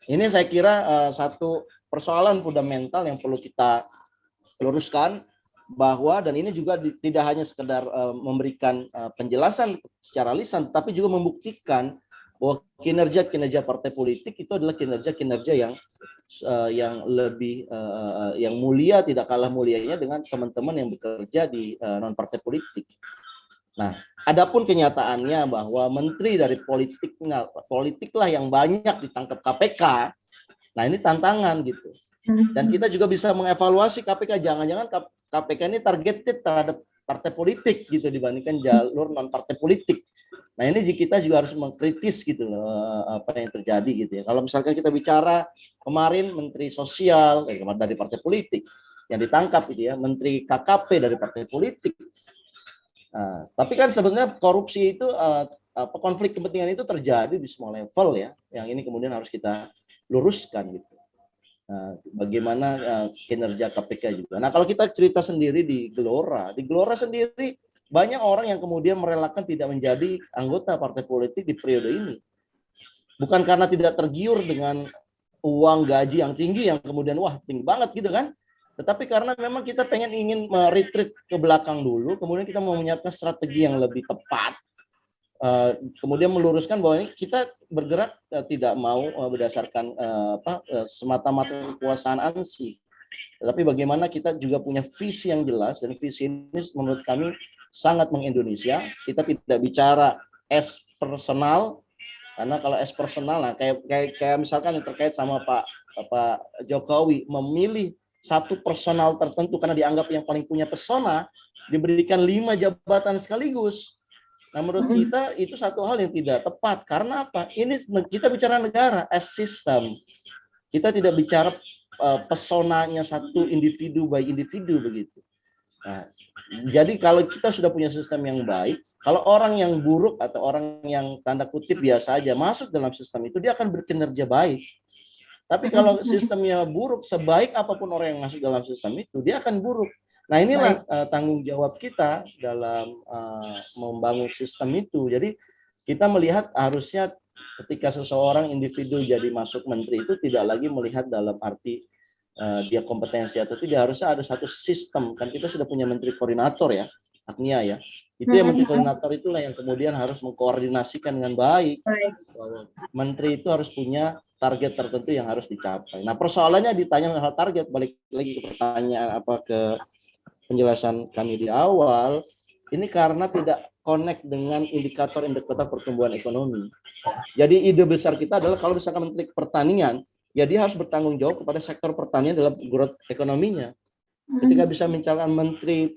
[SPEAKER 5] Ini saya kira satu persoalan fundamental yang perlu kita luruskan, bahwa dan ini juga tidak hanya sekedar memberikan penjelasan secara lisan, tapi juga membuktikan bahwa kinerja partai politik itu adalah kinerja yang lebih yang mulia, tidak kalah mulianya dengan teman-teman yang bekerja di non partai politik. Nah, adapun kenyataannya bahwa menteri dari politiklah yang banyak ditangkap KPK. Nah, ini tantangan gitu. Dan kita juga bisa mengevaluasi KPK, jangan-jangan KPK ini targeted terhadap partai politik gitu dibandingkan jalur non partai politik. Nah, ini kita juga harus mengkritis gitu loh, apa yang terjadi gitu ya. Kalau misalkan kita bicara kemarin Menteri Sosial dari partai politik yang ditangkap gitu ya, Menteri KKP dari partai politik. Nah, tapi kan sebenarnya korupsi itu konflik kepentingan itu terjadi di semua level ya. Yang ini kemudian harus kita luruskan gitu. Nah, bagaimana kinerja KPK juga. Nah, kalau kita cerita sendiri di Gelora sendiri banyak orang yang kemudian merelakan tidak menjadi anggota partai politik di periode ini. Bukan karena tidak tergiur dengan uang gaji yang tinggi yang kemudian wah tinggi banget gitu kan. Tetapi karena memang kita ingin retreat ke belakang dulu, kemudian kita mau menyiapkan strategi yang lebih tepat, kemudian meluruskan bahwa ini kita bergerak tidak mau berdasarkan semata-mata kekuasaan ansih, tetapi bagaimana kita juga punya visi yang jelas, dan visi ini menurut kami sangat mengindonesia. Kita tidak bicara as personal, karena kalau as personal, nah kayak misalkan yang terkait sama Pak Jokowi memilih satu personal tertentu karena dianggap yang paling punya pesona, diberikan 5 jabatan sekaligus. Nah, menurut kita itu satu hal yang tidak tepat. Karena apa? Ini kita bicara negara as system. Kita tidak bicara pesonanya satu individu by individu begitu. Nah, jadi kalau kita sudah punya sistem yang baik, kalau orang yang buruk atau orang yang tanda kutip biasa aja masuk dalam sistem itu, dia akan berkinerja baik. Tapi kalau sistemnya buruk, sebaik apapun orang yang masuk dalam sistem itu, dia akan buruk. Nah, inilah tanggung jawab kita dalam membangun sistem itu. Jadi kita melihat harusnya ketika seseorang individu jadi masuk menteri itu tidak lagi melihat dalam arti dia kompetensi atau tidak, harusnya ada satu sistem. Kan kita sudah punya menteri koordinator ya, Agnia ya. Itu yang menteri koordinator itulah yang kemudian harus mengkoordinasikan dengan baik. Bahwa menteri itu harus punya target tertentu yang harus dicapai. Nah, persoalannya ditanya hal target, balik lagi ke pertanyaan ke penjelasan kami di awal, ini karena tidak connect dengan indikator-indikator pertumbuhan ekonomi. Jadi ide besar kita adalah kalau misalkan menteri pertanian, ya dia harus bertanggung jawab kepada sektor pertanian dalam growth ekonominya. Ketika bisa mencalonkan menteri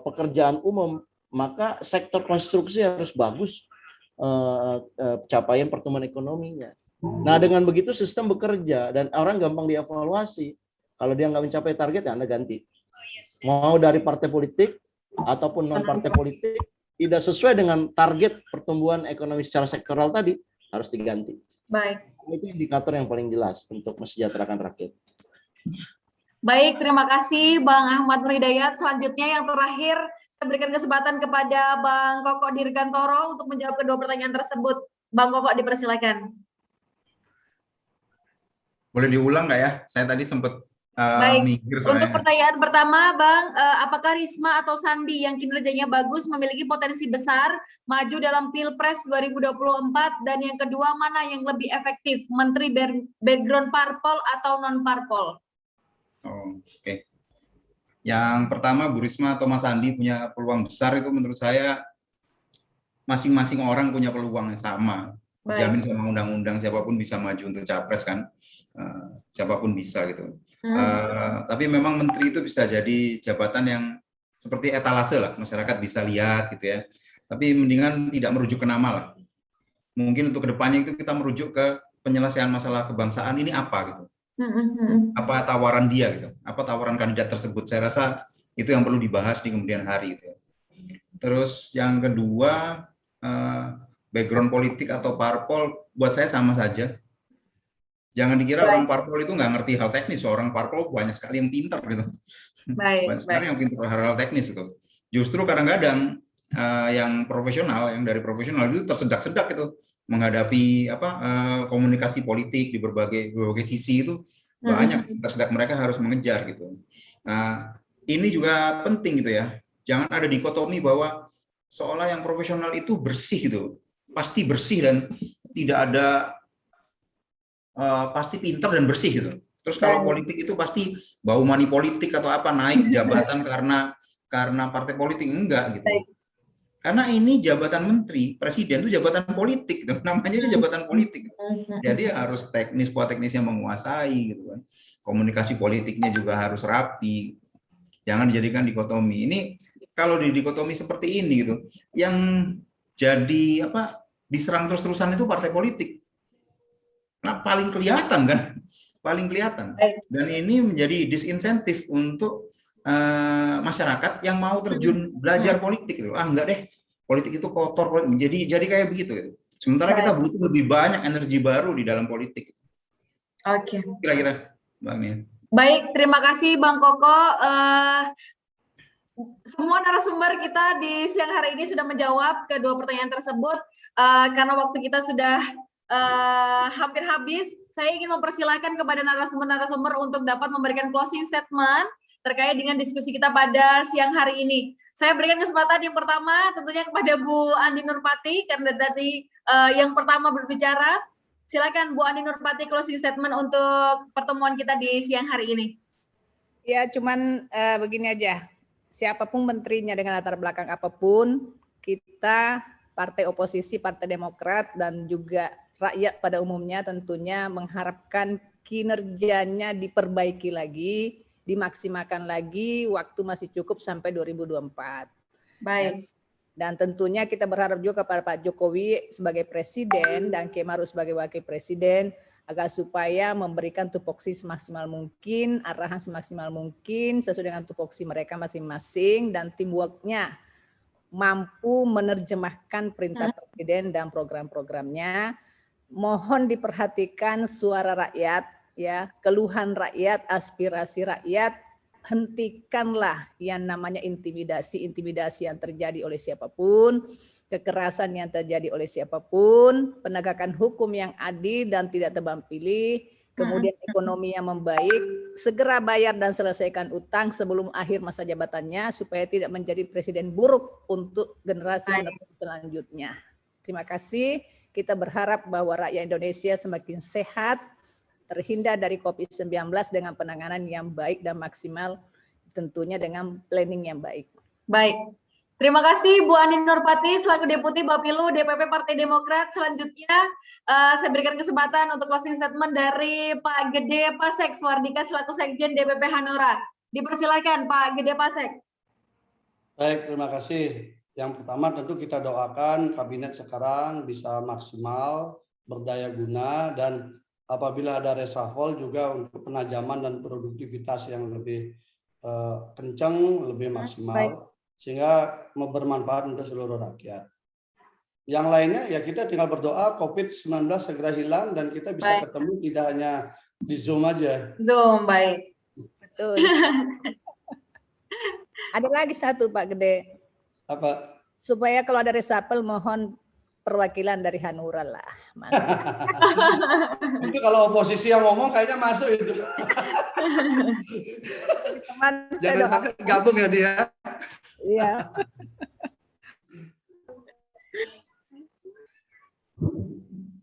[SPEAKER 5] pekerjaan umum, maka sektor konstruksi harus bagus capaian pertumbuhan ekonominya. Nah, dengan begitu sistem bekerja dan orang gampang dievaluasi. Kalau dia nggak mencapai target, ya Anda ganti. Mau dari partai politik ataupun non partai politik, tidak sesuai dengan target pertumbuhan ekonomi secara sektoral tadi, harus diganti.
[SPEAKER 1] Baik.
[SPEAKER 5] Itu indikator yang paling jelas untuk mesejahterakan rakyat.
[SPEAKER 1] Baik, terima kasih Bang Ahmad Nur Hidayat. Selanjutnya yang terakhir, saya berikan kesempatan kepada Bang Koko Dirgantoro untuk menjawab kedua pertanyaan tersebut. Bang Koko, dipersilakan.
[SPEAKER 6] Boleh diulang nggak ya? Saya tadi sempat mikir
[SPEAKER 1] Untuk
[SPEAKER 6] soalnya.
[SPEAKER 1] pertanyaan pertama, Bang, apakah Risma atau Sandi yang kinerjanya bagus memiliki potensi besar maju dalam Pilpres 2024? Dan yang kedua, mana yang lebih efektif, menteri background parpol atau non parpol?
[SPEAKER 6] Oh, oke. Yang pertama, Bu Risma atau Mas Sandi punya peluang besar, itu menurut saya masing-masing orang punya peluang yang sama. Dijamin sama undang-undang, siapapun bisa maju untuk capres kan. Siapapun bisa gitu. Tapi memang menteri itu bisa jadi jabatan yang seperti etalase lah, masyarakat bisa lihat gitu ya. Tapi mendingan tidak merujuk ke nama lah. Mungkin untuk kedepannya itu kita merujuk ke penyelesaian masalah kebangsaan ini apa gitu. Apa tawaran dia gitu, apa tawaran kandidat tersebut. Saya rasa itu yang perlu dibahas di kemudian hari gitu. Terus yang kedua, background politik atau parpol buat saya sama saja. Jangan dikira orang parpol itu nggak ngerti hal teknis. Orang parpol banyak sekali yang pintar gitu. Banyak sekali yang pintar hal teknis itu. Justru kadang-kadang yang profesional, yang dari profesional itu tersedak-sedak itu menghadapi komunikasi politik di berbagai sisi itu banyak sedak-sedak mereka harus mengejar gitu. Nah, ini juga penting gitu ya. Jangan ada dikotomi bahwa seolah yang profesional itu bersih gitu, pasti bersih dan tidak ada pasti pintar dan bersih gitu. Terus kalau politik itu pasti bau money politik atau apa, naik jabatan karena partai politik, enggak gitu. Karena ini jabatan menteri, presiden itu jabatan politik, gitu. Namanya itu jabatan politik. Jadi harus teknis, kuat teknisnya menguasai gitu kan. Komunikasi politiknya juga harus rapi. Jangan dijadikan dikotomi. Ini kalau di dikotomi seperti ini gitu, yang jadi diserang terus-terusan itu partai politik. Nah, paling kelihatan kan, paling kelihatan. Dan ini menjadi disinsentif untuk masyarakat yang mau terjun belajar politik gitu. Enggak deh, politik itu kotor, jadi kayak begitu gitu. Sementara kita butuh lebih banyak energi baru di dalam politik.
[SPEAKER 1] Oke.
[SPEAKER 6] Kira-kira, Bang Nia.
[SPEAKER 1] Baik, terima kasih Bang Koko. Semua narasumber kita di siang hari ini sudah menjawab kedua pertanyaan tersebut. Karena waktu kita sudah hampir habis, saya ingin mempersilahkan kepada narasumber-narasumber untuk dapat memberikan closing statement terkait dengan diskusi kita pada siang hari ini. Saya berikan kesempatan yang pertama tentunya kepada Bu Andi Nurpati, karena tadi yang pertama berbicara. Silakan Bu Andi Nurpati, closing statement untuk pertemuan kita di siang hari ini.
[SPEAKER 4] Ya, cuman begini aja. Siapapun menterinya dengan latar belakang apapun, kita partai oposisi, Partai Demokrat, dan juga rakyat pada umumnya tentunya mengharapkan kinerjanya diperbaiki lagi, dimaksimalkan lagi, waktu masih cukup sampai 2024.
[SPEAKER 1] Baik.
[SPEAKER 4] Dan tentunya kita berharap juga kepada Pak Jokowi sebagai presiden dan Kiai Maruf sebagai wakil presiden agar supaya memberikan tupoksi semaksimal mungkin, arahan semaksimal mungkin sesuai dengan tupoksi mereka masing-masing, dan teamwork-nya mampu menerjemahkan perintah presiden dan program-programnya. Mohon diperhatikan suara rakyat, ya, keluhan rakyat, aspirasi rakyat. Hentikanlah yang namanya intimidasi yang terjadi oleh siapapun, kekerasan yang terjadi oleh siapapun, penegakan hukum yang adil dan tidak tebang pilih, kemudian ekonomi yang membaik, segera bayar dan selesaikan utang sebelum akhir masa jabatannya supaya tidak menjadi presiden buruk untuk generasi generasi selanjutnya. Terima kasih. Kita berharap bahwa rakyat Indonesia semakin sehat, terhindar dari COVID-19 dengan penanganan yang baik dan maksimal, tentunya dengan planning yang baik.
[SPEAKER 1] Baik. Terima kasih Bu Ani Nurpati selaku Deputi Bapilu DPP Partai Demokrat. Selanjutnya saya berikan kesempatan untuk closing statement dari Pak Gede Pasek Swardika selaku Sekjen DPP Hanura. Dipersilakan Pak Gede Pasek.
[SPEAKER 2] Baik, terima kasih. Yang pertama tentu kita doakan kabinet sekarang bisa maksimal, berdaya guna, dan apabila ada reshuffle juga untuk penajaman dan produktivitas yang lebih kencang, lebih maksimal, sehingga bermanfaat untuk seluruh rakyat. Yang lainnya ya kita tinggal berdoa COVID-19 segera hilang dan kita bisa ketemu tidak hanya di Zoom aja.
[SPEAKER 1] Zoom, baik.
[SPEAKER 4] Betul. Ada lagi satu Pak Gede.
[SPEAKER 2] Apa?
[SPEAKER 4] Supaya kalau ada reshuffle mohon perwakilan dari Hanura lah.
[SPEAKER 2] Itu kalau oposisi yang ngomong kayaknya masuk itu.
[SPEAKER 4] Teman
[SPEAKER 2] Jangan sampai gabung ya dia.
[SPEAKER 4] Iya.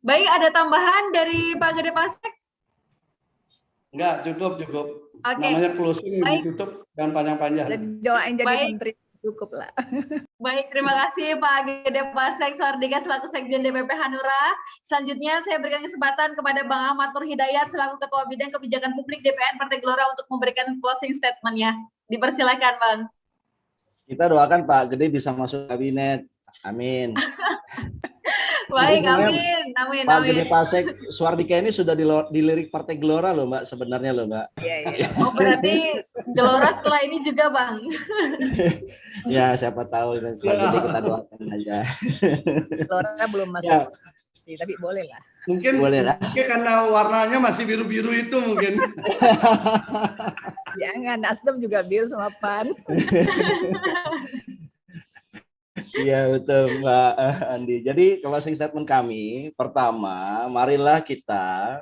[SPEAKER 1] Baik, ada tambahan dari Pak Gede Pasek?
[SPEAKER 2] Enggak, cukup.
[SPEAKER 1] Oke.
[SPEAKER 2] Namanya closing ditutup dan panjang-panjang.
[SPEAKER 4] Doain jadi menteri cukup lah.
[SPEAKER 1] Baik, terima kasih Pak Gede Pasek Swardika selaku Sekjen DPP Hanura. Selanjutnya saya berikan kesempatan kepada Bang Ahmad Nur Hidayat selaku Ketua Bidang Kebijakan Publik DPR Partai Gelora untuk memberikan closing statement-nya. Dipersilakan, Bang.
[SPEAKER 5] Kita doakan Pak Gede bisa masuk kabinet. Amin.
[SPEAKER 1] Baik, amin.
[SPEAKER 5] Pak Gede Pasek Swardika ini sudah dilirik Partai Gelora loh Mbak, sebenarnya loh Mbak.
[SPEAKER 4] Iya.
[SPEAKER 1] Oh, berarti Gelora setelah ini juga Bang.
[SPEAKER 5] Ya siapa tahu Pak Gede kita doakan aja.
[SPEAKER 4] Gelora belum masuk sih, tapi boleh lah.
[SPEAKER 2] Mungkin karena warnanya masih biru-biru itu mungkin.
[SPEAKER 4] Jangan, Nasdem juga biru sama PAN.
[SPEAKER 5] Iya betul Mbak Andi. Jadi closing statement kami, pertama, marilah kita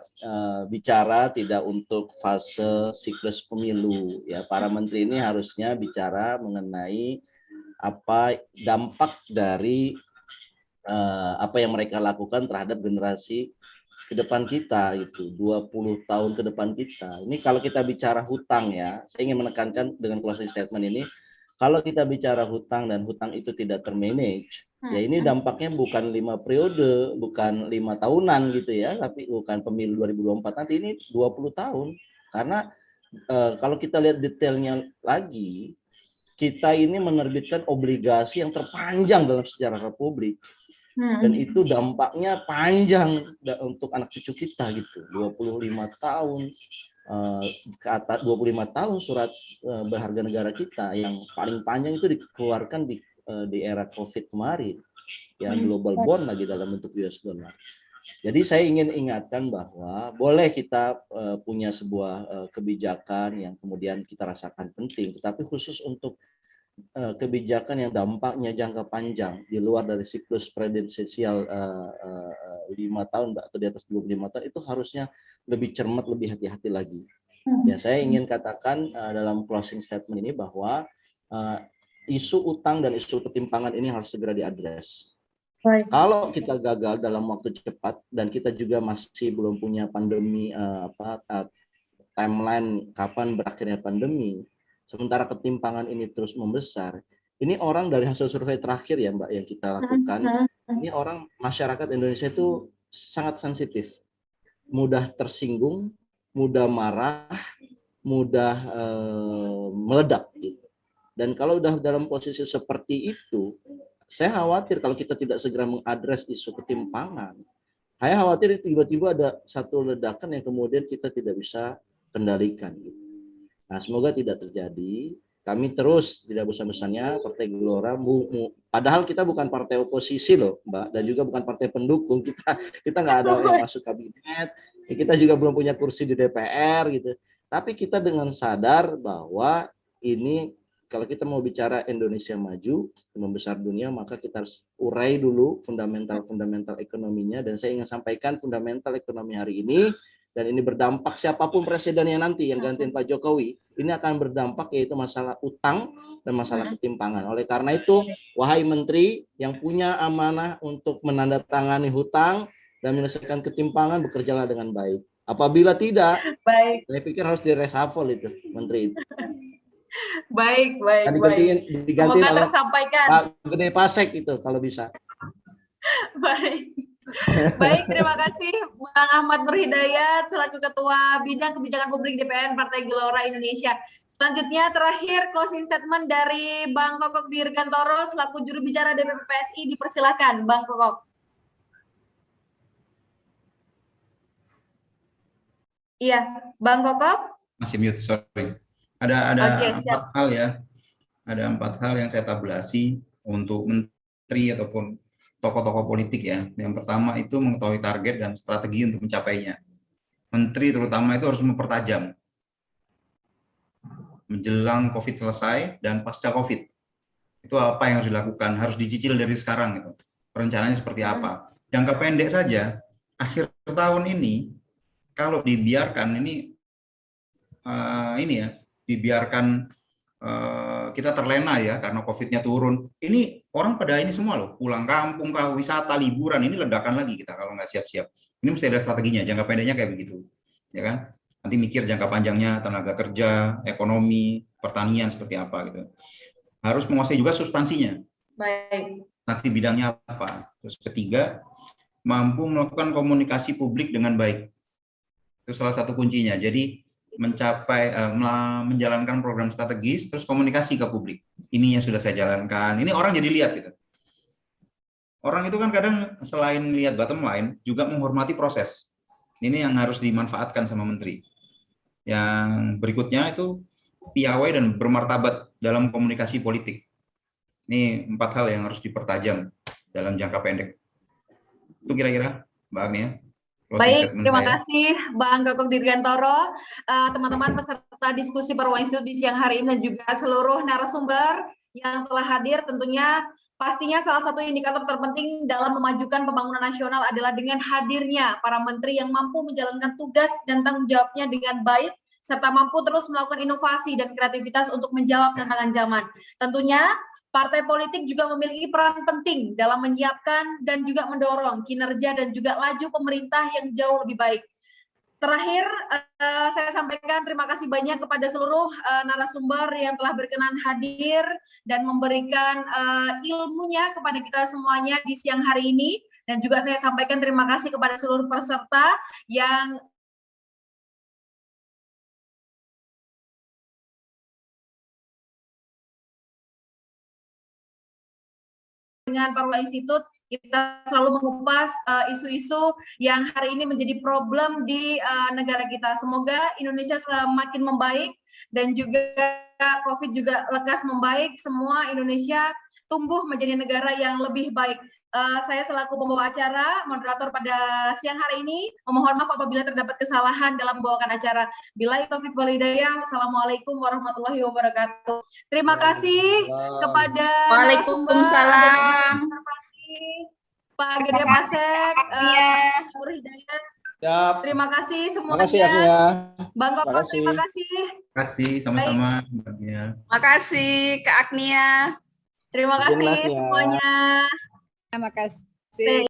[SPEAKER 5] bicara tidak untuk fase siklus pemilu. Ya, para menteri ini harusnya bicara mengenai apa dampak dari apa yang mereka lakukan terhadap generasi ke depan kita itu 20 tahun ke depan kita. Ini kalau kita bicara hutang ya, saya ingin menekankan dengan closing statement ini, kalau kita bicara hutang dan hutang itu tidak termanage, ya ini dampaknya bukan 5 periode, bukan 5 tahunan gitu ya, tapi bukan pemilu 2024 nanti, ini 20 tahun. Karena kalau kita lihat detailnya lagi, kita ini menerbitkan obligasi yang terpanjang dalam sejarah Republik. Dan itu dampaknya panjang untuk anak cucu kita gitu, 25 tahun ke atas, 25 tahun surat berharga negara kita yang paling panjang itu dikeluarkan di era COVID kemarin, ya global bond lagi dalam bentuk US dollar. Jadi saya ingin ingatkan bahwa boleh kita punya sebuah kebijakan yang kemudian kita rasakan penting, tetapi khusus untuk kebijakan yang dampaknya jangka panjang di luar dari siklus presidensial 5 tahun atau di atas 25 tahun itu harusnya lebih cermat, lebih hati-hati lagi. Ya, saya ingin katakan dalam closing statement ini bahwa isu utang dan isu ketimpangan ini harus segera diadres. Kalau kita gagal dalam waktu cepat dan kita juga masih belum punya pandemi timeline kapan berakhirnya pandemi, sementara ketimpangan ini terus membesar, ini orang dari hasil survei terakhir ya Mbak yang kita lakukan, ini orang masyarakat Indonesia itu sangat sensitif, mudah tersinggung, mudah marah, mudah meledak gitu. Dan kalau udah dalam posisi seperti itu, saya khawatir kalau kita tidak segera mengadres isu ketimpangan, saya khawatir tiba-tiba ada satu ledakan yang kemudian kita tidak bisa kendalikan gitu. Nah, semoga tidak terjadi. Kami terus tidak bosan-bosannya Partai Gelora, padahal kita bukan partai oposisi loh, Mbak, dan juga bukan partai pendukung. Kita nggak ada yang masuk kabinet, kita juga belum punya kursi di DPR gitu. Tapi kita dengan sadar bahwa ini kalau kita mau bicara Indonesia maju, membesar dunia, maka kita harus urai dulu fundamental ekonominya. Dan saya ingin sampaikan fundamental ekonomi hari ini dan ini berdampak siapapun presidennya nanti yang gantiin Pak Jokowi, ini akan berdampak yaitu masalah utang dan masalah ketimpangan. Oleh karena itu, wahai menteri yang punya amanah untuk menandatangani hutang dan menyelesaikan ketimpangan, bekerjalah dengan baik. Apabila tidak,
[SPEAKER 1] Baik,
[SPEAKER 5] saya pikir harus di-reshuffle itu menteri itu.
[SPEAKER 1] baik.
[SPEAKER 5] Digantiin
[SPEAKER 1] Semoga
[SPEAKER 5] oleh
[SPEAKER 1] tersampaikan.
[SPEAKER 5] Pak Gede Pasek itu kalau bisa.
[SPEAKER 1] Baik. Baik, terima kasih Bang Ahmad Nur Hidayat selaku Ketua Bidang Kebijakan Publik DPR Partai Gelora Indonesia. Selanjutnya terakhir closing statement dari Bang Kokok Dirgantoro selaku juru bicara DPP PSI, dipersilakan Bang Kokok. Iya, Bang Kokok.
[SPEAKER 6] Masih mute, sorry. Ada
[SPEAKER 1] Oke, siap.
[SPEAKER 6] 4 hal ya. Ada 4 hal yang saya tabulasi untuk menteri ataupun tokoh-tokoh politik ya. Yang pertama itu mengetahui target dan strategi untuk mencapainya. Menteri terutama itu harus mempertajam menjelang COVID selesai dan pasca COVID. Itu apa yang harus dilakukan, harus dicicil dari sekarang itu. Rencananya seperti apa? Jangka pendek saja, akhir tahun ini kalau dibiarkan dibiarkan kita terlena ya karena COVID-nya turun. Ini orang pada ini semua loh, pulang kampung, wisata, liburan, ini ledakan lagi kita kalau nggak siap-siap. Ini mesti ada strateginya, jangka pendeknya kayak begitu, ya kan? Nanti mikir jangka panjangnya, tenaga kerja, ekonomi, pertanian seperti apa gitu. Harus menguasai juga substansinya.
[SPEAKER 1] Baik.
[SPEAKER 6] Substansi bidangnya apa. Terus ketiga, mampu melakukan komunikasi publik dengan baik. Itu salah satu kuncinya. Jadi menjalankan program strategis, terus komunikasi ke publik. Ini yang sudah saya jalankan. Ini orang jadi lihat gitu. Orang itu kan kadang selain lihat bottom line, juga menghormati proses. Ini yang harus dimanfaatkan sama menteri. Yang berikutnya itu piawai dan bermartabat dalam komunikasi politik. Ini 4 hal yang harus dipertajam dalam jangka pendek. Itu kira-kira, Mbak Agnia.
[SPEAKER 1] Baik, terima kasih Bang Kokok Dirgantoro, teman-teman peserta diskusi Parwa Institute di siang hari ini dan juga seluruh narasumber yang telah hadir. Tentunya pastinya salah satu indikator terpenting dalam memajukan pembangunan nasional adalah dengan hadirnya para menteri yang mampu menjalankan tugas dan tanggung jawabnya dengan baik, serta mampu terus melakukan inovasi dan kreativitas untuk menjawab tantangan zaman. Tentunya partai politik juga memiliki peran penting dalam menyiapkan dan juga mendorong kinerja dan juga laju pemerintah yang jauh lebih baik. Terakhir, saya sampaikan terima kasih banyak kepada seluruh narasumber yang telah berkenan hadir dan memberikan ilmunya kepada kita semuanya di siang hari ini. Dan juga saya sampaikan terima kasih kepada seluruh peserta yang dengan Parwa Institute kita selalu mengupas isu-isu yang hari ini menjadi problem di negara kita. Semoga Indonesia semakin membaik dan juga COVID juga lekas membaik. Semua Indonesia tumbuh menjadi negara yang lebih baik. Saya selaku pembawa acara, moderator pada siang hari ini, memohon maaf apabila terdapat kesalahan dalam membawakan acara. Billahi taufiq wal hidayah. Wassalamualaikum warahmatullahi wabarakatuh. Terima kasih kepada
[SPEAKER 8] Waalaikumsalam.
[SPEAKER 1] Pak Gede Pasek, Nur Hidayat. Terima kasih semuanya.
[SPEAKER 5] Terima kasih Agnia.
[SPEAKER 1] Bang Kokok, terima kasih.
[SPEAKER 6] Terima kasih, sama-sama.
[SPEAKER 8] Terima kasih Kak Agnia.
[SPEAKER 1] Terima kasih semuanya.
[SPEAKER 4] Terima kasih.